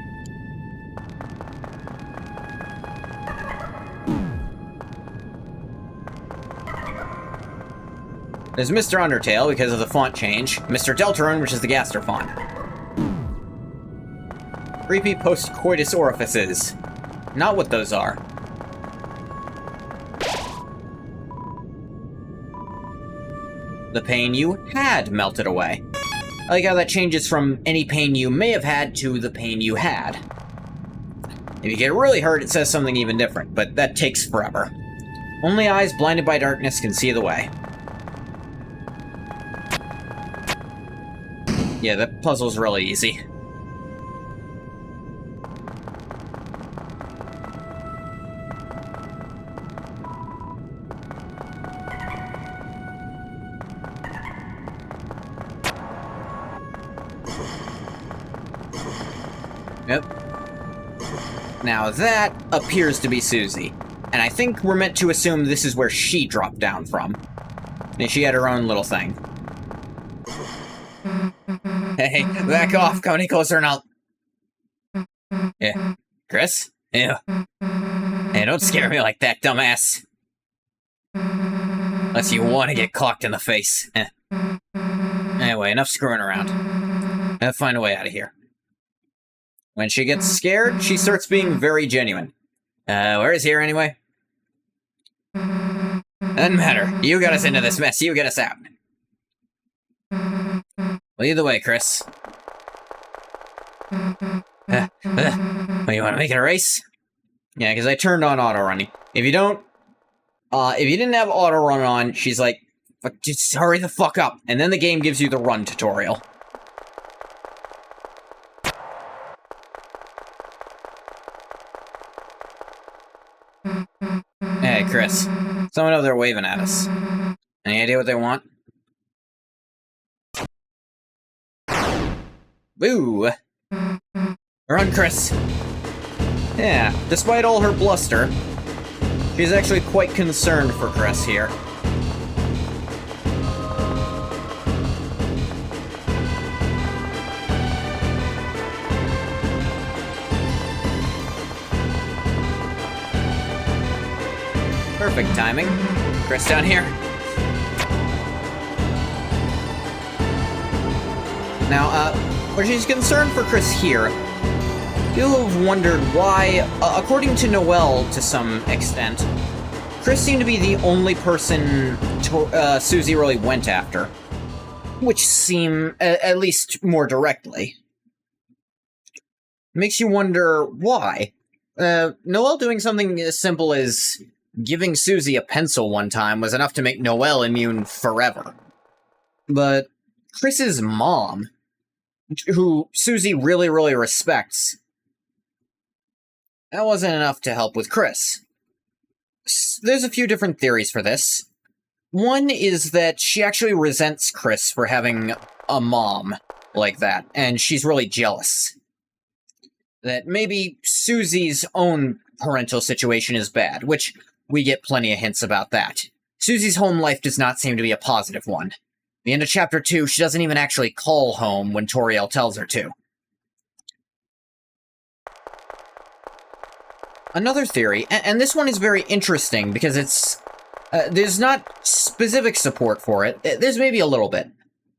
There's Mr. Undertale, because of the font change. Mr. Deltarune, which is the Gaster font. Creepy post-coitus orifices. Not what those are. The pain you had melted away. I like how that changes from any pain you may have had to the pain you had. If you get really hurt, it says something even different, but that takes forever. Only eyes blinded by darkness can see the way. Yeah, that puzzle's really easy. Yep. Now that appears to be Susie. And I think we're meant to assume this is where she dropped down from. And she had her own little thing. Hey, back off, come any closer and I'll... Yeah. Chris? Ew. Hey, don't scare me like that, dumbass. Unless you want to get clocked in the face. Anyway, enough screwing around. I'll find a way out of here. When she gets scared, she starts being very genuine. Where is here anyway? Doesn't matter. You got us into this mess, you get us out. Well, either way, Chris. Well, you want to make it a race? Yeah, because I turned on auto-running. If you didn't have auto-run on, she's like, just hurry the fuck up. And then the game gives you the run tutorial. Hey, Chris. Someone over there waving at us. Any idea what they want? Boo! Run, Chris! Yeah, despite all her bluster, she's actually quite concerned for Chris here. Perfect timing. Chris down here. Now, where she's concerned for Chris here, you'll have wondered why, according to Noelle to some extent, Chris seemed to be the only person Susie really went after. Which seem, at least more directly. Makes you wonder why. Noelle doing something as simple as giving Susie a pencil one time was enough to make Noelle immune forever. But Chris's mom, who Susie really, really respects, that wasn't enough to help with Chris. There's a few different theories for this. One is that she actually resents Chris for having a mom like that, and she's really jealous. That maybe Susie's own parental situation is bad, which we get plenty of hints about that. Susie's home life does not seem to be a positive one. The end of Chapter 2, she doesn't even actually call home when Toriel tells her to. Another theory, and this one is very interesting because it's... there's not specific support for it. There's maybe a little bit.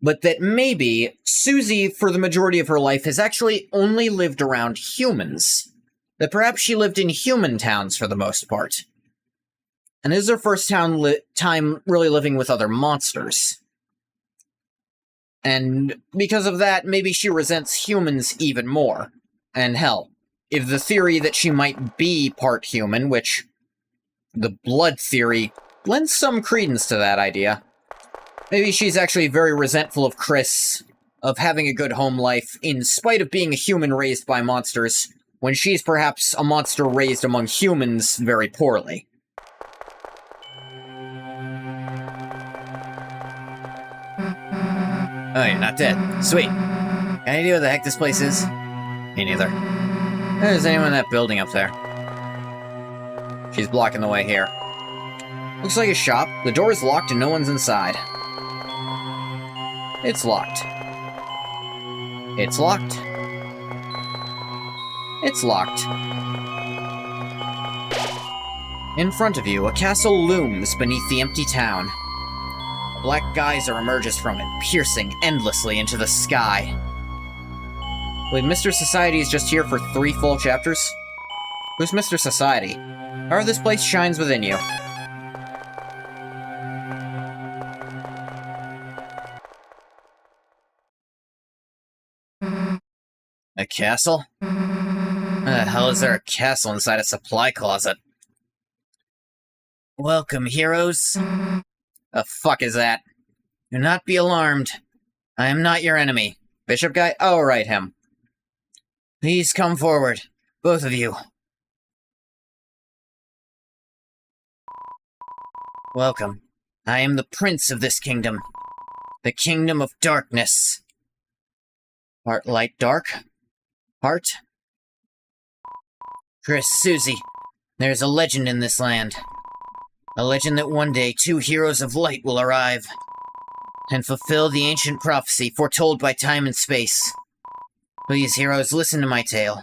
But that maybe Susie, for the majority of her life, has actually only lived around humans. That perhaps she lived in human towns for the most part. And this is her first time really living with other monsters. And because of that, maybe she resents humans even more. And hell, if the theory that she might be part human, which the blood theory lends some credence to that idea, maybe she's actually very resentful of Kris, of having a good home life, in spite of being a human raised by monsters, when she's perhaps a monster raised among humans very poorly. Oh, you're not dead. Sweet. Any idea what the heck this place is? Me neither. There's anyone in that building up there. She's blocking the way here. Looks like a shop. The door is locked and no one's inside. It's locked. It's locked. It's locked. In front of you, a castle looms beneath the empty town. A black geyser emerges from it, piercing endlessly into the sky. Wait, Mr. Society is just here for 3 full chapters? Who's Mr. Society? How this place shines within you. A castle? How the hell is there a castle inside a supply closet? Welcome, heroes. The fuck is that? Do not be alarmed. I am not your enemy. Bishop guy? Oh, right, him. Please come forward, both of you. Welcome. I am the prince of this kingdom. The kingdom of darkness. Heart, light, dark? Heart? Kris, Susie, there's a legend in this land. A legend that one day 2 heroes of light will arrive and fulfill the ancient prophecy foretold by time and space. Please, heroes, listen to my tale.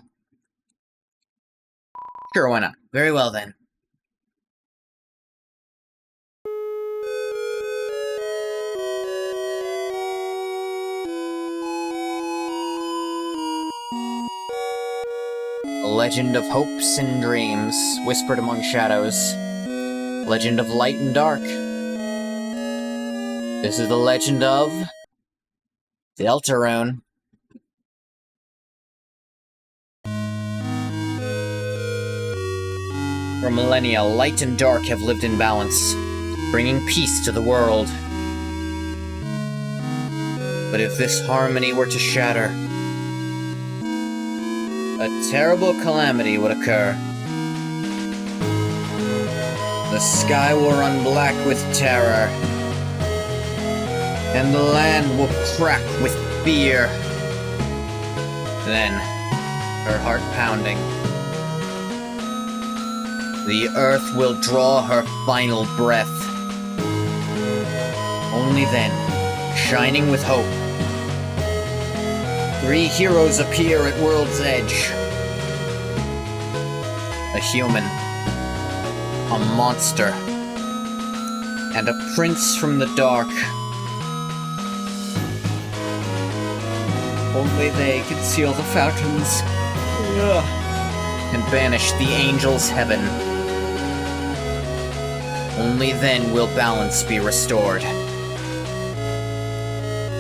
Sure, why not? Very well, then. A legend of hopes and dreams, whispered among shadows. Legend of light and dark. This is the legend of... Deltarune. For millennia, light and dark have lived in balance, bringing peace to the world. But if this harmony were to shatter, a terrible calamity would occur. The sky will run black with terror, and the land will crack with fear. Then, her heart pounding, the earth will draw her final breath. Only then, shining with hope, 3 heroes appear at World's Edge. A human, a monster, and a prince from the dark. Only they can seal the fountains and banish the angels' heaven. Only then will balance be restored,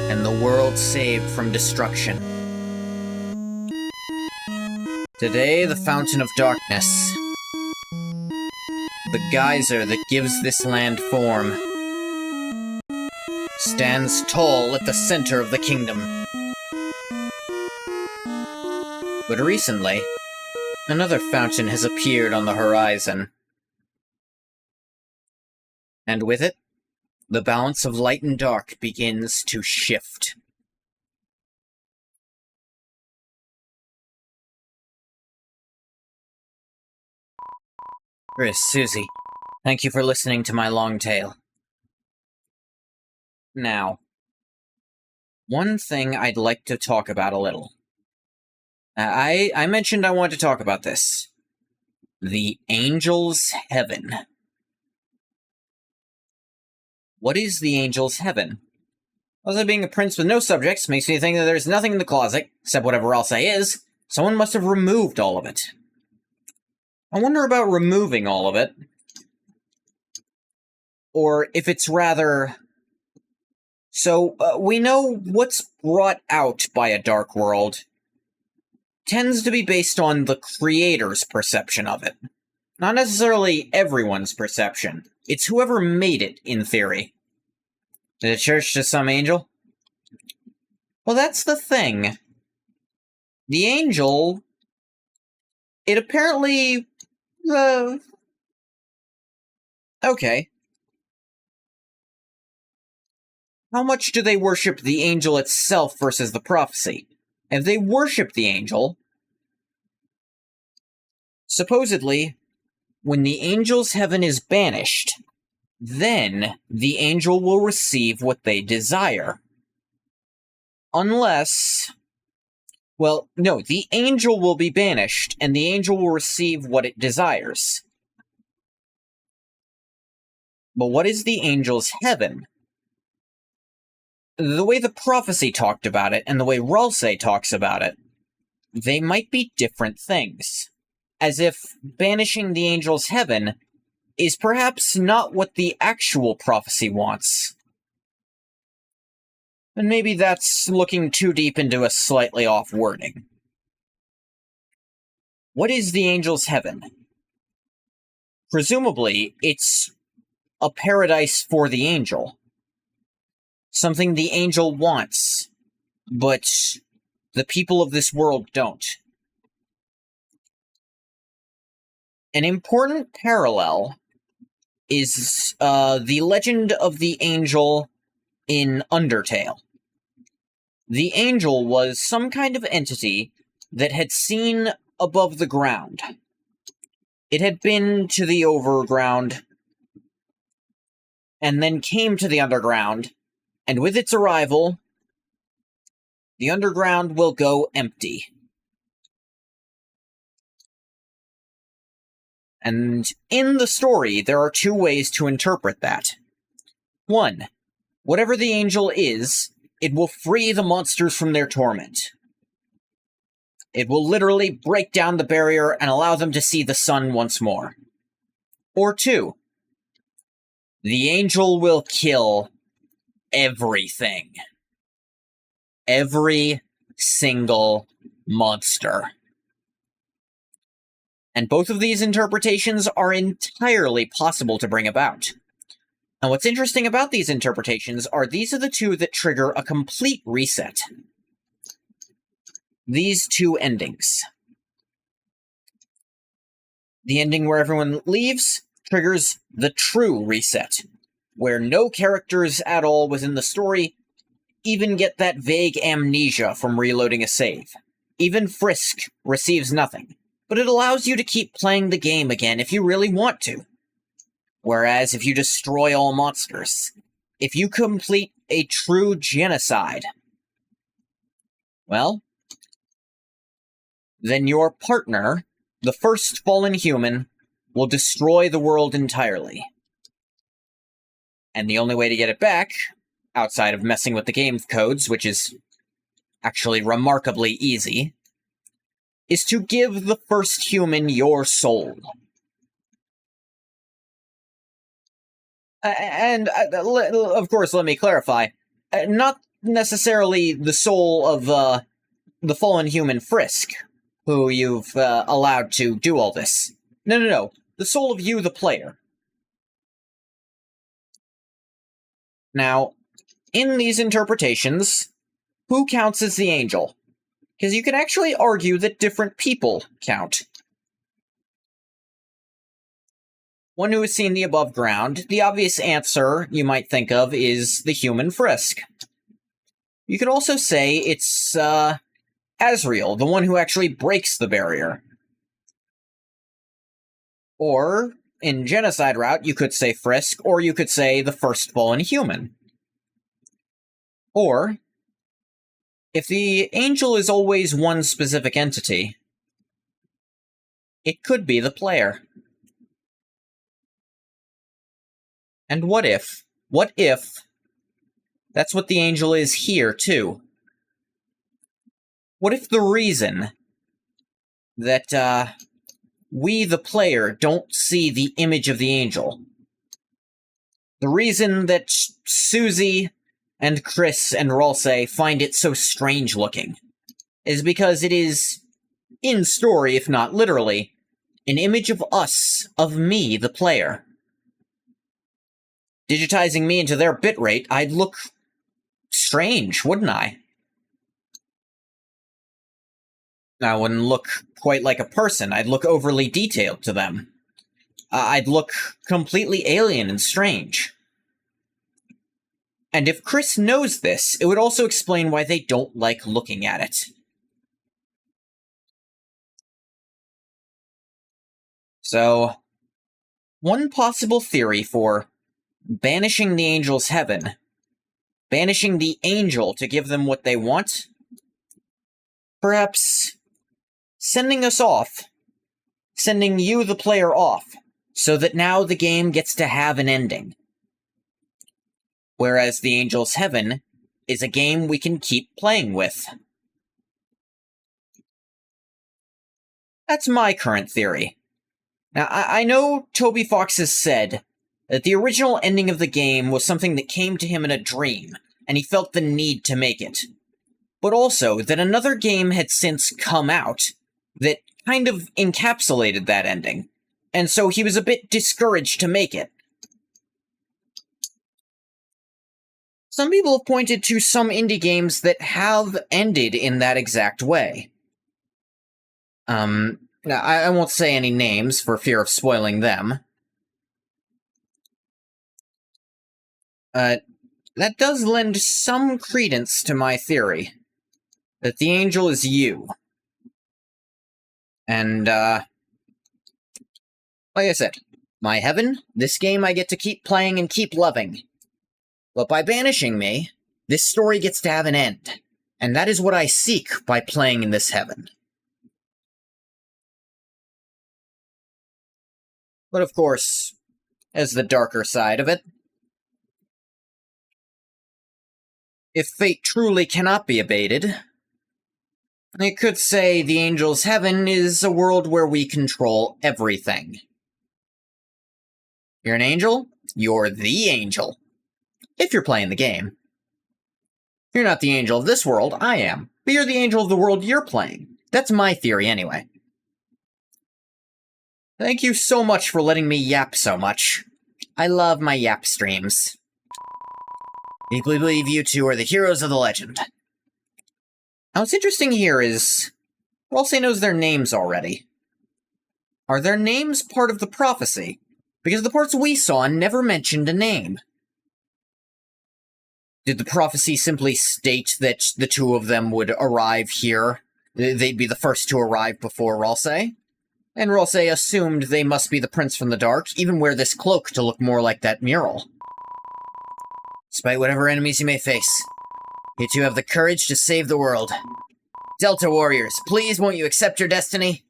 and the world saved from destruction. Today, the Fountain of Darkness, the geyser that gives this land form, stands tall at the center of the kingdom. But recently, another fountain has appeared on the horizon. And with it, the balance of light and dark begins to shift. Kris, Susie, thank you for listening to my long tale. Now, one thing I'd like to talk about a little. I mentioned I wanted to talk about this. The Angel's Heaven. What is the Angel's Heaven? Also, being a prince with no subjects makes me think that there's nothing in the closet, except whatever else I is. Someone must have removed all of it. I wonder about removing all of it. Or if it's rather... So, we know what's brought out by a dark world tends to be based on the creator's perception of it. Not necessarily everyone's perception. It's whoever made it, in theory. Did the church to some angel? Well, that's the thing. The angel... It apparently... Okay. How much do they worship the angel itself versus the prophecy? If they worship the angel... Supposedly, when the angel's heaven is banished, then the angel will receive what they desire. Unless... Well, no, the angel will be banished, and the angel will receive what it desires. But what is the angel's heaven? The way the prophecy talked about it, and the way Ralsei talks about it, they might be different things. As if banishing the angel's heaven is perhaps not what the actual prophecy wants. And maybe that's looking too deep into a slightly off wording. What is the angel's heaven? Presumably, it's a paradise for the angel. Something the angel wants, but the people of this world don't. An important parallel is the legend of the angel in Undertale. The angel was some kind of entity that had seen above the ground. It had been to the overground, and then came to the underground, and with its arrival, the underground will go empty. And in the story, there are two ways to interpret that. One, whatever the angel is, it will free the monsters from their torment. It will literally break down the barrier and allow them to see the sun once more. Or two, the angel will kill everything. Every single monster. And both of these interpretations are entirely possible to bring about. And what's interesting about these interpretations are these are the two that trigger a complete reset. These two endings. The ending where everyone leaves triggers the true reset, where no characters at all within the story even get that vague amnesia from reloading a save. Even Frisk receives nothing, but it allows you to keep playing the game again if you really want to. Whereas if you destroy all monsters, if you complete a true genocide, well, then your partner, the first fallen human, will destroy the world entirely. And the only way to get it back, outside of messing with the game codes, which is actually remarkably easy, is to give the first human your soul. And, of course, let me clarify, not necessarily the soul of the fallen human Frisk, who you've allowed to do all this. No. The soul of you, the player. Now, in these interpretations, who counts as the angel? Because you can actually argue that different people count. One who has seen the above ground, the obvious answer you might think of is the human Frisk. You could also say it's Asriel, the one who actually breaks the barrier. Or, in genocide route, you could say Frisk, or you could say the first fallen human. Or, If the angel is always one specific entity, it could be the player. And what if that's what the angel is here, too? What if the reason that, we, the player, don't see the image of the angel, the reason that Susie and Chris and Ralsei find it so strange looking, is because it is, in story, if not literally, an image of us, of me, the player. Digitizing me into their bitrate, I'd look strange, wouldn't I? I wouldn't look quite like a person. I'd look overly detailed to them. I'd look completely alien and strange. And if Chris knows this, it would also explain why they don't like looking at it. So, one possible theory for banishing the angel's heaven, banishing the angel to give them what they want, perhaps sending us off, sending you, the player, off, so that now the game gets to have an ending. Whereas the angel's heaven is a game we can keep playing with. That's my current theory. Now, I know Toby Fox has said that the original ending of the game was something that came to him in a dream, and he felt the need to make it. But also that another game had since come out that kind of encapsulated that ending, and so he was a bit discouraged to make it. Some people have pointed to some indie games that have ended in that exact way. I won't say any names for fear of spoiling them. That does lend some credence to my theory that the angel is you. And, like I said, my heaven, this game I get to keep playing and keep loving. But by banishing me, this story gets to have an end. And that is what I seek by playing in this heaven. But of course, as the darker side of it, if fate truly cannot be abated, it could say the angel's heaven is a world where we control everything. You're an angel? You're the angel. If you're playing the game. You're not the angel of this world, I am. But you're the angel of the world you're playing. That's my theory anyway. Thank you so much for letting me yap so much. I love my yap streams. Deeply believe you two are the heroes of the legend. Now what's interesting here is, Ralsei knows their names already. Are their names part of the prophecy? Because the parts we saw never mentioned a name. Did the prophecy simply state that the two of them would arrive here? They'd be the first to arrive before Ralsei? And Ralsei assumed they must be the Prince from the Dark, even wear this cloak to look more like that mural. Despite whatever enemies you may face, you two have the courage to save the world. Delta Warriors, please won't you accept your destiny?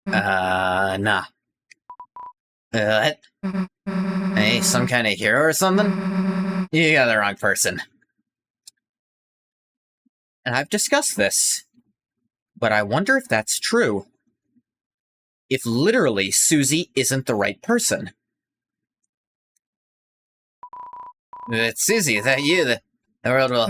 Nah. What? Hey, some kind of hero or something? You got the wrong person. And I've discussed this, but I wonder if that's true. If literally Susie isn't the right person. It's Susie, is that you? The world will...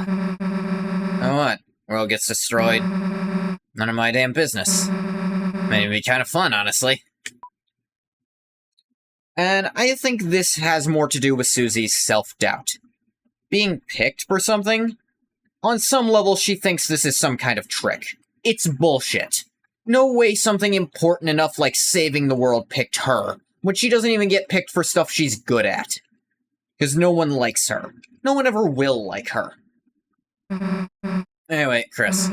Oh, what? World gets destroyed. None of my damn business. Maybe it'd be kind of fun, honestly. And I think this has more to do with Susie's self-doubt. Being picked for something? On some level, she thinks this is some kind of trick. It's bullshit. No way something important enough like saving the world picked her, when she doesn't even get picked for stuff she's good at. Because no one likes her. No one ever will like her. Anyway, Chris,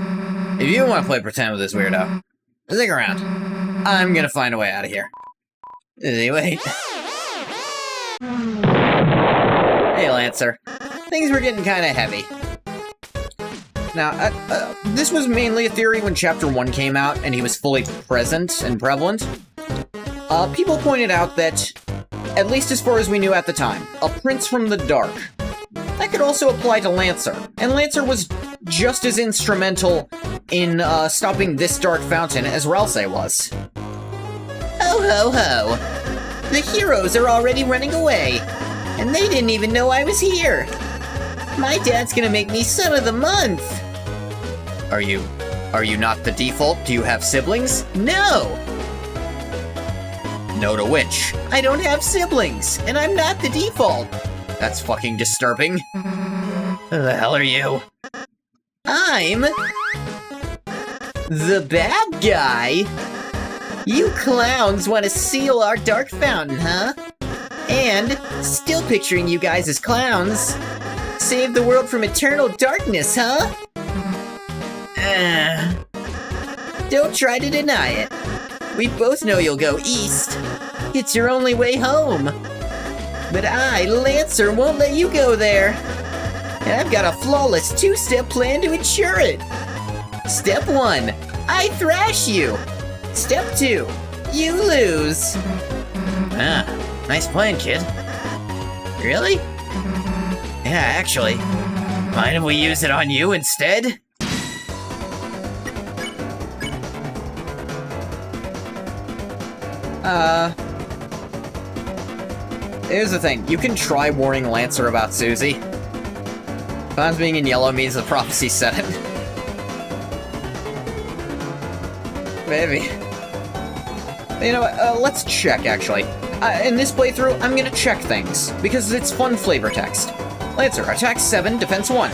if you want to play pretend with this weirdo, stick around. I'm gonna find a way out of here. Anyway. Hey, Lancer. Things were getting kinda heavy. Now, this was mainly a theory when Chapter 1 came out and he was fully present and prevalent. People pointed out that, at least as far as we knew at the time, a prince from the dark. That could also apply to Lancer, and Lancer was just as instrumental in stopping this dark fountain as Ralsei was. Ho ho ho! The heroes are already running away, and they didn't even know I was here! My dad's gonna make me son of the month! Are you not the default? Do you have siblings? No! No to which? I don't have siblings, and I'm not the default! That's fucking disturbing. Who the hell are you? I'm... the bad guy? You clowns want to seal our dark fountain, huh? And, still picturing you guys as clowns, save the world from eternal darkness, huh? Don't try to deny it. We both know you'll go east. It's your only way home. But I, Lancer, won't let you go there. And I've got a flawless two-step plan to ensure it. Step 1, I thrash you. Step 2, you lose. Ah, nice plan, kid. Really? Yeah, actually. Mind if we use it on you instead? Here's the thing. You can try warning Lancer about Susie. Sometimes being in yellow means the prophecy said it. Maybe. You know what, let's check, actually. In this playthrough, I'm gonna check things, because it's fun flavor text. Lancer, attack 7, defense 1.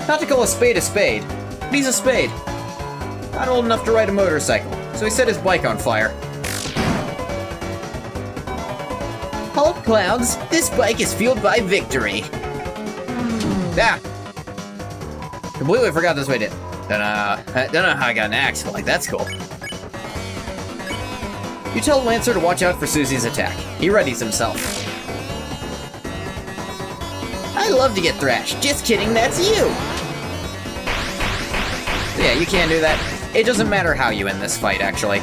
Not to call a spade, but he's a spade. Not old enough to ride a motorcycle, so he set his bike on fire. Halt, clowns! This bike is fueled by victory! Ah! Completely forgot this way did. Don't know how I got an axe, but like, that's cool. You tell Lancer to watch out for Susie's attack. He readies himself. I love to get thrashed. Just kidding, that's you! Yeah, you can't do that. It doesn't matter how you end this fight, actually.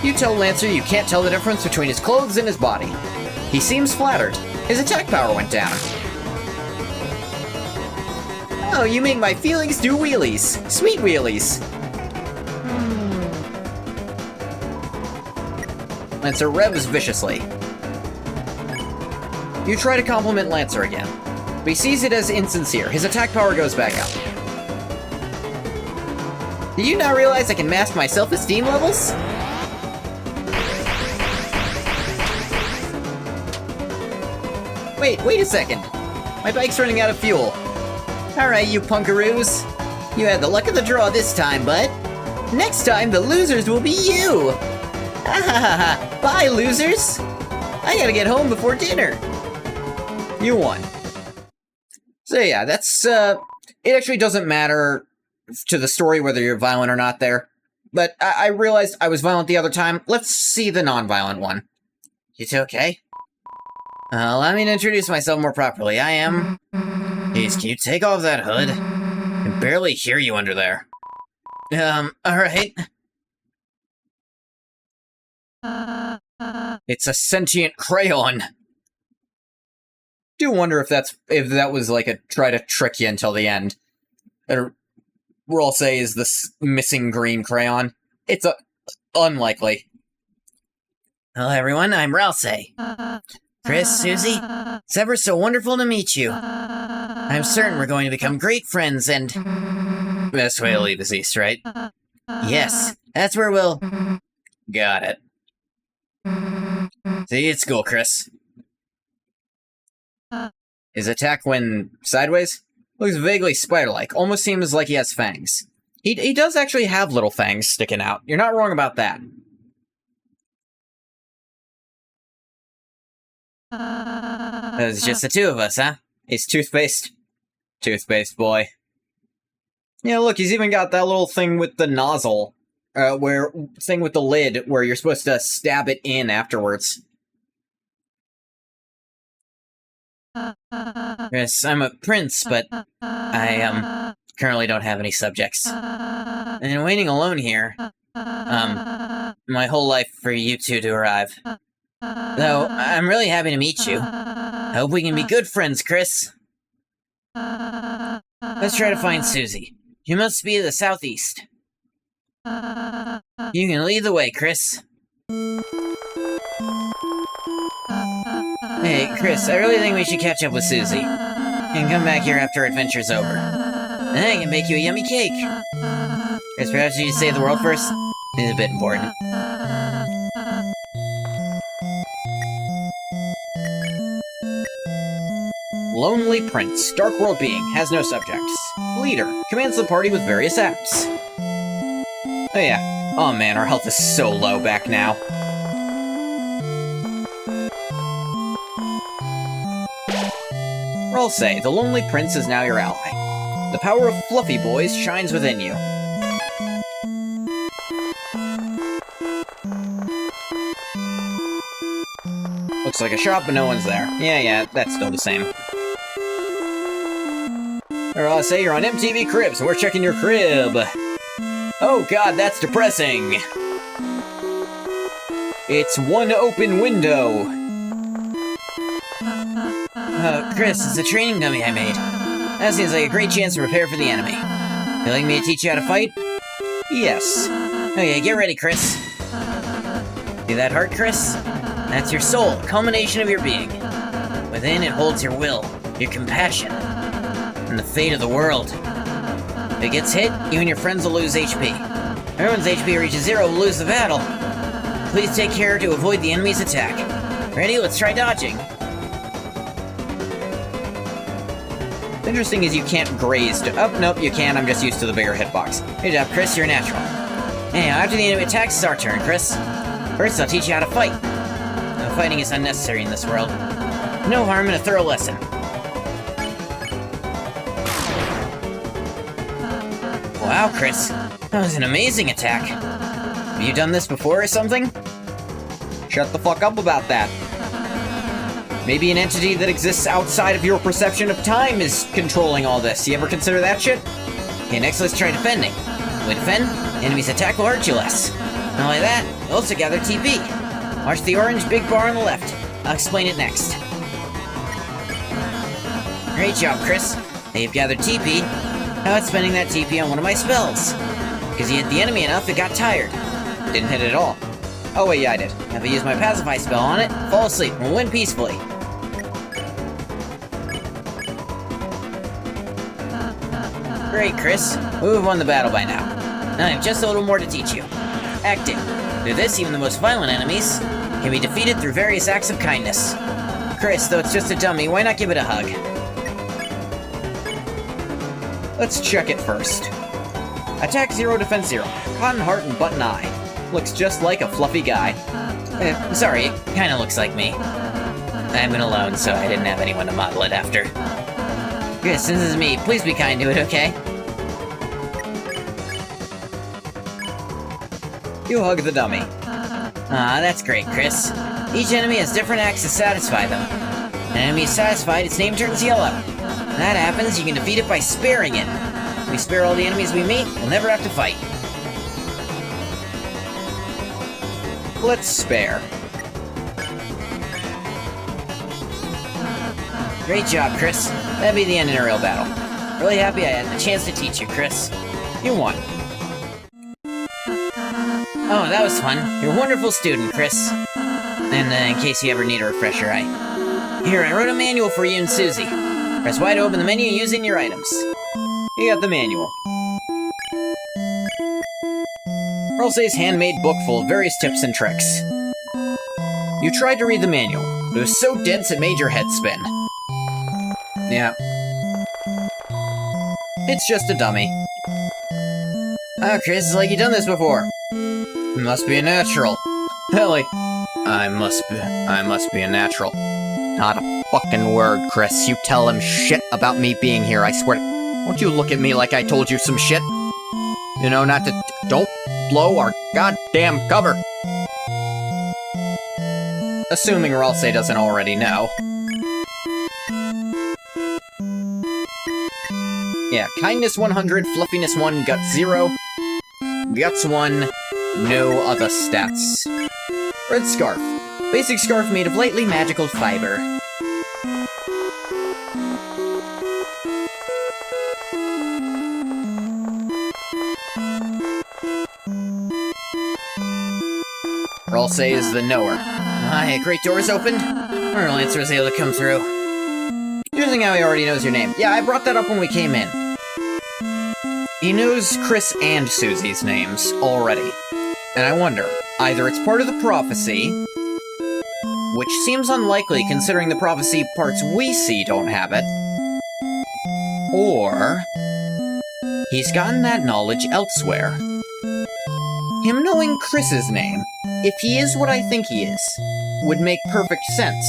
You tell Lancer you can't tell the difference between his clothes and his body. He seems flattered. His attack power went down. Oh, you make my feelings do wheelies. Sweet wheelies. Lancer revs viciously. You try to compliment Lancer again, but he sees it as insincere. His attack power goes back up. Do you not realize I can mask my self-esteem levels? Wait a second. My bike's running out of fuel. Alright, you punkaroos. You had the luck of the draw this time, bud. Next time, the losers will be you! Ah, bye, losers! I gotta get home before dinner. You won. So yeah, that's, it actually doesn't matter to the story whether you're violent or not there. But I realized I was violent the other time. Let's see the non-violent one. You two okay? Allow me to introduce myself more properly. I am... Jeez, can you take off that hood? I can barely hear you under there. Alright. It's a sentient crayon! Do wonder if that was like a try to trick you until the end. We'll say is this missing green crayon. It's unlikely. Hello everyone, I'm Ralsei. Chris, Susie, it's ever so wonderful to meet you. I'm certain we're going to become great friends and... Best way to leave is east, right? Yes, that's where we'll... Got it. See you at school, Chris. His attack went sideways? Looks vaguely spider-like, almost seems like he has fangs. He does actually have little fangs sticking out. You're not wrong about that. It's just the two of us, huh? He's toothpaste. Toothpaste boy. Yeah, look, he's even got that little thing with the nozzle. Thing with the lid where you're supposed to stab it in afterwards. Chris, I'm a prince, but I, currently don't have any subjects. And waiting alone here, my whole life for you two to arrive. Though, I'm really happy to meet you. I hope we can be good friends, Chris. Let's try to find Susie. You must be to the southeast. You can lead the way, Chris. Hey, Chris, I really think we should catch up with Susie. And come back here after our adventure's over. And I can make you a yummy cake. Chris, perhaps you should save the world first? It's a bit important. Lonely Prince, Dark World Being, has no subjects. Leader, commands the party with various acts. Oh yeah. Oh man, our health is so low back now. I'll say, the Lonely Prince is now your ally. The power of Fluffy Boys shines within you. Looks like a shop, but no one's there. Yeah, that's still the same. Or I'll say you're on MTV Cribs, so we're checking your crib. Oh god, that's depressing. It's one open window. Chris, it's a training dummy I made. That seems like a great chance to prepare for the enemy. Would you like me to teach you how to fight? Yes. Okay, get ready, Chris. See that heart, Chris? That's your soul, a culmination of your being. Within it holds your will, your compassion, and the fate of the world. If it gets hit, you and your friends will lose HP. If everyone's HP reaches 0, we'll lose the battle. Please take care to avoid the enemy's attack. Ready? Let's try dodging. What's interesting is you can't graze. Oh, nope, you can. I'm just used to the bigger hitbox. Good job, Chris. You're natural. Anyhow, after the enemy attacks, it's our turn, Chris. First, I'll teach you how to fight. No fighting is unnecessary in this world. No harm in a thorough lesson. Wow, Chris. That was an amazing attack. Have you done this before or something? Shut the fuck up about that. Maybe an entity that exists outside of your perception of time is controlling all this. You ever consider that shit? Okay, next let's try defending. When we defend, enemy's attack will hurt you less. Not only that, you'll also gather TP. Watch the orange big bar on the left. I'll explain it next. Great job, Chris. Now you've gathered TP. How about spending that TP on one of my spells? Because you hit the enemy enough, it got tired. Didn't hit it at all. Oh wait, yeah I did. If I use my Pacify spell on it, fall asleep and we'll win peacefully. Great, Chris. We've won the battle by now. Now I have just a little more to teach you. Acting. Through this, even the most violent enemies can be defeated through various acts of kindness. Chris, though it's just a dummy, why not give it a hug? Let's check it first. Attack 0, defense 0. Cotton heart and button eye. Looks just like a fluffy guy. Sorry, it kinda looks like me. I've been alone, so I didn't have anyone to model it after. Chris, since this is me, please be kind to it, okay? You hug the dummy. Ah, that's great, Chris. Each enemy has different acts to satisfy them. An enemy is satisfied, its name turns yellow. When that happens, you can defeat it by sparing it. If we spare all the enemies we meet, we'll never have to fight. Let's spare. Great job, Chris. That'd be the end in a real battle. Really happy I had the chance to teach you, Chris. You won. Oh, that was fun. You're a wonderful student, Chris. And in case you ever need a refresher, Here, I wrote a manual for you and Susie. Press Y to open the menu using your items. You got the manual. Ralsei's handmade book full of various tips and tricks. You tried to read the manual, but it was so dense it made your head spin. Yeah. It's just a dummy. Oh, Chris, it's like you've done this before. You must be a natural. Like, I must be a natural. Not a fucking word, Chris. You tell him shit about me being here, I swear. Won't you look at me like I told you some shit? You know, not to... Don't blow our goddamn cover. Assuming Ralsei doesn't already know. Yeah, kindness 100, fluffiness 1, guts 0. Guts 1, no other stats. Red scarf. Basic scarf made of lightly magical fiber. Ralsei is the knower. Hi, great doors opened. Our Lancer was able to come through. Interesting how he already knows your name. Yeah, I brought that up when we came in. He knows Chris and Susie's names already. And I wonder, either it's part of the prophecy, which seems unlikely considering the prophecy parts we see don't have it, or he's gotten that knowledge elsewhere. Him knowing Chris's name, if he is what I think he is, would make perfect sense.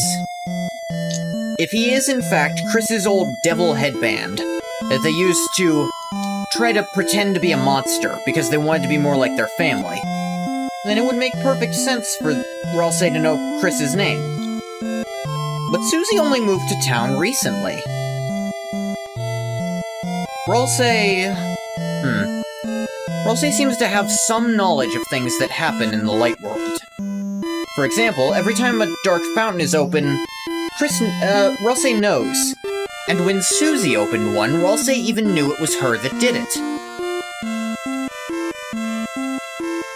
If he is, in fact, Chris's old devil headband that they used to try to pretend to be a monster because they wanted to be more like their family, then it would make perfect sense for Ralsei to know Chris's name. But Susie only moved to town recently. Ralsei seems to have some knowledge of things that happen in the light world. For example, every time a dark fountain is open, Ralsei knows. And when Susie opened one, Ralsei even knew it was her that did it.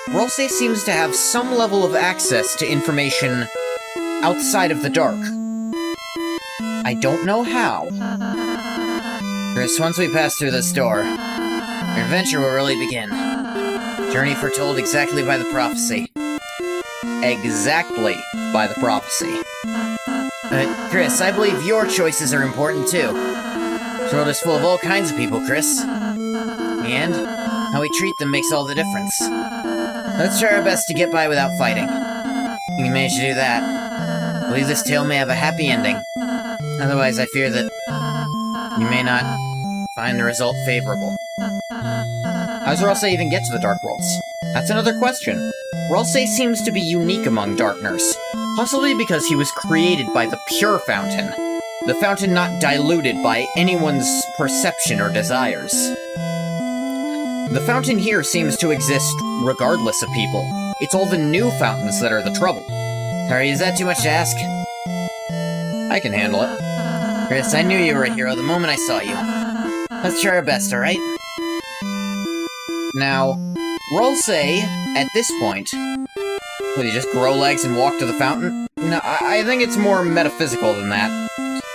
Ralsei seems to have some level of access to information outside of the dark. I don't know how. Chris, once we pass through this door, your adventure will really begin. Journey foretold exactly by the prophecy. Exactly by the prophecy. Chris, I believe your choices are important too. This world is full of all kinds of people, Chris. And how we treat them makes all the difference. Let's try our best to get by without fighting. If we manage to do that, I believe this tale may have a happy ending. Otherwise, I fear that you may not find the result favorable. How does Ralsei even get to the Dark Worlds? That's another question. Ralsei seems to be unique among Darkners, possibly because he was created by the Pure Fountain, the fountain not diluted by anyone's perception or desires. The fountain here seems to exist regardless of people. It's all the new fountains that are the trouble. Sorry, is that too much to ask? I can handle it. Chris, I knew you were a hero the moment I saw you. Let's try our best, alright? Now, Ralsei, at this point, will he just grow legs and walk to the fountain? No, I think it's more metaphysical than that.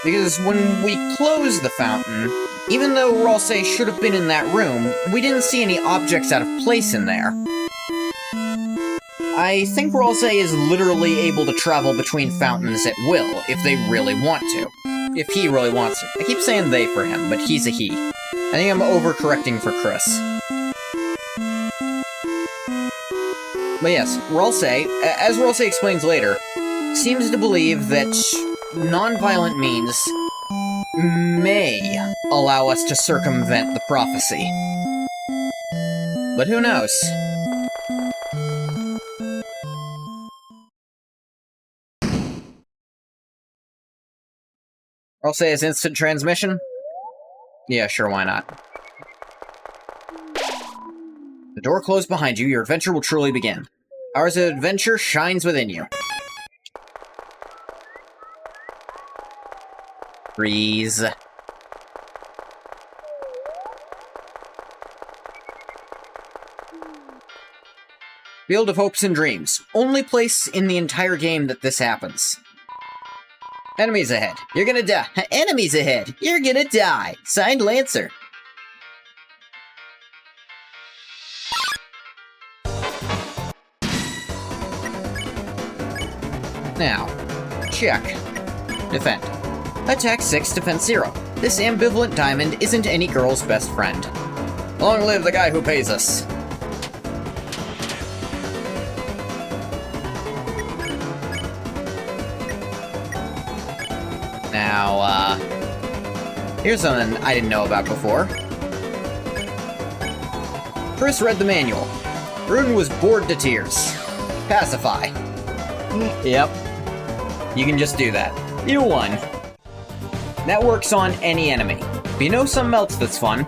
Because when we close the fountain, even though Ralsei should have been in that room, we didn't see any objects out of place in there. I think Ralsei is literally able to travel between fountains at will, if they really want to. If he really wants to. I keep saying they for him, but he's a he. I think I'm overcorrecting for Chris. But yes, Ralsei, as Ralsei explains later, seems to believe that non-violent means may allow us to circumvent the prophecy. But who knows? Ralsei has instant transmission? Yeah, sure, why not? The door closed behind you, your adventure will truly begin. Ours adventure shines within you. Freeze. Field of Hopes and Dreams. Only place in the entire game that this happens. Enemies ahead. You're gonna die. Enemies ahead. You're gonna die. Signed, Lancer. Now, check. Defend. Attack 6, defense 0. This ambivalent diamond isn't any girl's best friend. Long live the guy who pays us. Now, here's something I didn't know about before. Chris read the manual. Rune was bored to tears. Pacify. Yep. You can just do that. You won. That works on any enemy. you know something else that's fun?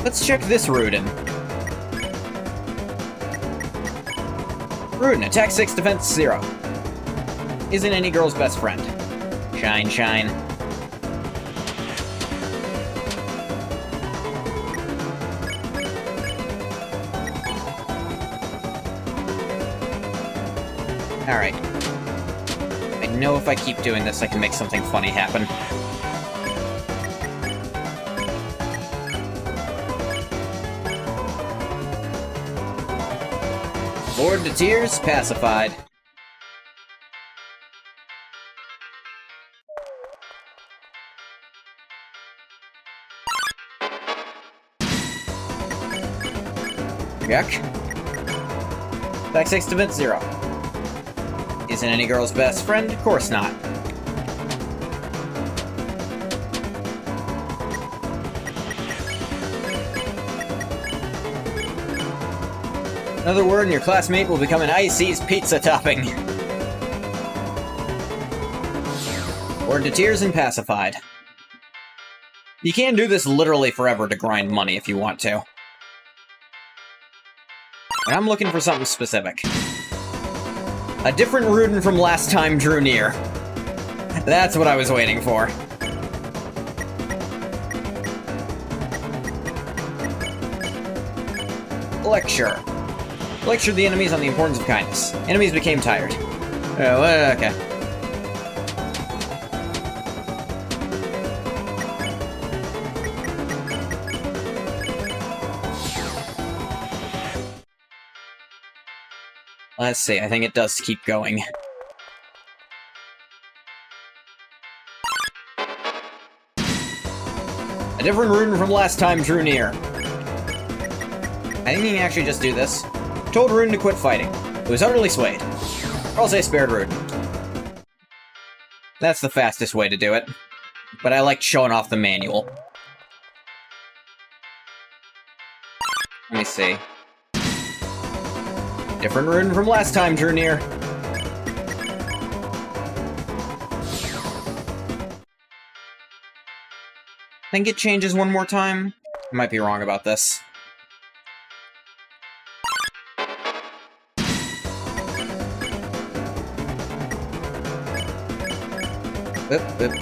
Let's check this Rudin. Rudin, attack 6, defense 0. Isn't any girl's best friend. Shine, shine. Alright. I know if I keep doing this, I can make something funny happen. Bored to tears, pacified. Yuck. Attack 6, defense 0. Isn't any girl's best friend? Of course not. Another word and your classmate will become an Icy's pizza topping. Bored to tears and pacified. You can do this literally forever to grind money if you want to. But I'm looking for something specific. A different Rudin from last time drew near. That's what I was waiting for. Lecture. Lecture the enemies on the importance of kindness. Enemies became tired. Oh, okay. Let's see, I think it does keep going. A different Rudin from last time drew near. I think you can actually just do this. Told Rudin to quit fighting. It was utterly swayed. Or I'll say spared Rudin. That's the fastest way to do it. But I liked showing off the manual. Let me see. Different Rudin from last time drew near. Think it changes one more time? I might be wrong about this. Oop, oop.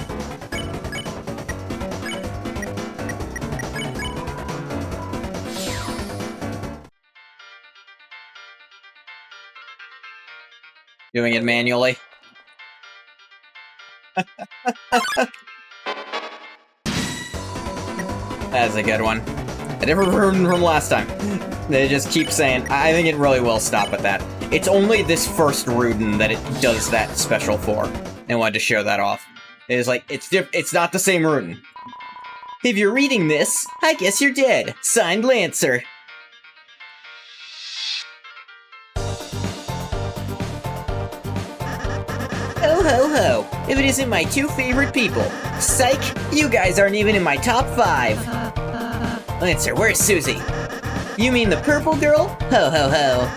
Doing it manually. That's a good one. A different Rudin from last time. They just keep saying, I think it really will stop at that. It's only this first Rudin that it does that special for. I wanted to show that off. It's like, it's not the same Rudin. If you're reading this, I guess you're dead. Signed, Lancer. Ho ho ho. If it isn't my two favorite people. Psych, you guys aren't even in my top 5. Lancer, where's Susie? You mean the purple girl? Ho ho ho.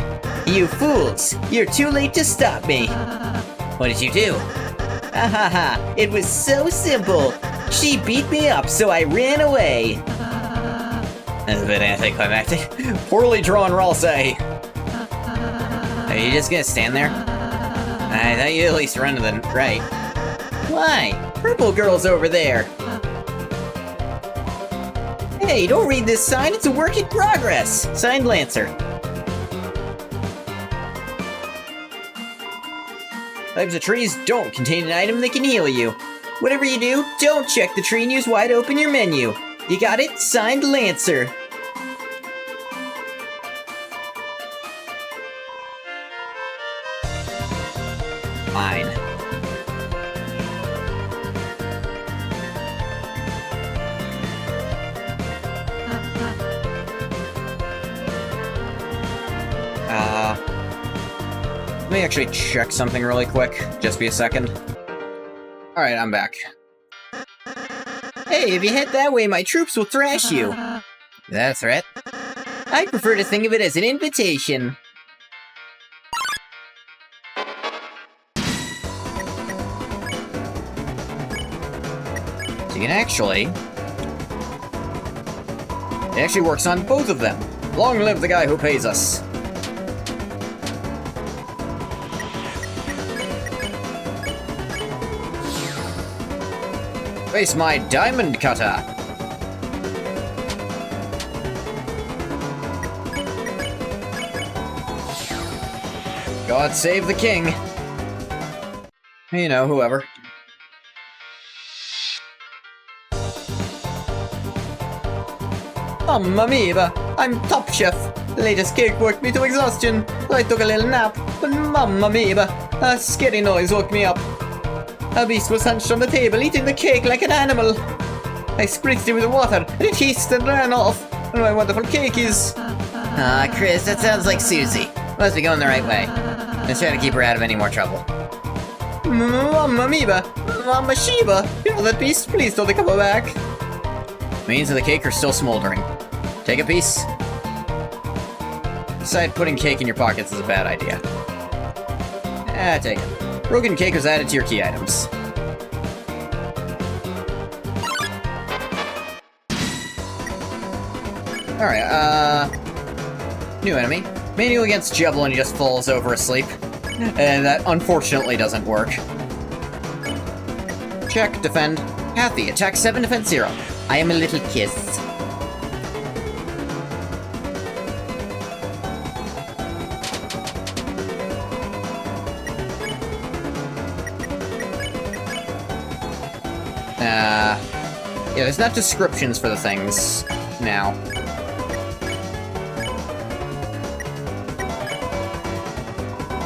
You fools, you're too late to stop me. What did you do? Ha ha ha, it was so simple. She beat me up, so I ran away. That's a bit anticlimactic. Poorly drawn, I'll say. Are you just gonna stand there? I thought you at least run to the right. Why? Purple girl's over there. Hey, don't read this sign, it's a work in progress. Signed, Lancer. Types of trees don't contain an item that can heal you. Whatever you do, don't check the tree and use wide open your menu. You got it? Signed, Lancer. Fine. Let me actually check something really quick. Just be a second. Alright, I'm back. Hey, if you head that way, my troops will thrash you. Is that a threat? I prefer to think of it as an invitation. So you can actually... It actually works on both of them. Long live the guy who pays us. Face my diamond cutter. God save the king. You know, whoever. Mamma mia, I'm top chef. The latest cake worked me to exhaustion, so I took a little nap. But mamma mia, a scary noise woke me up. A beast was hunched on the table, eating the cake like an animal. I spritzed it with water, and it hissed and ran off. And my wonderful cake is... Ah, Chris, that sounds like Susie. Must be going the right way. Let's try to keep her out of any more trouble. Mamma mia, Mamma Shiba, you know that beast? Please don't come back. Means of the cake are still smoldering. Take a piece. Decide putting cake in your pockets is a bad idea. Take it. Broken cake was added to your key items. Alright, new enemy. Manual against Jebel and he just falls over asleep. And that unfortunately doesn't work. Check, defend. Hathy, attack 7, defense 0. I am a little kiss. Yeah, there's not descriptions for the things now.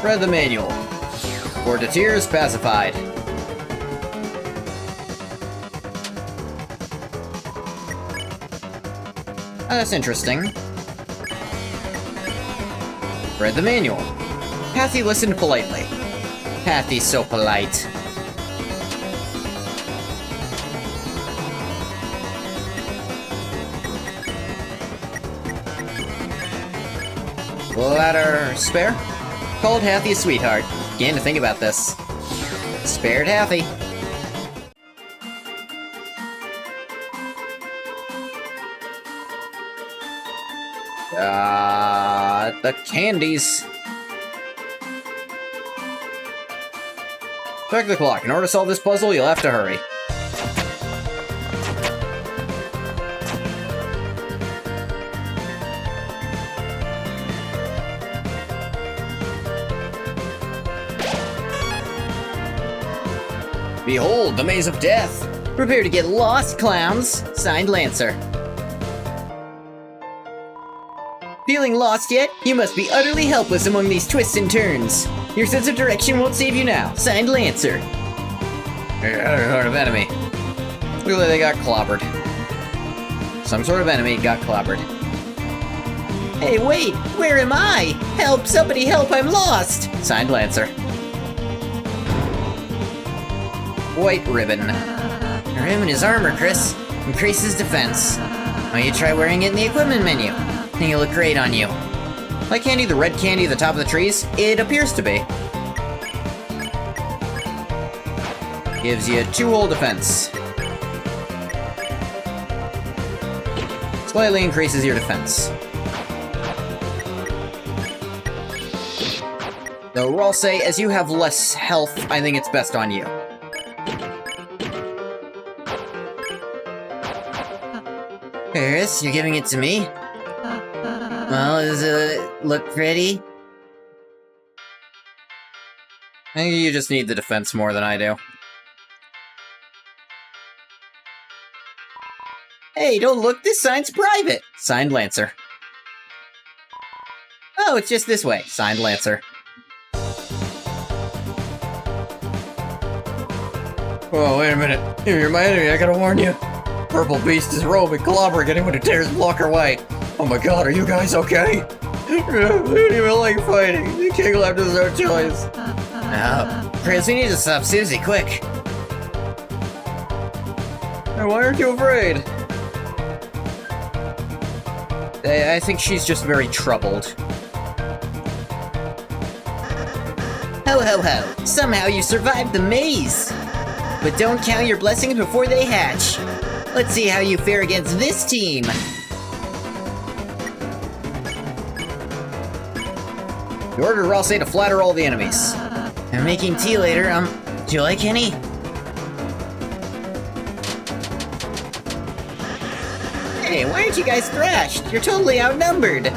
Read the manual. Fortitude pacified. That's interesting. Read the manual. Hathy listened politely. Hathy's so polite. Ladder spare? Called Hathy a sweetheart. Began to think about this. Spared Hathy. The candies. Check the clock. In order to solve this puzzle, you'll have to hurry. Behold, the Maze of Death! Prepare to get lost, clowns! Signed, Lancer. Feeling lost yet? You must be utterly helpless among these twists and turns. Your sense of direction won't save you now. Signed, Lancer. Some sort of enemy. Look like they got clobbered. Some sort of enemy got clobbered. Hey, wait! Where am I? Help! Somebody help! I'm lost! Signed, Lancer. White ribbon. Wear him in his armor, Chris. Increases defense. Why don't you try wearing it in the equipment menu? I think it'll look great on you. Like candy, the red candy at the top of the trees? It appears to be. Gives you 2 whole defense. Slightly increases your defense. Though I'll say, as you have less health, I think it's best on you. Paris, you're giving it to me? Well, does it look pretty? I think you just need the defense more than I do. Hey, don't look, this sign's private! Signed, Lancer. Oh, it's just this way. Signed, Lancer. Whoa, wait a minute. You're my enemy, I gotta warn you. Purple Beast is roaming, clobbering anyone who dares block her way. Oh my god, are you guys okay? We don't even like fighting. The king left us no choice. No. Chris, we need to stop Susie, quick. Hey, why aren't you afraid? I think she's just very troubled. Ho ho ho! Somehow you survived the maze! but don't count your blessings before they hatch. Let's see how you fare against this team. You ordered Ross to flatter all the enemies. I'm making tea later, do you like any? Hey, why aren't you guys thrashed? You're totally outnumbered.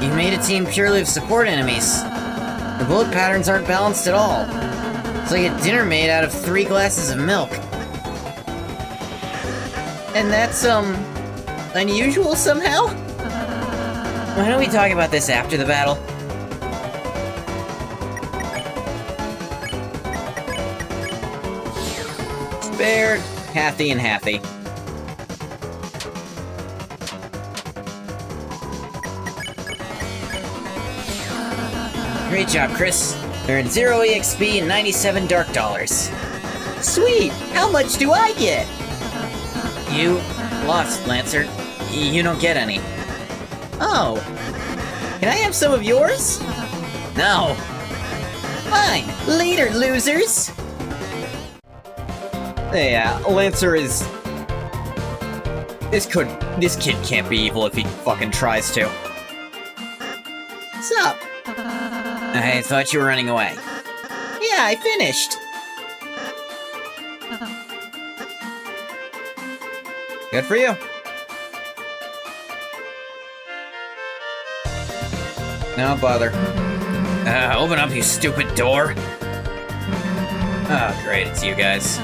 You made a team purely of support enemies. The bullet patterns aren't balanced at all. It's like a dinner made out of 3 glasses of milk. And that's, unusual somehow? Why don't we talk about this after the battle? Spared, Hathy and Hathy. Great job, Chris. Earned 0 EXP and 97 dark dollars. Sweet! How much do I get? You lost, Lancer. You don't get any. Oh. Can I have some of yours? No. Fine. Later, losers! Yeah, Lancer is... This kid can't be evil if he fucking tries to. What's up? I thought you were running away. Yeah, I finished. Good for you. No bother. Open up, you stupid door. Oh, great, it's you guys.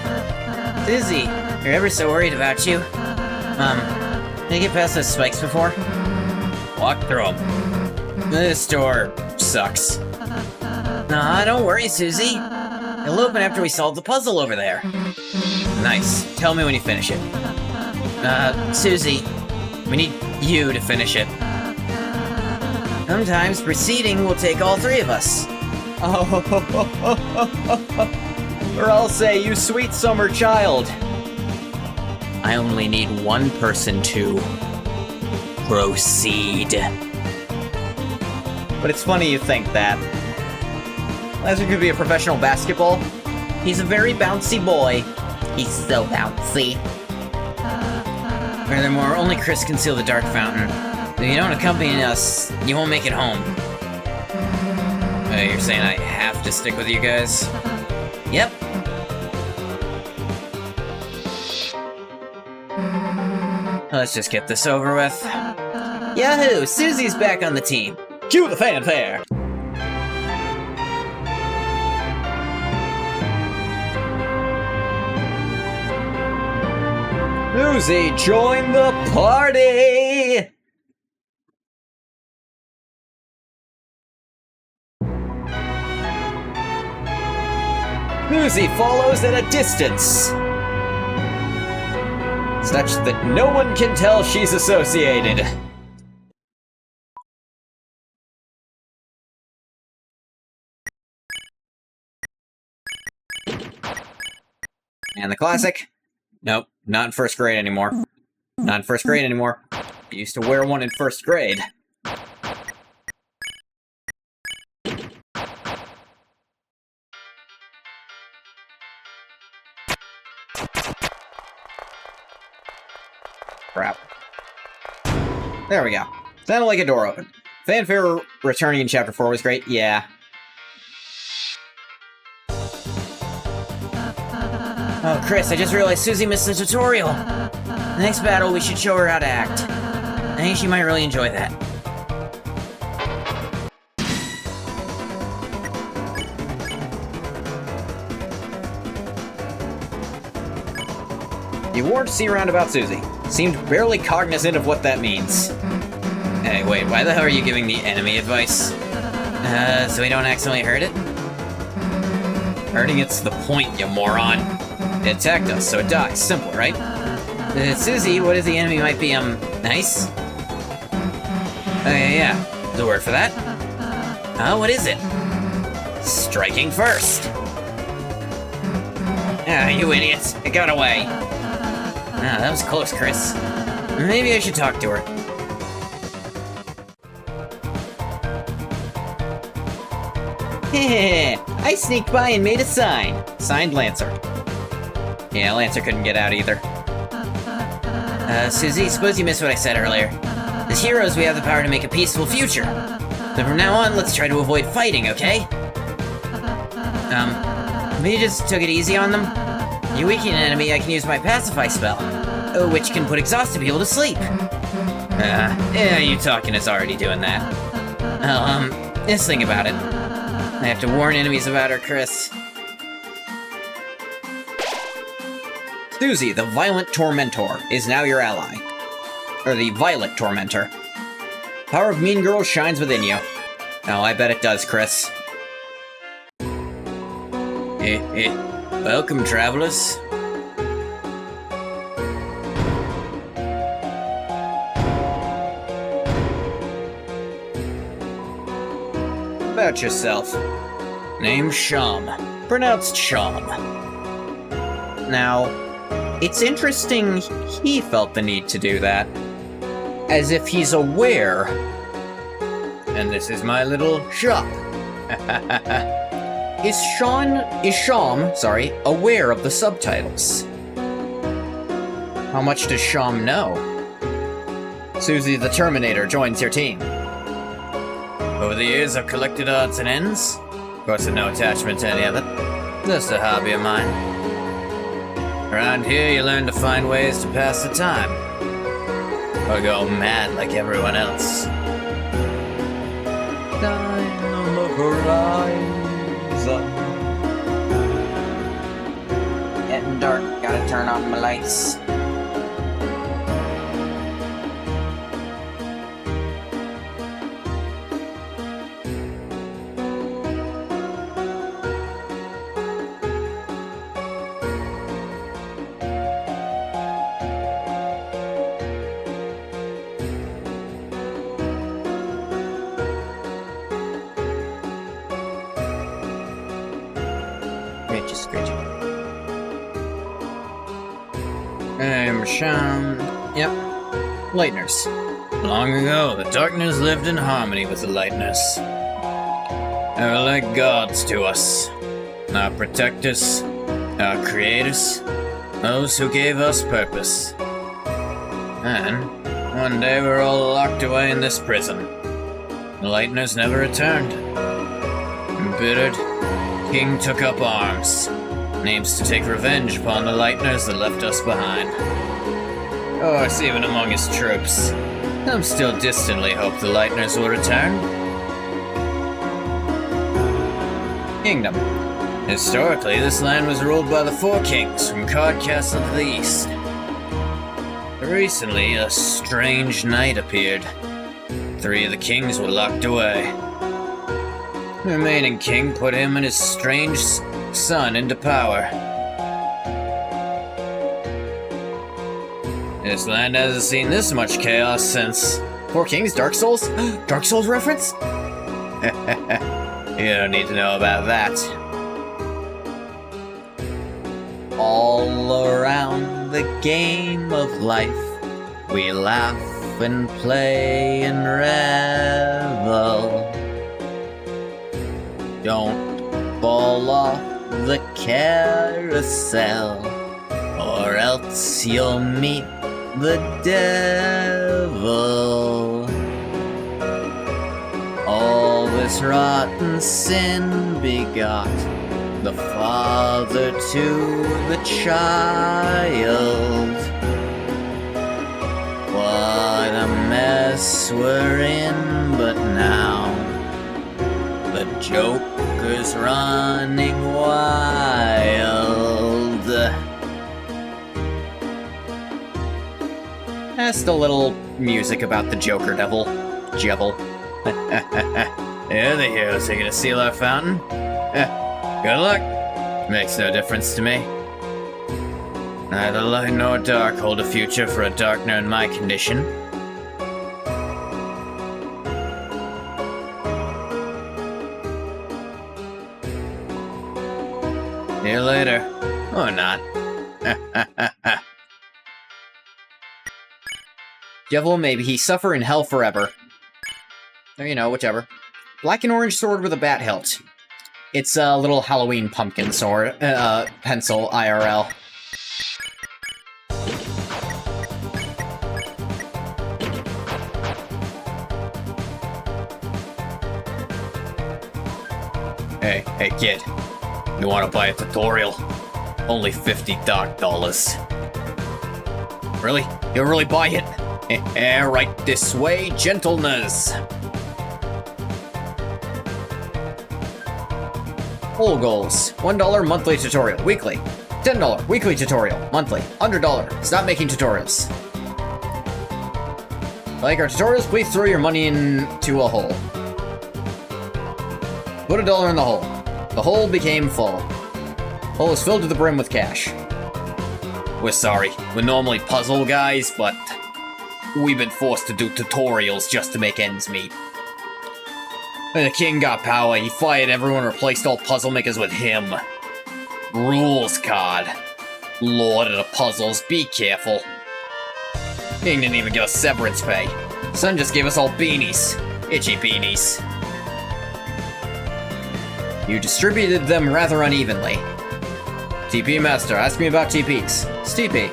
Susie, you're ever so worried about you. Can I get past those spikes before? Walk through them. This door sucks. Nah, don't worry, Susie. It'll open after we solve the puzzle over there. Nice. Tell me when you finish it. Susie. We need you to finish it. Sometimes proceeding will take all 3 of us. Or I'll say, you sweet summer child. I only need one person to proceed. But it's funny you think that. Lancer could be a professional basketball. He's a very bouncy boy. He's so bouncy. Furthermore, only Chris can seal the Dark Fountain. If you don't accompany us, you won't make it home. You're saying I have to stick with you guys? Yep. Let's just get this over with. Yahoo! Susie's back on the team. Cue the fanfare! Susie, join the party! Susie follows at a distance, such that no one can tell she's associated. And the classic? Nope, not in first grade anymore. Not in first grade anymore. I used to wear one in first grade. Crap. There we go. Sounded like a door open. Fanfare returning in Chapter 4 was great, yeah. Oh, Chris, I just realized Susie missed the tutorial. Next battle, we should show her how to act. I think she might really enjoy that. You warned C around about Susie. Seemed barely cognizant of what that means. Hey, wait, why the hell are you giving the enemy advice? So we don't accidentally hurt it? Hurting it's the point, you moron. It attacked us, so it dies. Simple, right? Susie, what if the enemy might be, nice? Yeah. There's a word for that. What is it? Striking first. Ah, you idiots. It got away. Ah, that was close, Chris. Maybe I should talk to her. Heh, I sneaked by and made a sign. Signed Lancer. Yeah, Lancer couldn't get out either. Susie, suppose you missed what I said earlier. As heroes, we have the power to make a peaceful future. So from now on, let's try to avoid fighting, okay? Maybe just took it easy on them? You weaken an enemy, I can use my pacify spell, which can put exhausted people to sleep. Yeah, you talking is already doing that. Just think about it. I have to warn enemies about her, Chris. Susie, the Violent Tormentor, is now your ally. Or the Violet Tormentor. Power of Mean Girl shines within you. Oh, I bet it does, Chris. Welcome, travelers. About yourself. Name's Sham. Pronounced Sham. Now, it's interesting he felt the need to do that. As if he's aware. And this is my little shop. Is Sham, aware of the subtitles? How much does Sham know? Susie the Terminator joins your team. Over the years, I've collected odds and ends. Of course, I have no attachment to any of it. Just a hobby of mine. Around here, you learn to find ways to pass the time. Or go mad like everyone else. Time on the horizon. Getting dark, gotta turn on my lights. I'm Sham. Yep. Lighteners. Long ago, the darkness lived in harmony with the lightness. They were like gods to us. Our protectors, our creators, those who gave us purpose. And one day we were all locked away in this prison. The Lighteners never returned. Embittered, King took up arms. Aims to take revenge upon the Lighteners that left us behind. Of course, even among his troops, some still distantly hope the Lighteners will return. Kingdom. Historically, this land was ruled by the four kings from Card Castle to the east. Recently, a strange knight appeared. 3 of the kings were locked away. The remaining king put him and his strange son into power. This land hasn't seen this much chaos since... Four Kings, Dark Souls? Dark Souls reference? You don't need to know about that. All around the game of life, we laugh and play and revel. Don't fall off the carousel, or else you'll meet the devil. All this rotten sin begot the father to the child. What a mess we're in, but now the Joker's running wild. Just a little music about the Joker devil. Yeah, the heroes are gonna seal our fountain. Good luck. Makes no difference to me. Neither light nor dark hold a future for a darkner in my condition. See you later. Or not. Devil, maybe he suffer in hell forever. Or, you know, whichever. Black and orange sword with a bat hilt. It's a little Halloween pumpkin sword, pencil, IRL. Hey kid, you wanna buy a tutorial? Only $50 dark dollars. Really? You'll really buy it? Right this way, gentleness. Whole goals. $1 monthly tutorial, weekly. $10 weekly tutorial, monthly. $100, stop making tutorials. Like our tutorials, please throw your money into a hole. Put $1 in the hole. The hole became full. Hole is filled to the brim with cash. We're sorry, we're normally puzzle guys, but we've been forced to do tutorials just to make ends meet. When the king got power, he fired everyone and replaced all puzzle makers with him. Rules, God. Lord of the puzzles, be careful. King didn't even give us severance pay. Son just gave us all beanies. Itchy beanies. You distributed them rather unevenly. TP Master, ask me about TPs. It's TP.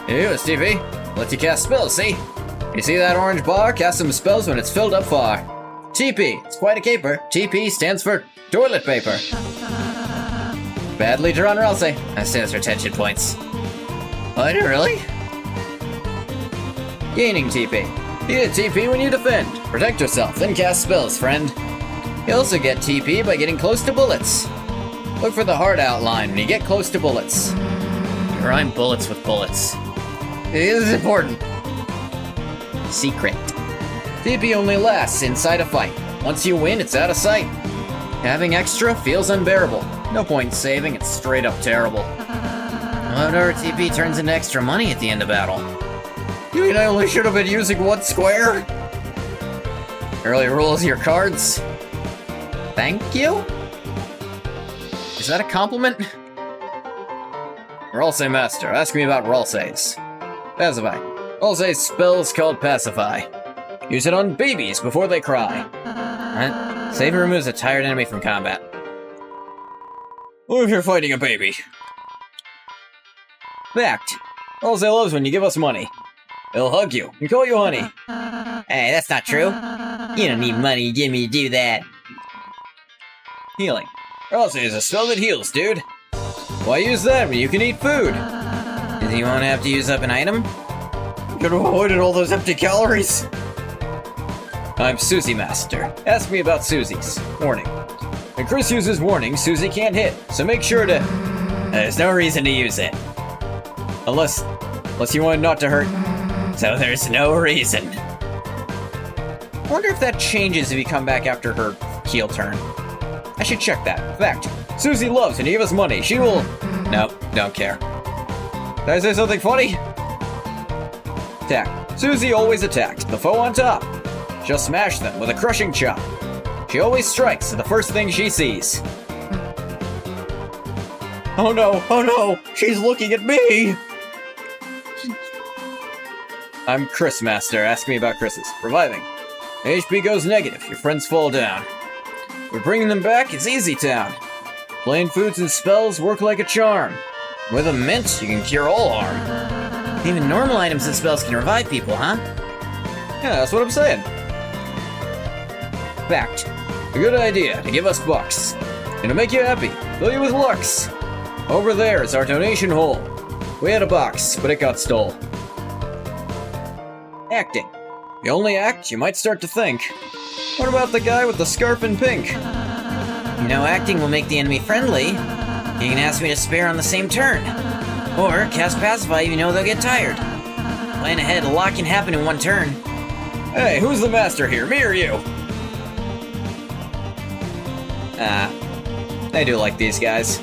It's TP. Lets you cast spells, see? You see that orange bar? Cast some spells when it's filled up far. TP, it's quite a caper. TP stands for toilet paper. Badly drawn Ralsei. That stands for tension points. What, really? Gaining TP. You get TP when you defend. Protect yourself, then cast spells, friend. You also get TP by getting close to bullets. Look for the heart outline when you get close to bullets. You rhyme bullets with bullets. This is important. Secret. TP only lasts inside a fight. Once you win, it's out of sight. Having extra feels unbearable. No point in saving, it's straight up terrible. Whatever TP turns into extra money at the end of battle. You mean I only should have been using one square? Early rules your cards. Thank you? Is that a compliment? Ralsei Master, ask me about Ralseis. Pacify. Ralsei's spell is called Pacify. Use it on babies before they cry. Alright. Save removes a tired enemy from combat. What if you're fighting a baby? Fact. Ralsei loves when you give us money. He'll hug you and call you honey. Hey, that's not true. You don't need money to get me to do that. Healing. Ralsei is a spell that heals, dude. Why use that when you can eat food? Does he want to have to use up an item? Could have avoided all those empty calories. I'm Susie Master. Ask me about Susie's. Warning. When Chris uses warning, Susie can't hit, so make sure to... There's no reason to use it. Unless you want it not to hurt. So there's no reason. I wonder if that changes if you come back after her heal turn. I should check that. Fact. Susie loves when you give us money. She will... Nope, don't care. Did I say something funny? Attack. Susie always attacks. The foe on top. She'll smash them with a crushing chop. She always strikes at the first thing she sees. Oh no, she's looking at me! I'm Chris Master, ask me about Chris's. Reviving. HP goes negative, your friends fall down. We're bringing them back, it's easy town. Plain foods and spells work like a charm. With a mint, you can cure all harm. Even normal items and spells can revive people, huh? Yeah, that's what I'm saying. Fact. A good idea to give us bucks. Gonna make you happy, fill you with lux. Over there is our donation hole. We had a box, but it got stole. Acting. You only act, you might start to think. What about the guy with the scarf in pink? You know, acting will make the enemy friendly. You can ask me to spare on the same turn. Or cast Pacify if you know they'll get tired. Plan ahead, a lot can happen in one turn. Hey, who's the master here, me or you? I do like these guys.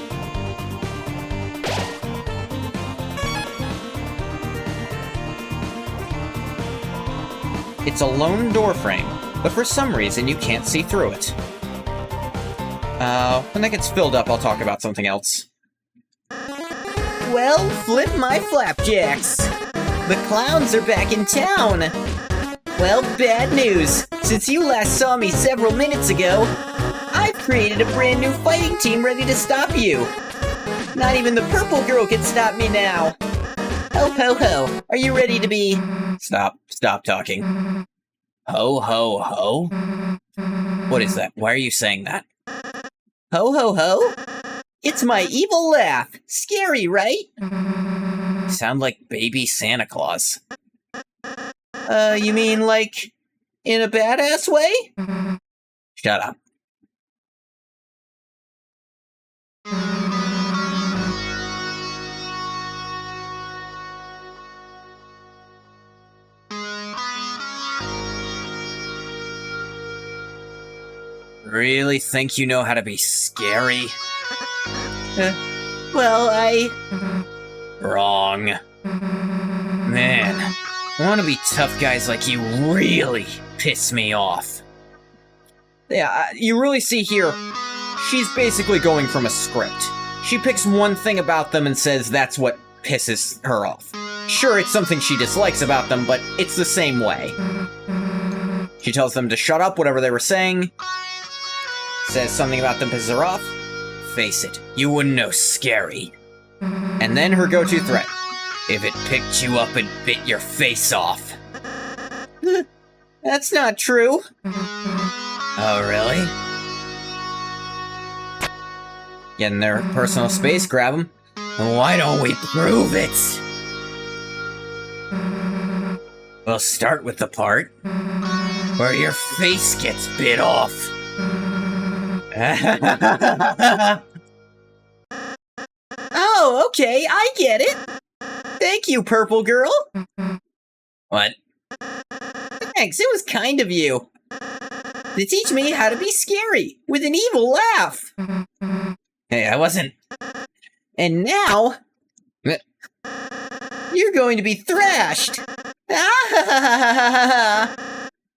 It's a lone door frame, but for some reason you can't see through it. When that gets filled up, I'll talk about something else. Well, flip my flapjacks. The clowns are back in town. Well, bad news. Since you last saw me several minutes ago, I've created a brand new fighting team ready to stop you. Not even the purple girl can stop me now. Ho ho ho, are you ready to be... Stop talking. Ho ho ho? What is that? Why are you saying that? Ho ho ho? It's my evil laugh. Scary, right? Sound like baby Santa Claus. You mean like in a badass way? Shut up. Really think you know how to be scary? Well, Wrong. Man, wannabe tough guys like you really piss me off. Yeah, you really see here, she's basically going from a script. She picks one thing about them and says that's what pisses her off. Sure, it's something she dislikes about them, but it's the same way. She tells them to shut up, whatever they were saying. Says something about them pisses her off. Face it, you wouldn't know scary. And then her go-to threat. If it picked you up and bit your face off. that's not true. Oh, really? Get in their personal space, grab them. Why don't we prove it? We'll start with the part where your face gets bit off. Oh, okay, I get it. Thank you, Purple Girl. What? Thanks, it was kind of you. To teach me how to be scary with an evil laugh. Hey, I wasn't. And now, you're going to be thrashed.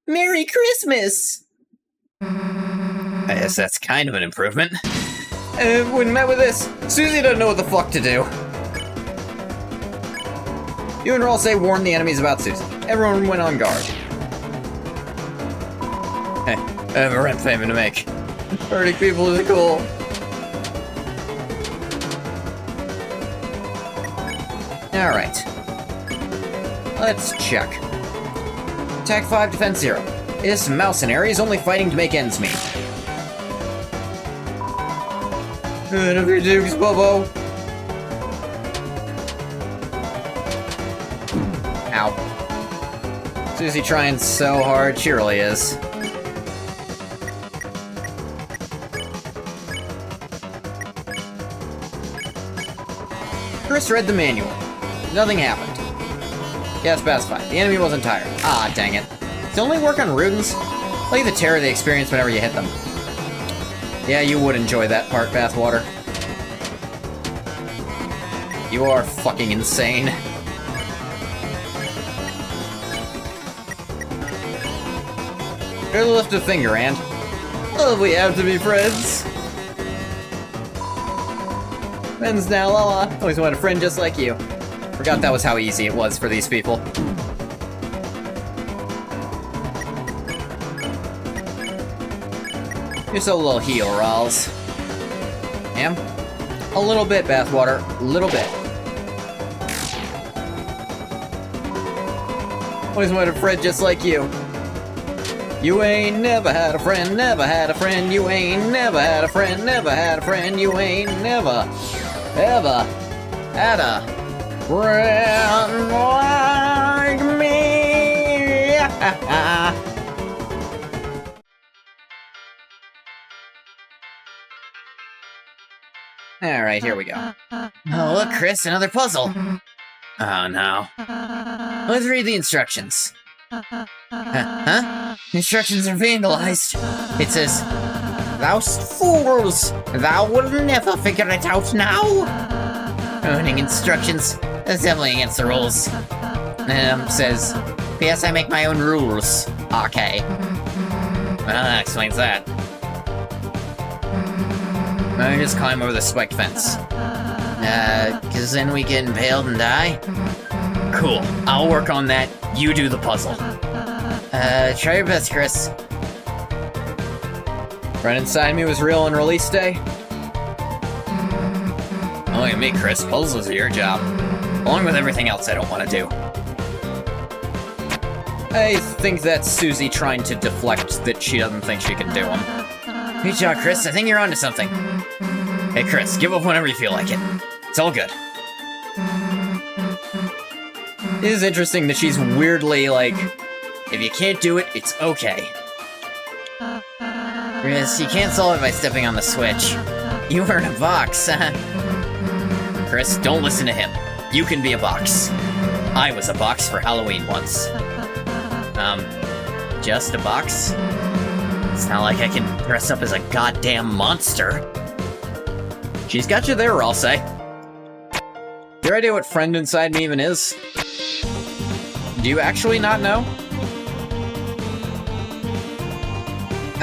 Merry Christmas. I guess that's kind of an improvement. When met with this, Susie doesn't know what the fuck to do. You and Ralsei warned the enemies about Susie. Everyone went on guard. Hey, I have a rent payment to make. Hurting people is cool. Alright. Let's check. Attack 5, defense 0. This mercenary is only fighting to make ends meet. Good of your dukes, Bobo. Ow. Susie trying so hard, she really is. Chris read the manual. Nothing happened. Yes, specified. The enemy wasn't tired. Ah, dang it. Does it only work on Rudens? Look at the terror they experience whenever you hit them. Yeah, you would enjoy that part, Bathwater. You are fucking insane. Could lift a finger, and... Oh, we have to be friends. Friends now, Lala. Always wanted a friend just like you. Forgot that was how easy it was for these people. Just a little heal, Rawls. Am? A little bit, Bathwater. A little bit. Always wanted a friend just like you. You ain't never had a friend, never had a friend. You ain't never had a friend, never had a friend. You ain't never, ever had a friend like me. Alright, here we go. Oh, look, Chris, another puzzle. Oh, no. Let's read the instructions. Huh? Instructions are vandalized. It says, "Thou fools! Thou will never figure it out now!" Ruining instructions. That's definitely against the rules. Says, "P.S. I make my own rules." Okay. Well, that explains that. Let me just climb over the spiked fence. Cause then we get impaled and die? Cool. I'll work on that. You do the puzzle. Try your best, Chris. Right inside me was real on release day. Oh, look at me, Chris. Puzzles are your job. Along with everything else I don't want to do. I think that's Susie trying to deflect that she doesn't think she can do them. Great job, Chris. I think you're onto something. Hey, Chris, give up whenever you feel like it. It's all good. It is interesting that she's weirdly like, if you can't do it, it's okay. Chris, you can't solve it by stepping on the switch. You were in a box. Chris, don't listen to him. You can be a box. I was a box for Halloween once. Just a box? It's not like I can dress up as a goddamn monster. She's got you there, I'll say. Your idea what friend inside me even is? Do you actually not know?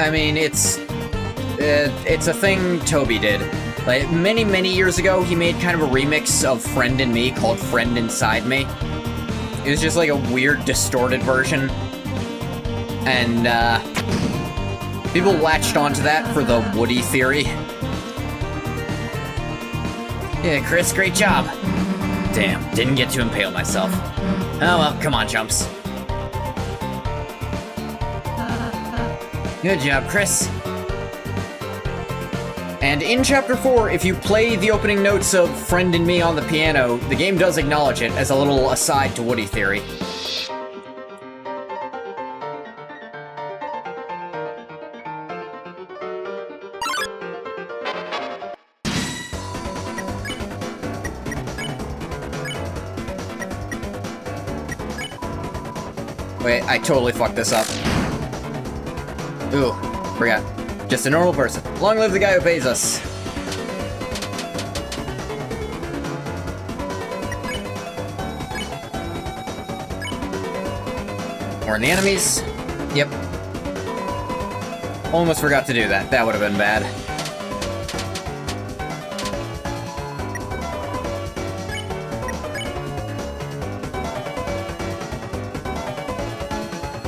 I mean, it's a thing Toby did. Like, many years ago, he made kind of a remix of Friend and Me called Friend Inside Me. It was just like a weird, distorted version. And, people latched onto that for the Woody theory. Yeah, Chris, great job. Damn, didn't get to impale myself. Oh well, come on, chumps. Good job, Chris. And in Chapter 4, if you play the opening notes of Friend and Me on the piano, the game does acknowledge it as a little aside to Woody theory. Wait, I totally fucked this up. Ooh, forgot. Just a normal person. Long live the guy who pays us. Warn the enemies. Yep. Almost forgot to do that. That would have been bad.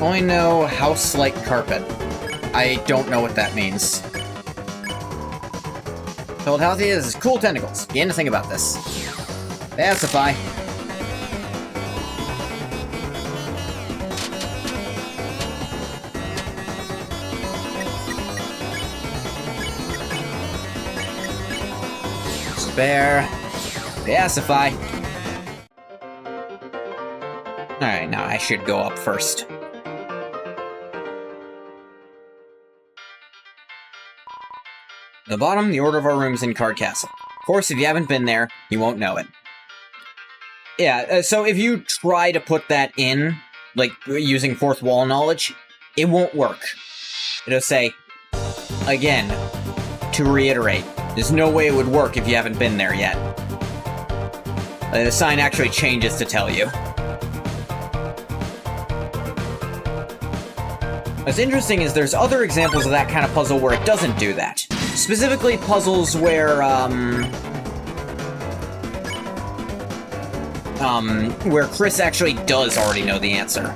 Only know house-like carpet. I don't know what that means. Told healthy is cool tentacles. Begin to think about this. Pacify. Spare. Pacify. Alright, now I should go up first. The bottom, the order of our rooms in Card Castle. Of course, if you haven't been there, you won't know it. Yeah, so if you try to put that in, like, using fourth wall knowledge, it won't work. It'll say, again, to reiterate, there's no way it would work if you haven't been there yet. The sign actually changes to tell you. What's interesting is there's other examples of that kind of puzzle where it doesn't do that. Specifically puzzles where Chris actually does already know the answer.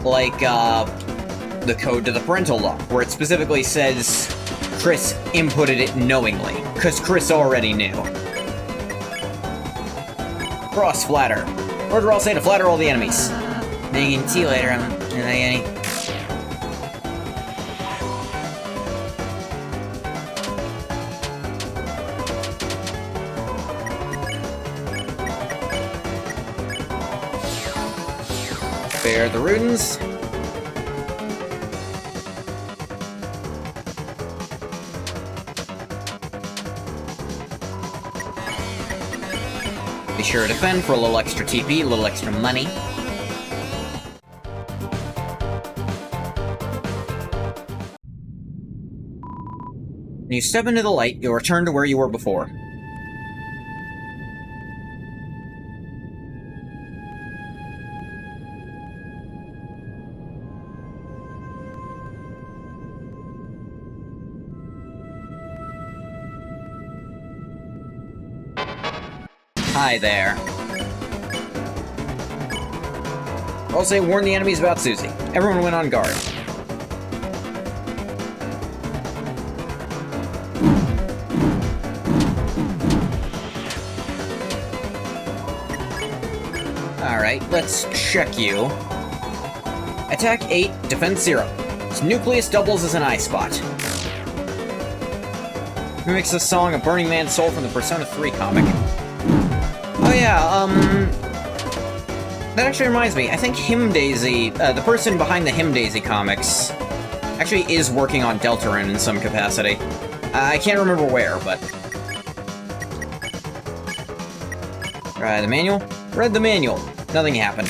Like, the code to the parental lock, where it specifically says Chris inputted it knowingly, because Chris already knew. Cross flatter. Order I'll say to flatter all the enemies. Megan, see you later, Annie. Spare the runes. Be sure to defend for a little extra TP, a little extra money. When you step into the light, you'll return to where you were before. Hi there. I'll say warn the enemies about Susie. Everyone went on guard. Alright, let's check you. Attack 8, defense 0. Its nucleus doubles as an eye spot. Mimics the song of Burning Man's Soul from the Persona 3 comic. Oh yeah, that actually reminds me, I think Hymn Daisy, the person behind the Hymn Daisy comics, actually is working on Deltarune in some capacity. I can't remember where, but... Right, the manual? Read the manual. Nothing happened.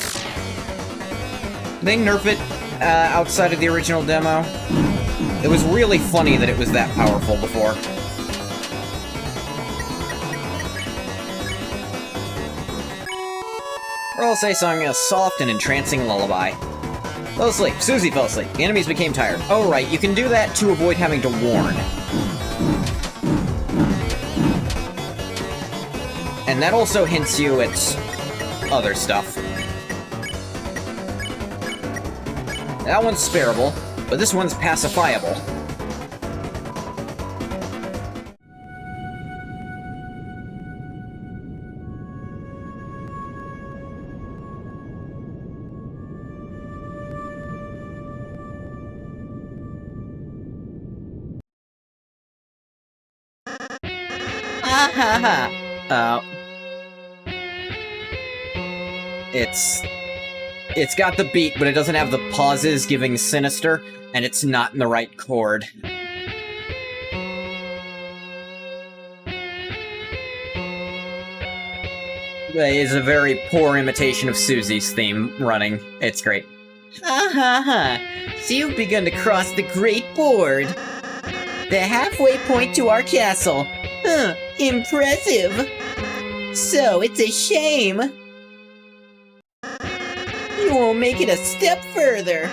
They nerf it outside of the original demo. It was really funny that it was that powerful before. Rosé sang a soft and entrancing lullaby. Fell asleep. Susie fell asleep. The enemies became tired. Oh right, you can do that to avoid having to warn. And that also hints you at other stuff. That one's spareable, but this one's pacifiable. Ah ha ha. It's got the beat, but it doesn't have the pauses giving sinister, and it's not in the right chord. It is a very poor imitation of Susie's theme running. It's great. Ha ha ha. So you've begun to cross the Great Board. The halfway point to our castle. Huh, impressive. So it's a shame you won't make it a step further.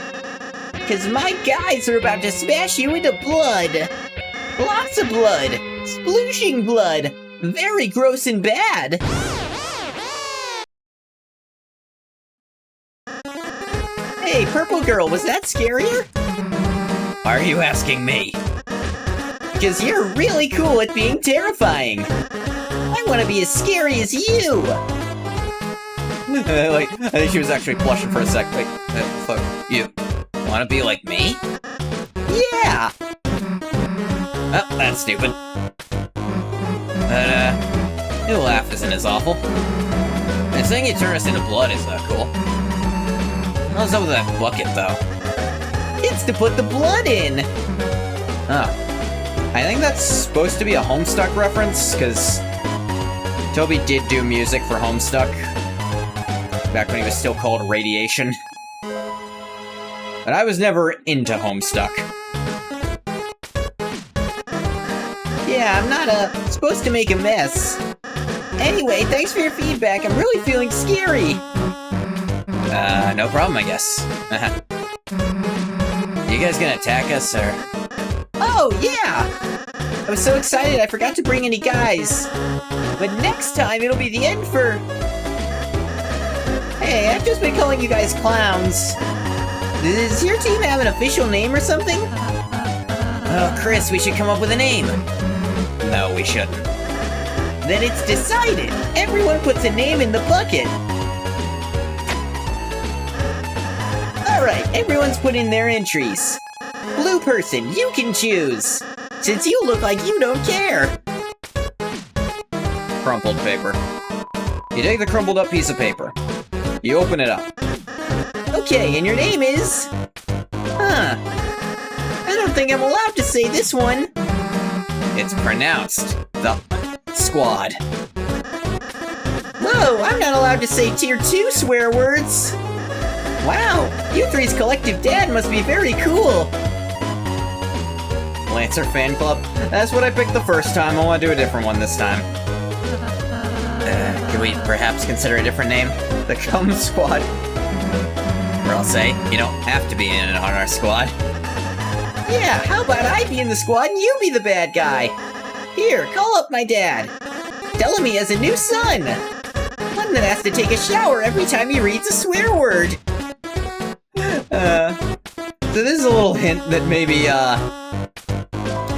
'Cause my guys are about to smash you into blood. Lots of blood. Splooshing blood. Very gross and bad. Hey, Purple Girl, was that scarier? Why are you asking me? Because you're really cool at being terrifying. I want to be as scary as you. Like, I think she was actually blushing for a sec. Like, fuck, you want to be like me? Yeah. Oh, that's stupid. But, your laugh isn't as awful. And saying you turn us into blood is not cool. What's up with that bucket, though? It's to put the blood in. Oh. I think that's supposed to be a Homestuck reference, because Toby did do music for Homestuck back when he was still called Radiation. But I was never into Homestuck. Yeah, I'm not, supposed to make a mess. Anyway, thanks for your feedback. I'm really feeling scary. No problem, I guess. You guys gonna attack us, or...? Oh, yeah! I was so excited I forgot to bring any guys. But next time, it'll be the end for... Hey, I've just been calling you guys clowns. Does your team have an official name or something? Oh, Chris, we should come up with a name. No, we shouldn't. Then it's decided. Everyone puts a name in the bucket. Alright, everyone's put in their entries. Blue person, you can choose. Since you look like you don't care. Crumpled paper. You take the crumpled up piece of paper. You open it up. Okay, and your name is... Huh. I don't think I'm allowed to say this one. It's pronounced the Squad. Whoa, I'm not allowed to say Tier 2 swear words. Wow, you three's collective dad must be very cool. Lancer Fan Club? That's what I picked the first time. I want to do a different one this time. Could we perhaps consider a different name? The Cum Squad. Or I'll say, you don't have to be in on our squad. Yeah, how about I be in the squad and you be the bad guy? Here, call up my dad. Tell him he has a new son. One that has to take a shower every time he reads a swear word. So this is a little hint that maybe,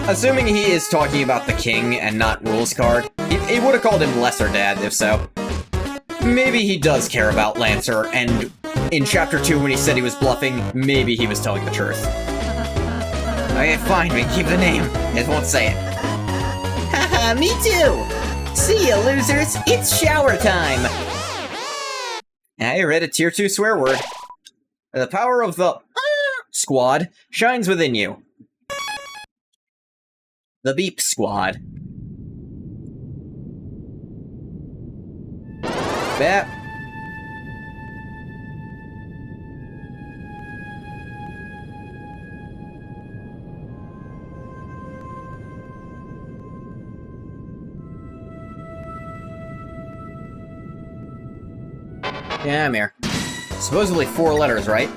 assuming he is talking about the king and not Rules Card, he would have called him Lesser Dad, if so. Maybe he does care about Lancer, and in Chapter 2 when he said he was bluffing, maybe he was telling the truth. Okay, fine, we can keep the name. I just won't say it. Me too! See ya, losers! It's shower time! Yeah, you read a tier 2 swear word. The power of the squad shines within you. The Beep Squad. Bat. Yeah, I'm here. Supposedly 4 letters, right?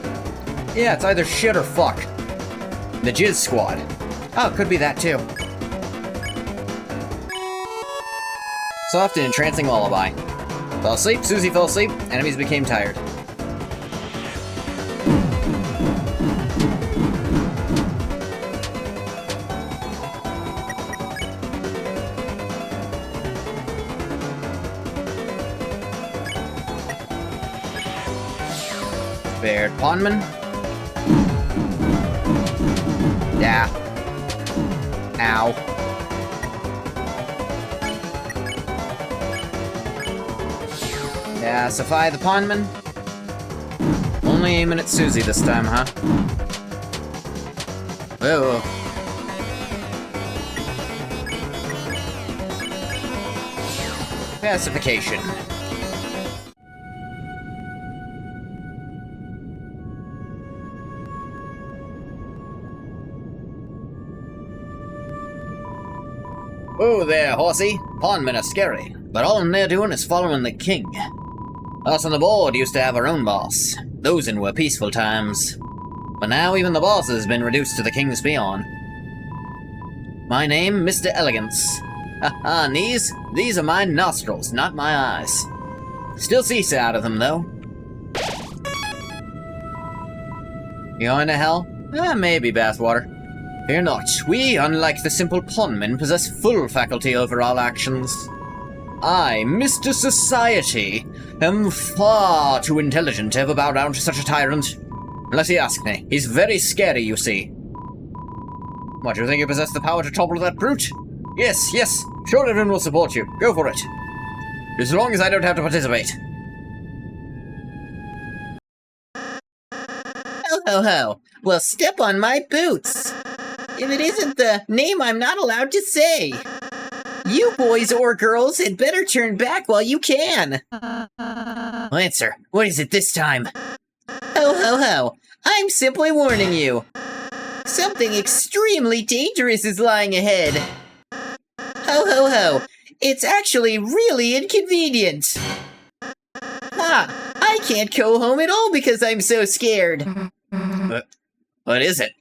Yeah, it's either shit or fuck. The Jizz Squad. Oh, it could be that too. Soft and entrancing lullaby. Fell asleep, Susie fell asleep, enemies became tired. Baird Pondman. Yeah. Ow. Yeah, Sophia the Pondman. Only aiming at Susie this time, huh? Whoa. Pacification. Oh there, horsey. Pondmen are scary, but all they're doing is following the king. Us on the board used to have our own boss. Those were peaceful times. But now even the boss has been reduced to the king's peon. My name, Mr. Elegance. Haha, knees? These are my nostrils, not my eyes. Still see out of them, though. You going to hell? Maybe, bathwater. Fear not, we, unlike the simple pondmen, possess full faculty over all actions. I, Mr. Society, am far too intelligent to ever bow down to such a tyrant. Unless you ask me. He's very scary, you see. What, you think you possess the power to topple that brute? Yes, yes, sure everyone will support you. Go for it. As long as I don't have to participate. Ho ho ho! Well, step on my boots! If it isn't the name I'm not allowed to say! You boys or girls had better turn back while you can! Lancer, what is it this time? Ho ho ho! I'm simply warning you! Something extremely dangerous is lying ahead! Ho ho ho! It's actually really inconvenient! Ha! I can't go home at all because I'm so scared! What is it?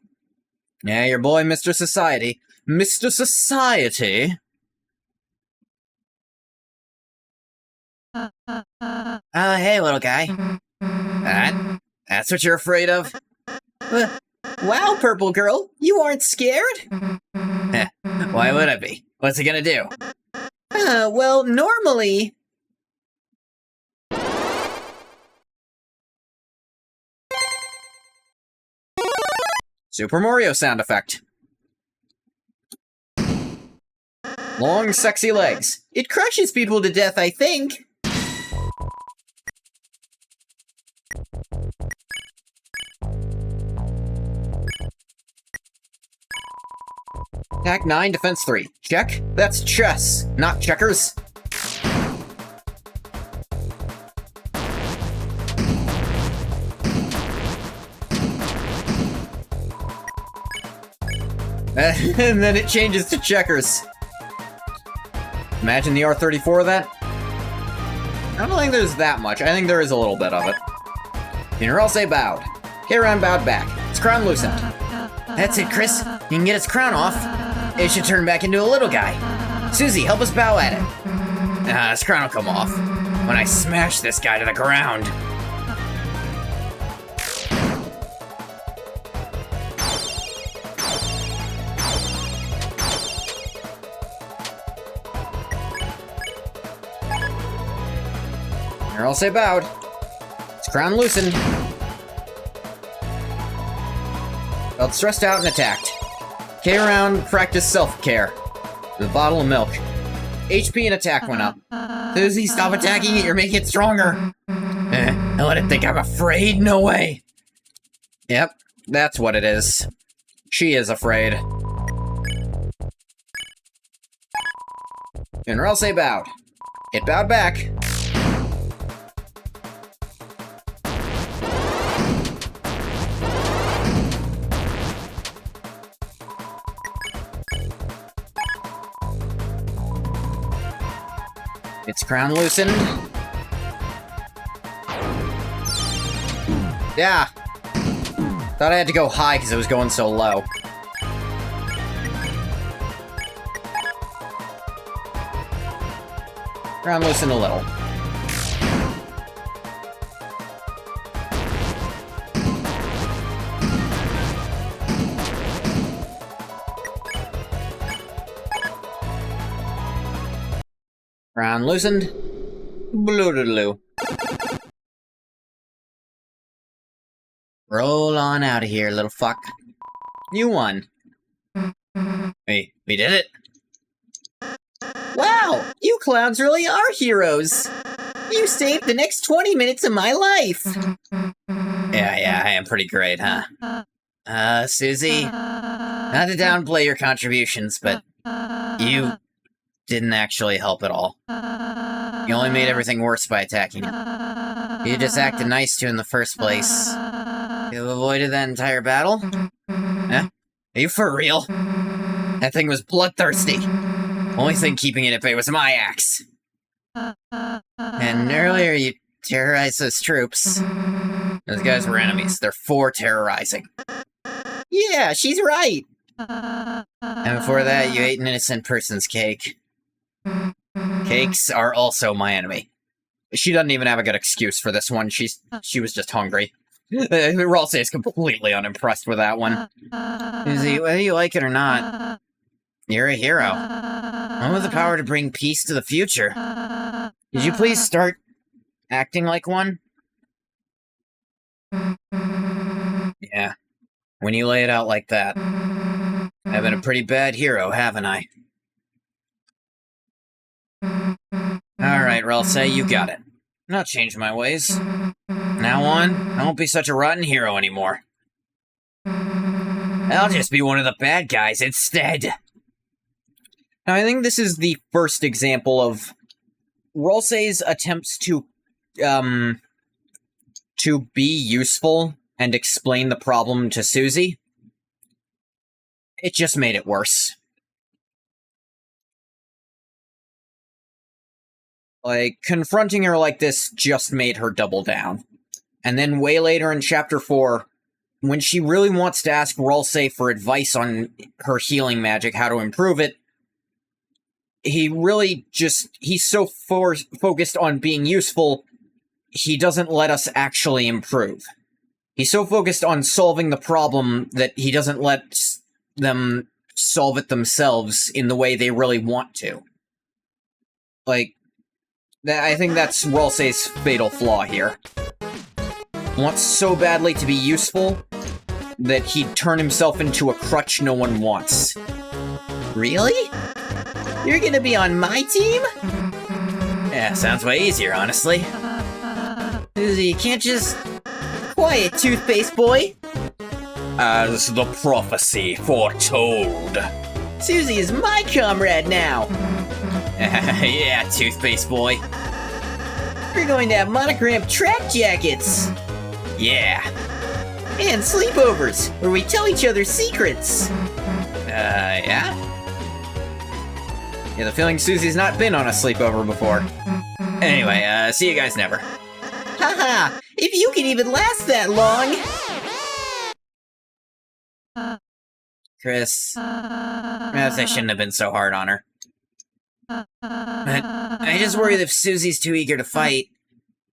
Yeah, your boy, Mr. Society. Mr. Society? Hey, little guy. That's what you're afraid of? Wow, Purple Girl, you aren't scared? Why would I be? What's it gonna do? Well, normally... Super Mario sound effect. Long, sexy legs. It crushes people to death, I think. Attack 9, defense 3. Check? That's chess, not checkers. And then it changes to checkers. Imagine the R34 of that. I don't think there's that much. I think there is a little bit of it. Generalse bowed. Kairon bowed back. Its crown loosened. That's it, Chris. You can get its crown off. It should turn back into a little guy. Susie, help us bow at it. This crown will come off when I smash this guy to the ground. Generalse bowed. Its crown loosened. Felt stressed out and attacked. K-Round practiced self-care. With a bottle of milk. HP and attack went up. Susie, stop attacking it, you're making it stronger. I let it think I'm afraid? No way. Yep, that's what it is. She is afraid. And Ralsei bowed. It bowed back. Its crown loosened. Yeah. Thought I had to go high because it was going so low. Crown loosened a little. Crown loosened. Blue-doodaloo. Roll on out of here, little fuck. You won. We did it. Wow! You clowns really are heroes! You saved the next 20 minutes of my life! Yeah, I am pretty great, huh? Susie? Not to downplay your contributions, but you didn't actually help at all. You only made everything worse by attacking it. You just acted nice to in the first place. You avoided that entire battle? Huh? Are you for real? That thing was bloodthirsty. Only thing keeping it at bay was my axe. And earlier you terrorized those troops. Those guys were enemies. They're for terrorizing. Yeah, she's right. And before that, you ate an innocent person's cake. Cakes are also my enemy. She doesn't even have a good excuse for this one. She was just hungry. Ralsei is completely unimpressed with that one. Whether you like it or not, you're a hero. One with the power to bring peace to the future. Did you please start acting like one? Yeah. When you lay it out like that, I've been a pretty bad hero, haven't I? Alright, Ralsei, you got it. I'll change my ways. Now on, I won't be such a rotten hero anymore. I'll just be one of the bad guys instead. Now, I think this is the first example of Ralsei's attempts to be useful and explain the problem to Susie. It just made it worse. Like, confronting her like this just made her double down. And then way later in Chapter 4, when she really wants to ask Ralsei for advice on her healing magic, how to improve it, he really just, he's so focused on being useful, he doesn't let us actually improve. He's so focused on solving the problem that he doesn't let them solve it themselves in the way they really want to. Like, I think that's Ralsei's fatal flaw here. Wants so badly to be useful that he'd turn himself into a crutch no one wants. Really? You're gonna be on my team? Yeah, sounds way easier, honestly. Susie, you can't just... Quiet, toothpaste boy! As the prophecy foretold. Susie is my comrade now! Yeah, toothpaste boy. We're going to have monogrammed track jackets! Yeah. And sleepovers, where we tell each other secrets. Yeah? Yeah, the feeling Susie's not been on a sleepover before. Anyway, see you guys never. Haha, if you can even last that long! Chris, perhaps I shouldn't have been so hard on her. But I just worry that if Susie's too eager to fight,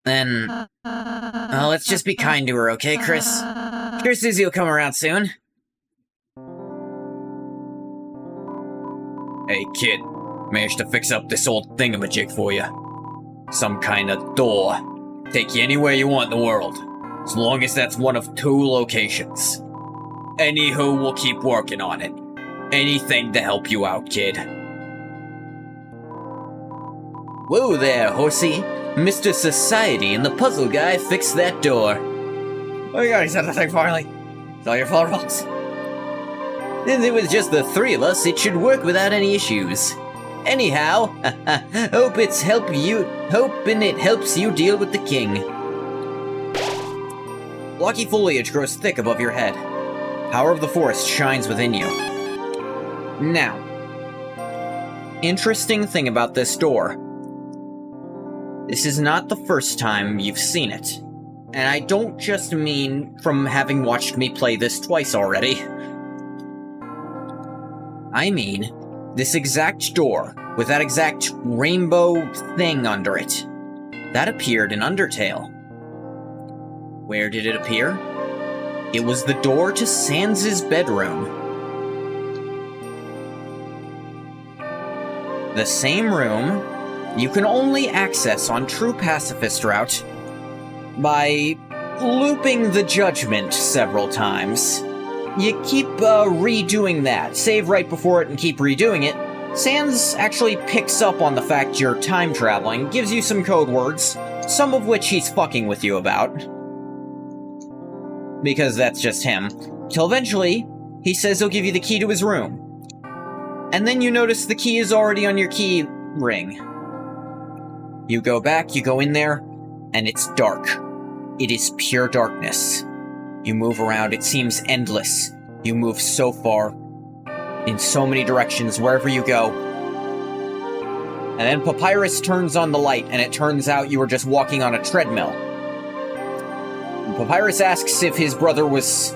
then... let's just be kind to her, okay, Chris? Sure, Susie will come around soon. Hey, kid. Managed to fix up this old thingamajig for you. Some kind of door. Take you anywhere you want in the world. As long as that's one of 2 locations. Anywho, we'll keep working on it. Anything to help you out, kid. Whoa there, horsey. Mr. Society and the puzzle guy fixed that door. Oh my god, he said the thing finally. It's all your fault, Ross. If it was just the three of us, it should work without any issues. Anyhow, hoping it helps you deal with the king. Blocky foliage grows thick above your head. Power of the forest shines within you. Now, interesting thing about this door. This is not the first time you've seen it. And I don't just mean from having watched me play this twice already. I mean, this exact door, with that exact rainbow thing under it. That appeared in Undertale. Where did it appear? It was the door to Sans' bedroom. The same room you can only access on True Pacifist route by looping the judgment several times. You keep redoing that. Save right before it and keep redoing it. Sans actually picks up on the fact you're time traveling, gives you some code words, some of which he's fucking with you about. Because that's just him. Till eventually, he says he'll give you the key to his room. And then you notice the key is already on your key ring. You go back, you go in there, and it's dark. It is pure darkness. You move around, it seems endless. You move so far, in so many directions, wherever you go. And then Papyrus turns on the light, and it turns out you were just walking on a treadmill. And Papyrus asks if his brother was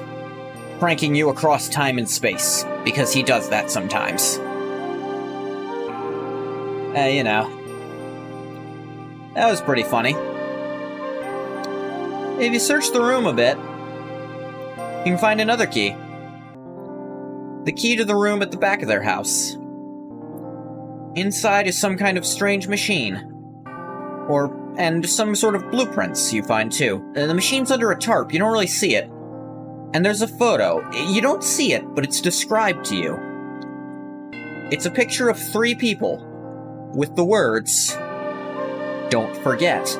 pranking you across time and space, because he does that sometimes. You know. That was pretty funny. If you search the room a bit, you can find another key. The key to the room at the back of their house. Inside is some kind of strange machine. And some sort of blueprints you find too. The machine's under a tarp, you don't really see it. And there's a photo. You don't see it, but it's described to you. It's a picture of 3 people with the words, "Don't forget."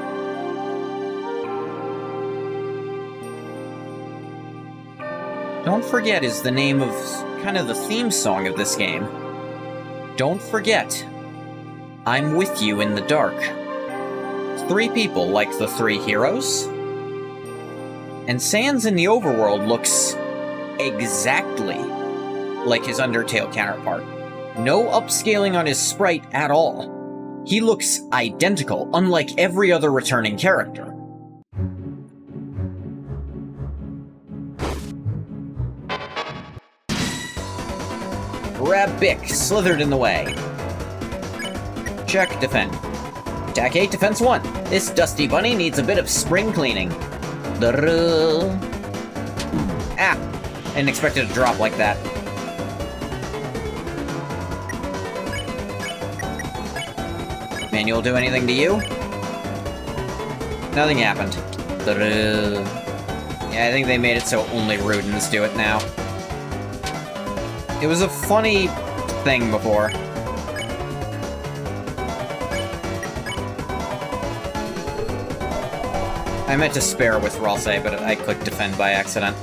Don't Forget is the name of kind of the theme song of this game. Don't forget, I'm with you in the dark. 3 people like the 3 heroes. And Sans in the overworld looks exactly like his Undertale counterpart. No upscaling on his sprite at all. He looks identical, unlike every other returning character. Rabic slithered in the way. Check, defend. Attack 8, defense 1. This dusty bunny needs a bit of spring cleaning. Ah! I didn't expect it to drop like that. Manual do anything to you? Nothing happened. Yeah, I think they made it so only Rudens do it now. It was a funny thing before. I meant to spare with Ralse, but I clicked defend by accident.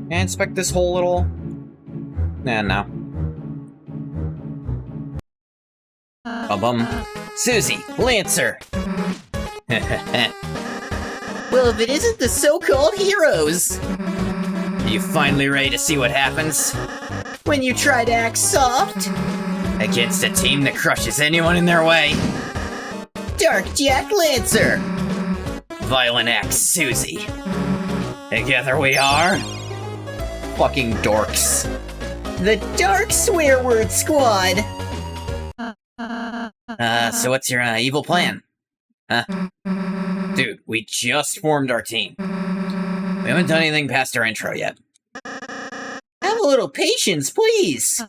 Can I inspect this whole little... Nah, no. Bum. Susie, Lancer! Well, if it isn't the so-called heroes! Are you finally ready to see what happens? When you try to act soft, Against a team that crushes anyone in their way. Dark Jack Lancer! Violent Axe Susie. Together we are... Fucking dorks. The Dark Swear Word Squad! So what's your evil plan? Huh? Dude, we just formed our team. We haven't done anything past our intro yet. I'm a little patience, please.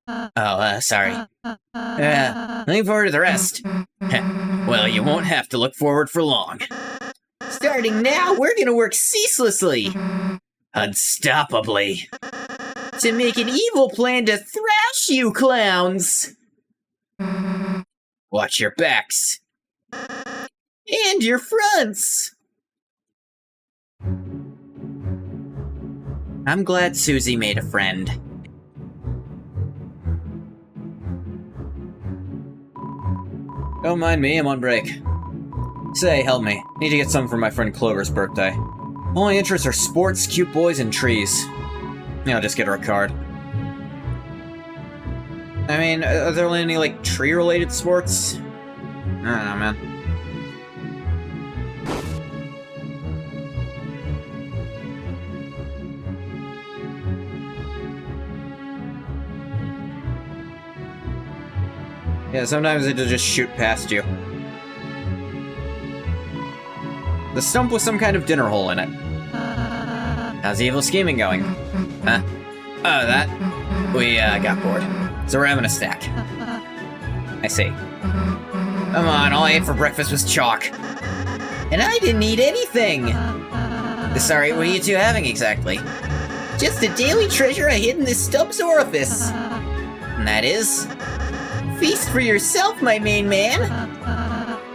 Oh, sorry. Looking forward to the rest. Well, you won't have to look forward for long. Starting now, we're gonna work ceaselessly. Unstoppably. To make an evil plan to thrash you clowns. Watch your backs. And your fronts. I'm glad Susie made a friend. Don't mind me, I'm on break. Say, help me. Need to get some for my friend Clover's birthday. Only interests are sports, cute boys, and trees. Yeah, I'll just get her a card. I mean, are there any, like, tree-related sports? I don't know, man. Yeah, sometimes it'll just shoot past you. The stump with some kind of dinner hole in it. How's the evil scheming going? Huh? Oh, that? We, got bored. So we're having a snack. I see. Come on, all I ate for breakfast was chalk. And I didn't eat anything. Sorry, what are you two having exactly? Just a daily treasure I hid in this stump's orifice. And that is? Feast for yourself, my main man.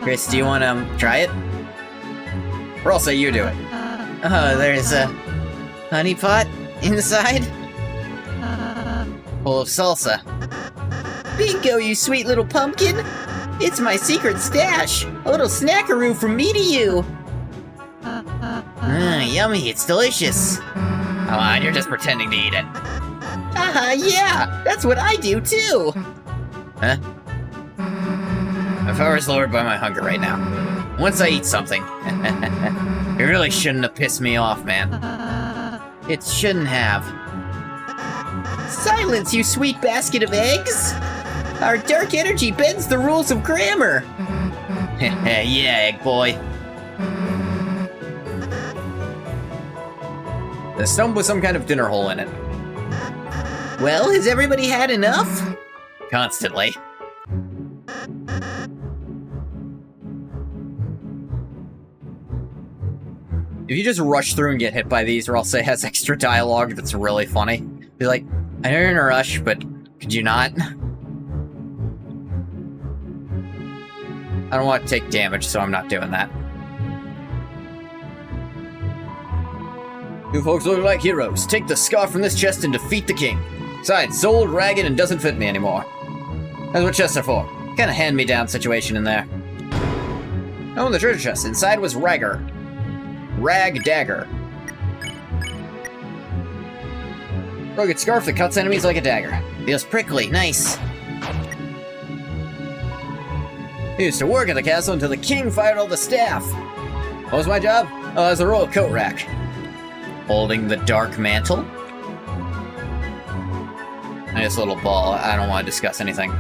Chris, do you want to, try it? Or I'll say you do it. Oh, there's a honey pot inside? Full of salsa. Bingo, you sweet little pumpkin! It's my secret stash! A little snackaroo from me to you! Yummy, it's delicious! Come on, you're just pretending to eat it. Haha, yeah! That's what I do, too! Huh? My power's lowered by my hunger right now. Once I eat something. It really shouldn't have pissed me off, man. It shouldn't have. Silence, you sweet basket of eggs! Our dark energy bends the rules of grammar! Yeah, egg boy. The stump with some kind of dinner hole in it. Well, has everybody had enough? Constantly. If you just rush through and get hit by these, or I'll say has extra dialogue that's really funny. Be like, I know you're in a rush, but could you not? I don't want to take damage, so I'm not doing that. You folks look like heroes. Take the scarf from this chest and defeat the king. Besides, it's old, ragged, and doesn't fit me anymore. That's what chests are for. Kind of hand-me-down situation in there. Oh, and the treasure chest. Inside was Ragger. Rag Dagger. Rugged scarf that cuts enemies like a dagger. Feels prickly, nice. I used to work at the castle until the king fired all the staff. What was my job? Oh, I was a royal coat rack. Holding the dark mantle? Nice little ball. I don't want to discuss anything.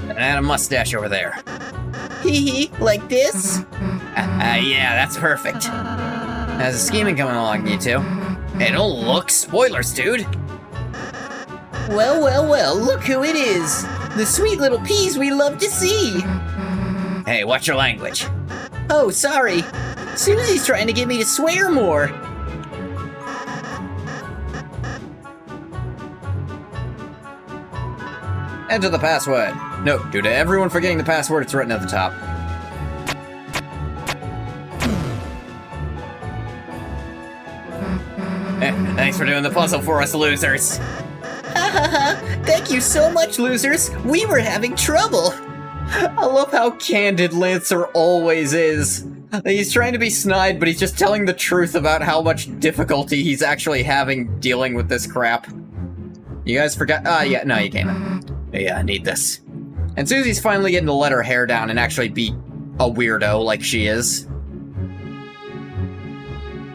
And I had a mustache over there. Hee hee, like this? Yeah, that's perfect. How's the scheming coming along, you two? Hey, don't look! Spoilers, dude! Well, well, well, look who it is! The sweet little peas we love to see! Hey, watch your language. Oh, sorry. Susie's trying to get me to swear more. Enter the password. Note, due to everyone forgetting the password, it's written at the top. Thanks for doing the puzzle for us, losers. Ha ha ha! Thank you so much, losers! We were having trouble! I love how candid Lancer always is. He's trying to be snide, but he's just telling the truth about how much difficulty he's actually having dealing with this crap. You guys forgot? Yeah, no, you can't. Yeah, I need this. And Susie's finally getting to let her hair down and actually be a weirdo like she is.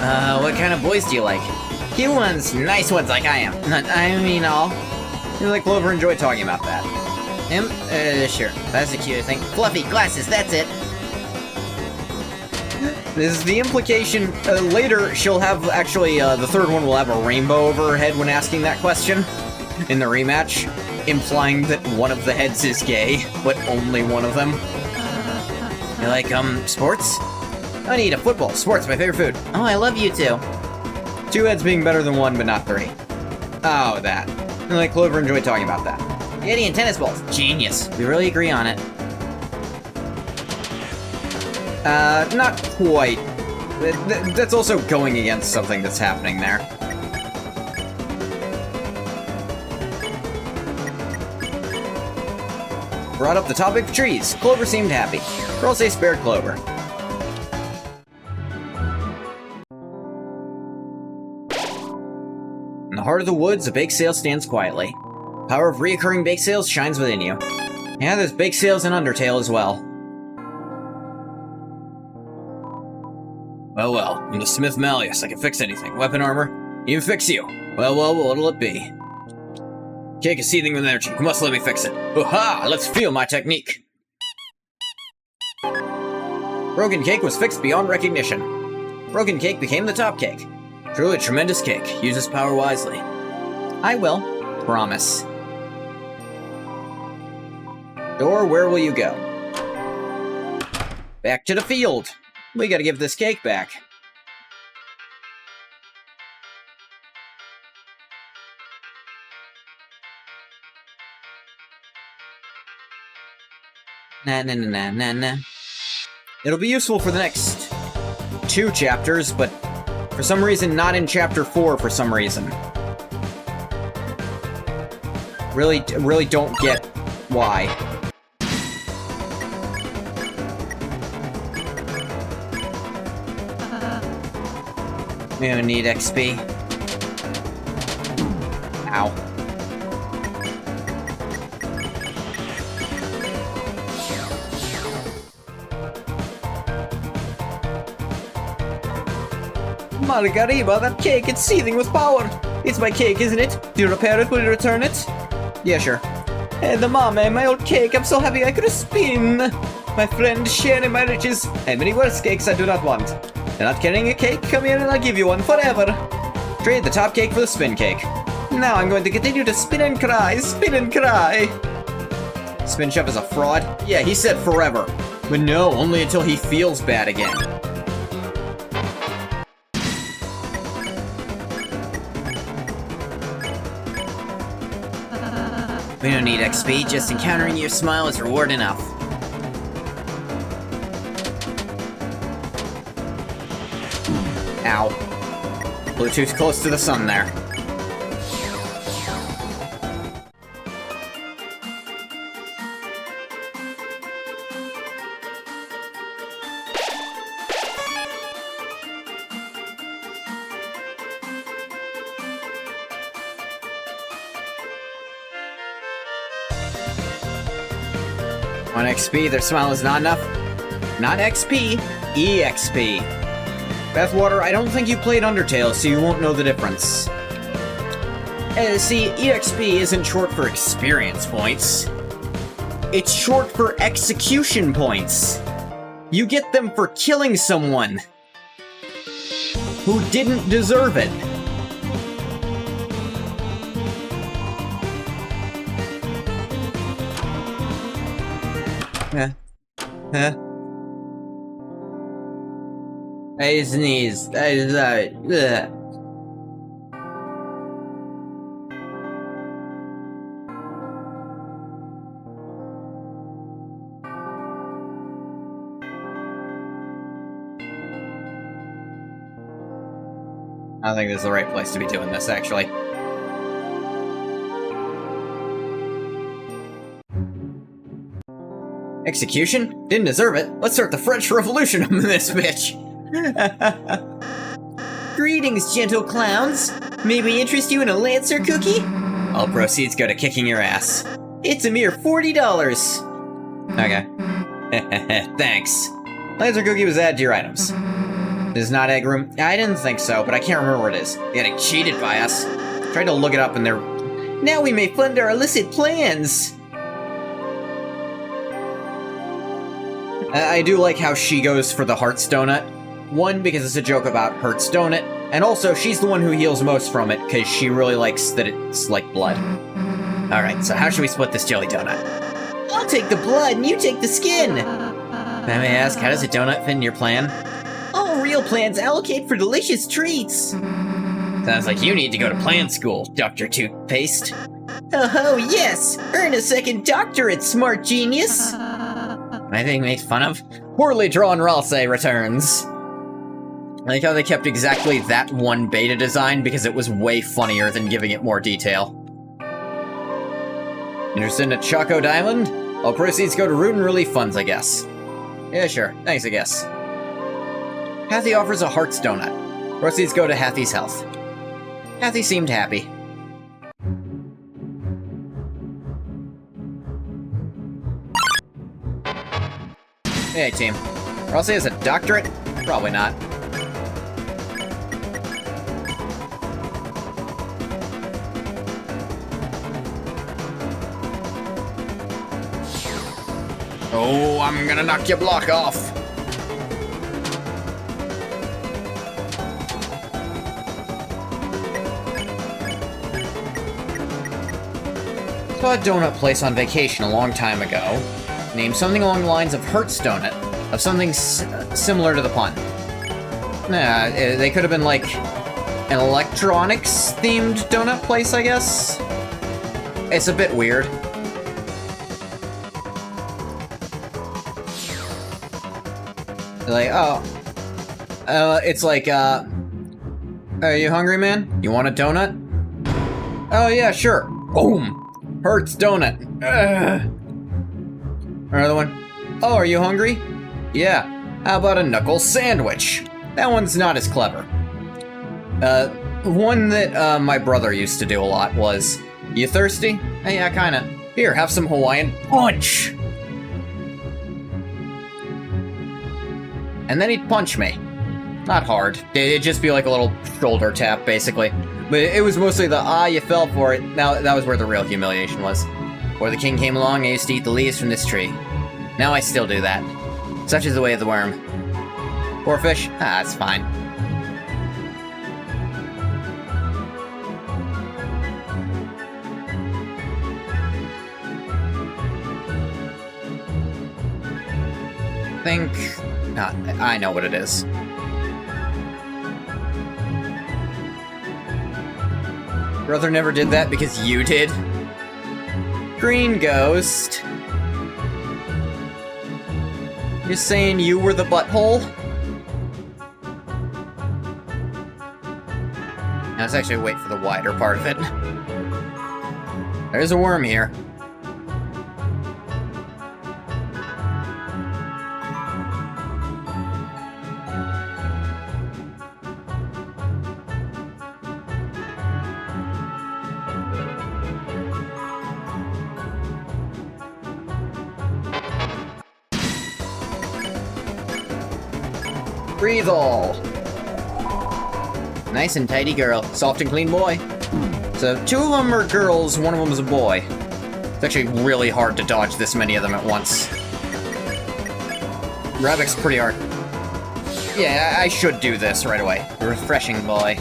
What kind of boys do you like? Cute ones, nice ones like I am. I mean all. You like Clover enjoy talking about that. Him? Sure. That's the cutest thing. Fluffy glasses, that's it. This is the implication. Later, she'll have, actually, the third one will have a rainbow over her head when asking that question in the rematch, implying that one of the heads is gay, but only one of them. You like, sports? I need a football. Sports, my favorite food. Oh, I love you too. 2 heads being better than 1, but not 3. Oh, that. I like Clover enjoy talking about that. Spaghetti and tennis balls. Genius. We really agree on it. Not quite. That's also going against something that's happening there. Brought up the topic of trees. Clover seemed happy. Girls say spared Clover. In the heart of the woods, a bake sale stands quietly. The power of reoccurring bake sales shines within you. Yeah, there's bake sales in Undertale as well. Well, I'm the Smith Malleus. I can fix anything. Weapon armor? Even fix you. Well, what'll it be? Cake is seething with energy. You must let me fix it. Ha! Let's feel my technique. Broken cake was fixed beyond recognition. Broken cake became the top cake. Truly a tremendous cake. Use its power wisely. I will. Promise. Door, where will you go? Back to the field. We gotta give this cake back. Nah. It'll be useful for the next 2 chapters, but for some reason not in chapter 4 for some reason. Really don't get why. We don't need XP. Ow. Margarita, that cake, it's seething with power. It's my cake, isn't it? Do you repair it? Will you return it? Yeah, sure. Hey, the mama, my old cake, I'm so happy I could spin. My friend, sharing my riches. And many worse cakes I do not want. You're not carrying a cake? Come here and I'll give you one forever. Trade the top cake for the spin cake. Now I'm going to continue to spin and cry, spin and cry. Spin Chef is a fraud? Yeah, he said forever. But no, only until he feels bad again. We don't need XP, just encountering your smile is reward enough. Ow. Bluetooth's close to the sun there. On XP, their smile is not enough. Not XP, EXP. Bathwater, I don't think you played Undertale, so you won't know the difference. See, EXP isn't short for experience points. It's short for execution points. You get them for killing someone who didn't deserve it. I sneezed. I don't think this is the right place to be doing this, actually. Execution? Didn't deserve it. Let's start the French Revolution on this bitch. Greetings, gentle clowns. May we interest you in a Lancer cookie? All proceeds go to kicking your ass. It's a mere $40. Okay. Thanks. Lancer cookie was added to your items. This is not egg room? I didn't think so, but I can't remember where it is. They got cheated by us. Tried to look it up and they're... Now we may fund our illicit plans! I do like how she goes for the Hearts Donut. One, because it's a joke about Hearts Donut, and also she's the one who heals most from it, because she really likes that it's like blood. Alright, so how should we split this jelly donut? I'll take the blood and you take the skin! I may ask, how does a donut fit in your plan? All real plans allocate for delicious treats! Sounds like you need to go to plan school, Dr. Toothpaste. Oh yes! Earn a second doctorate, smart genius! Am I being made fun of? Poorly drawn Ralsei returns. I like how they kept exactly that one beta design because it was way funnier than giving it more detail. Interested in a Choco Diamond? All proceeds go to Root and Relief Funds, I guess. Yeah, sure. Thanks, I guess. Hathy offers a Hearts Donut. Proceeds go to Hathy's health. Hathy seemed happy. Hey, team. Ralsei has a doctorate? Probably not. Oh, I'm gonna knock your block off. Saw a donut place on vacation a long time ago. Named something along the lines of Hertz Donut, of something similar to the pun. Nah, they could have been like an electronics-themed donut place, I guess? It's a bit weird. Like, oh. It's like, are you hungry, man? You want a donut? Oh, yeah, sure. Boom! Hertz Donut. Another one. Oh, are you hungry? Yeah. How about a knuckle sandwich? That one's not as clever. One that, my brother used to do a lot was, you thirsty? Yeah, kinda. Here, have some Hawaiian punch! And then he'd punch me. Not hard. It'd just be like a little shoulder tap, basically. But it was mostly the, you fell for it. Now, that was where the real humiliation was. Before the king came along, I used to eat the leaves from this tree. Now I still do that. Such is the way of the worm. Poor fish? It's fine. I know what it is. Brother never did that because you did? Green Ghost. You're saying you were the butthole? Now let's actually wait for the wider part of it. There's a worm here. Breathe all. Nice and tidy girl. Soft and clean boy. So 2 of them are girls, 1 of them is a boy. It's actually really hard to dodge this many of them at once. Ravic's pretty hard. Yeah, I should do this right away. Refreshing boy.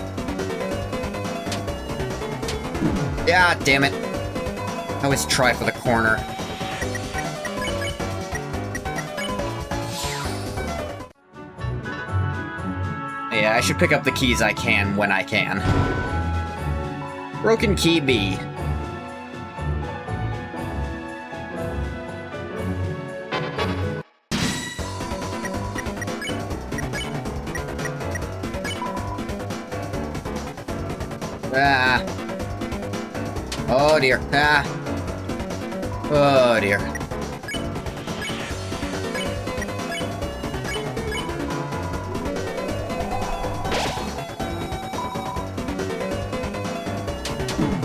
Yeah, damn it. I always try for the corner. Yeah, I should pick up the keys I can when I can. Broken key B. Ah. Oh dear. Ah. Oh dear.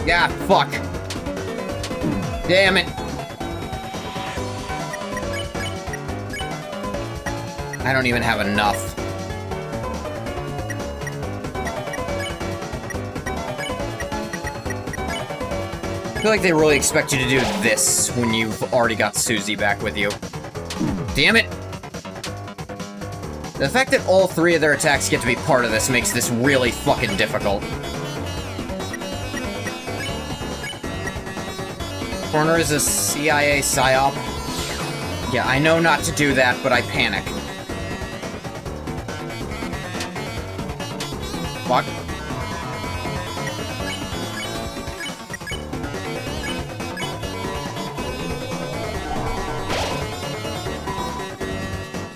Yeah, fuck. Damn it. I don't even have enough. feel like they really expect you to do this when you've already got Susie back with you. Damn it! The fact that all three of their attacks get to be part of this makes this really fucking difficult. Corner is a CIA psyop. Yeah, I know not to do that, but I panic. Fuck.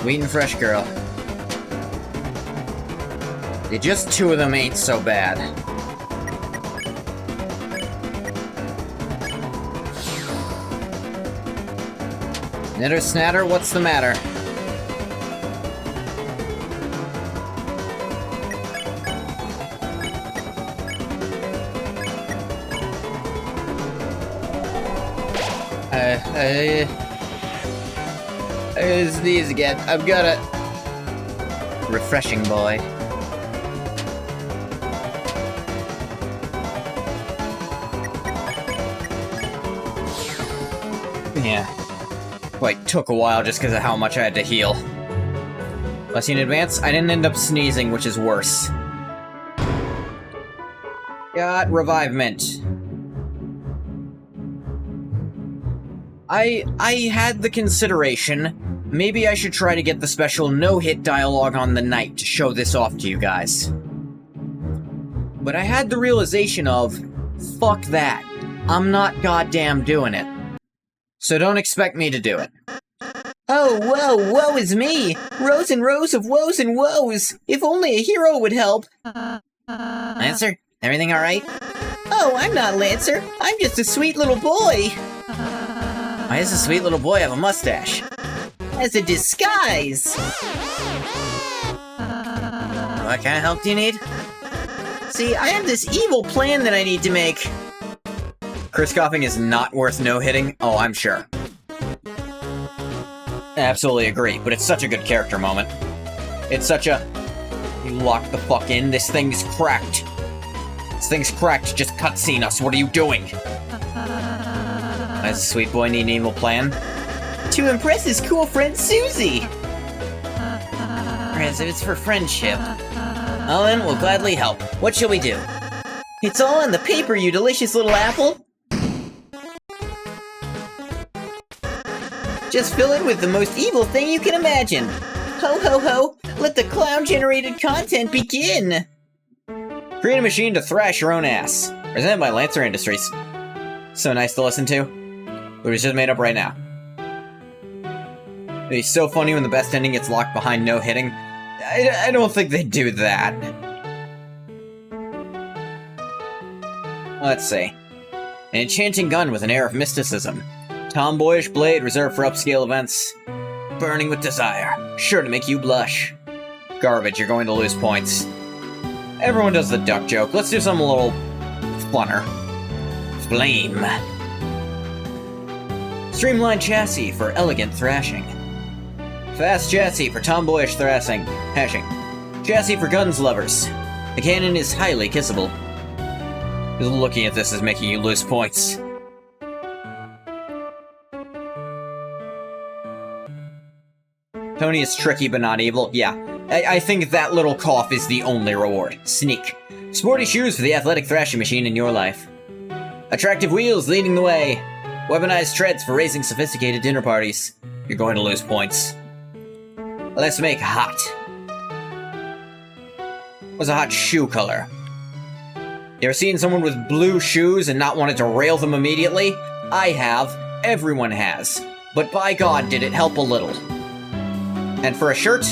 Sweet and fresh girl. Yeah, just two of them ain't so bad. Knitter snatter, what's the matter? Sneeze again. I've got a refreshing boy. Yeah. Like, took a while just because of how much I had to heal. Bless you in advance, I didn't end up sneezing, which is worse. Got revivement. I had the consideration, maybe I should try to get the special no-hit dialogue on the night to show this off to you guys. But I had the realization of, fuck that, I'm not goddamn doing it. So don't expect me to do it. Oh, whoa, woe is me! Rows and rows of woes and woes! If only a hero would help! Lancer, everything alright? Oh, I'm not Lancer. I'm just a sweet little boy. Why does a sweet little boy have a mustache? As a disguise. What kind of help do you need? See, I have this evil plan that I need to make. Chris coughing is not worth no-hitting? Oh, I'm sure. I absolutely agree, but it's such a good character moment. It's such a... You lock the fuck in, this thing's cracked. This thing's cracked, just cutscene us, what are you doing? Does the sweet boy need an evil plan? To impress his cool friend Susie! As if it's for friendship. Ellen will gladly help. What shall we do? It's all on the paper, you delicious little apple! Just fill it with the most evil thing you can imagine! Ho ho ho! Let the clown-generated content begin! Create a machine to thrash your own ass. Presented by Lancer Industries. So nice to listen to. It was just made up right now. It'd be so funny when the best ending gets locked behind no hitting. I don't think they do that. Let's see. An enchanting gun with an air of mysticism. Tomboyish blade reserved for upscale events. Burning with desire. Sure to make you blush. Garbage, you're going to lose points. Everyone does the duck joke. Let's do something a little funner. Flame. Streamlined chassis for elegant thrashing. Fast chassis for tomboyish thrashing. Hashing. Chassis for guns lovers. The cannon is highly kissable. Just looking at this is making you lose points. Tony is tricky but not evil. Yeah, I think that little cough is the only reward. Sneak. Sporty shoes for the athletic thrashing machine in your life. Attractive wheels leading the way. Weaponized treads for raising sophisticated dinner parties. You're going to lose points. Let's make hot. What's a hot shoe color? You ever seen someone with blue shoes and not wanted to rail them immediately? I have. Everyone has. But by God, did it help a little. And for a shirt,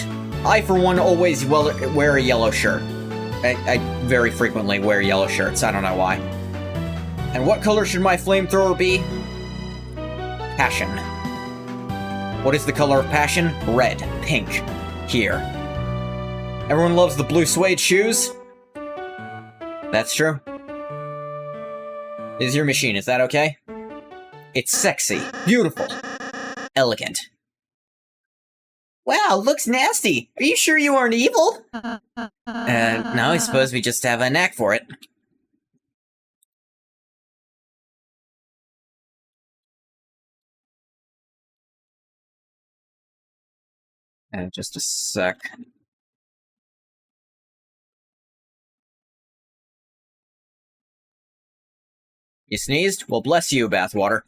I for one always wear a yellow shirt. I very frequently wear yellow shirts, I don't know why. And what color should my flamethrower be? Passion. What is the color of passion? Red. Pink. Here. Everyone loves the blue suede shoes? That's true. Is your machine, is that okay? It's sexy. Beautiful. Elegant. Wow, looks nasty! Are you sure you aren't evil? No, I suppose we just have a knack for it. Just a sec. You sneezed? Well, bless you, Bathwater.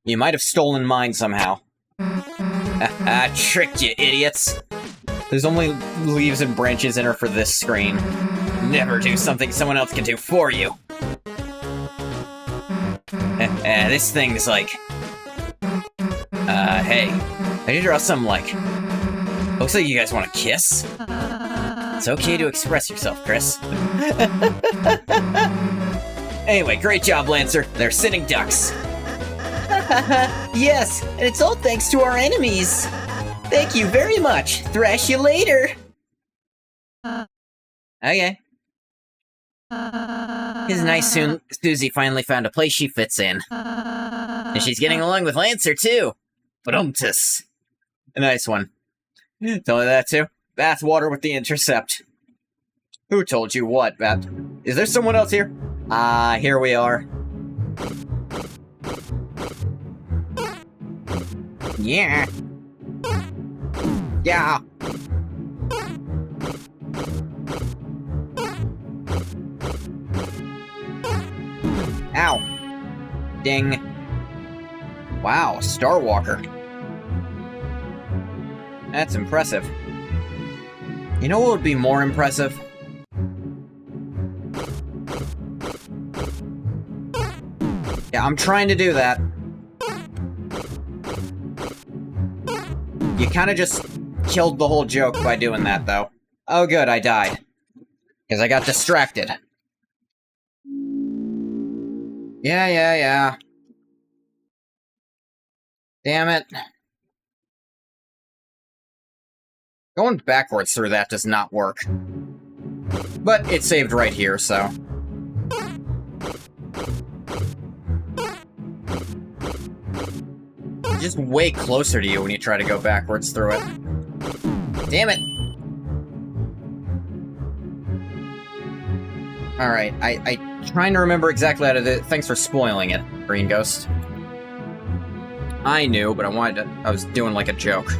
You might have stolen mine somehow. I tricked you, idiots. There's only leaves and branches in her for this screen. Never do something someone else can do for you. This thing's like... hey. I need to draw some, like... Looks like you guys want to kiss? It's okay to express yourself, Chris. Anyway, great job, Lancer. They're sitting ducks. Yes, and it's all thanks to our enemies. Thank you very much. Thrash you later. Okay. It's nice Susie finally found a place she fits in. And she's getting along with Lancer, too. Badumtus. A nice one. Tell me that, too. Bathwater with the intercept. Who told you what, Bath? Is there someone else here? Here we are. Yeah. Yeah. Ow. Ding. Wow, Starwalker. That's impressive. You know what would be more impressive? Yeah, I'm trying to do that. You kind of just killed the whole joke by doing that, though. Oh good, I died. Because I got distracted. Yeah. Damn it. Going backwards through that does not work. But it saved right here, so... Just way closer to you when you try to go backwards through it. Damn it! Alright, I trying to remember exactly how to do it. Thanks for spoiling it, Green Ghost. I knew, but I was doing like a joke.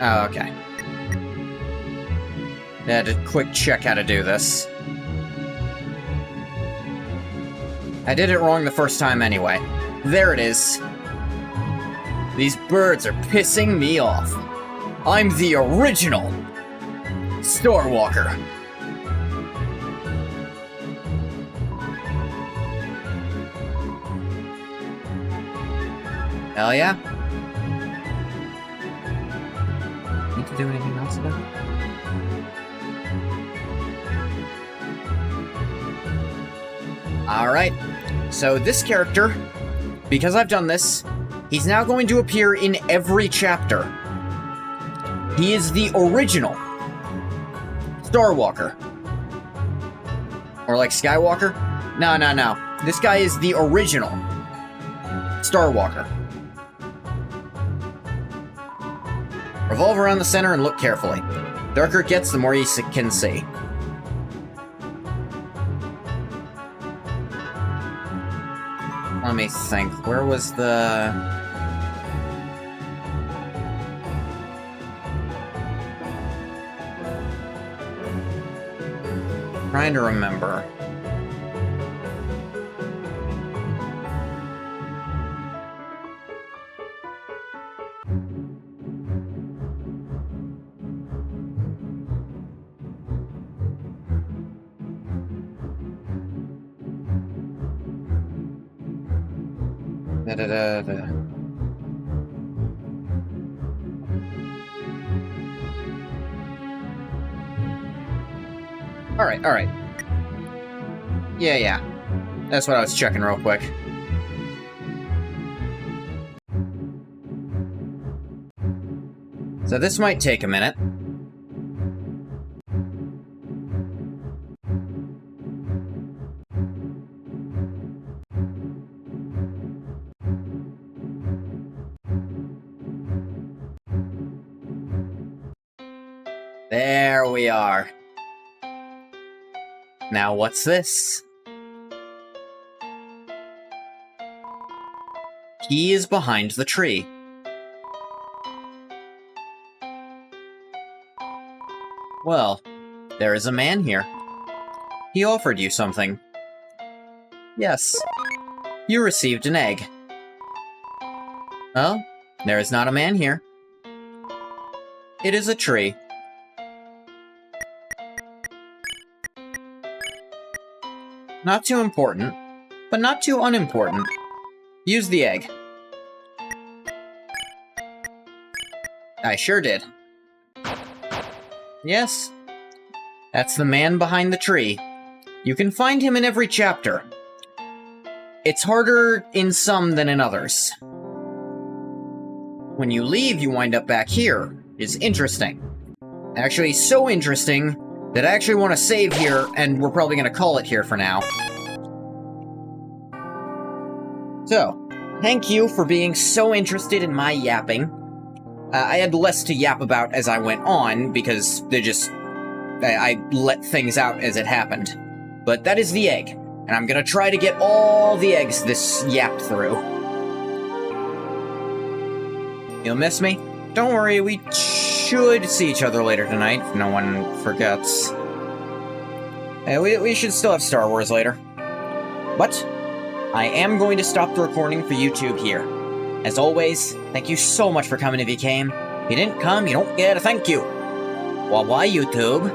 Oh, okay. Yeah, just quick check how to do this. I did it wrong the first time anyway. There it is. These birds are pissing me off. I'm the original Starwalker. Hell yeah. Need to do anything else though? Alright, so this character, because I've done this, he's now going to appear in every chapter. He is the original Starwalker. Or like Skywalker? No. This guy is the original Starwalker. Revolve around the center and look carefully. The darker it gets, the more you can see. Let me think. Where was the... Trying to remember. Alright. Yeah. That's what I was checking real quick. So this might take a minute. There there we are. Now what's this? He is behind the tree. Well, there is a man here. He offered you something. Yes. You received an egg. Oh, there is not a man here. It is a tree. Not too important, but not too unimportant. Use the egg. I sure did. Yes. That's the man behind the tree. You can find him in every chapter. It's harder in some than in others. When you leave, you wind up back here. It's interesting. Actually, so interesting that I actually want to save here, and we're probably going to call it here for now. So, thank you for being so interested in my yapping. I had less to yap about as I went on, because I let things out as it happened. But that is the egg, and I'm gonna try to get all the eggs this yapped through. You'll miss me? Don't worry, we should see each other later tonight, if no one forgets. We should still have Star Wars later. But I am going to stop the recording for YouTube here. As always, thank you so much for coming if you came. If you didn't come, you don't get a thank you. Well, bye, YouTube.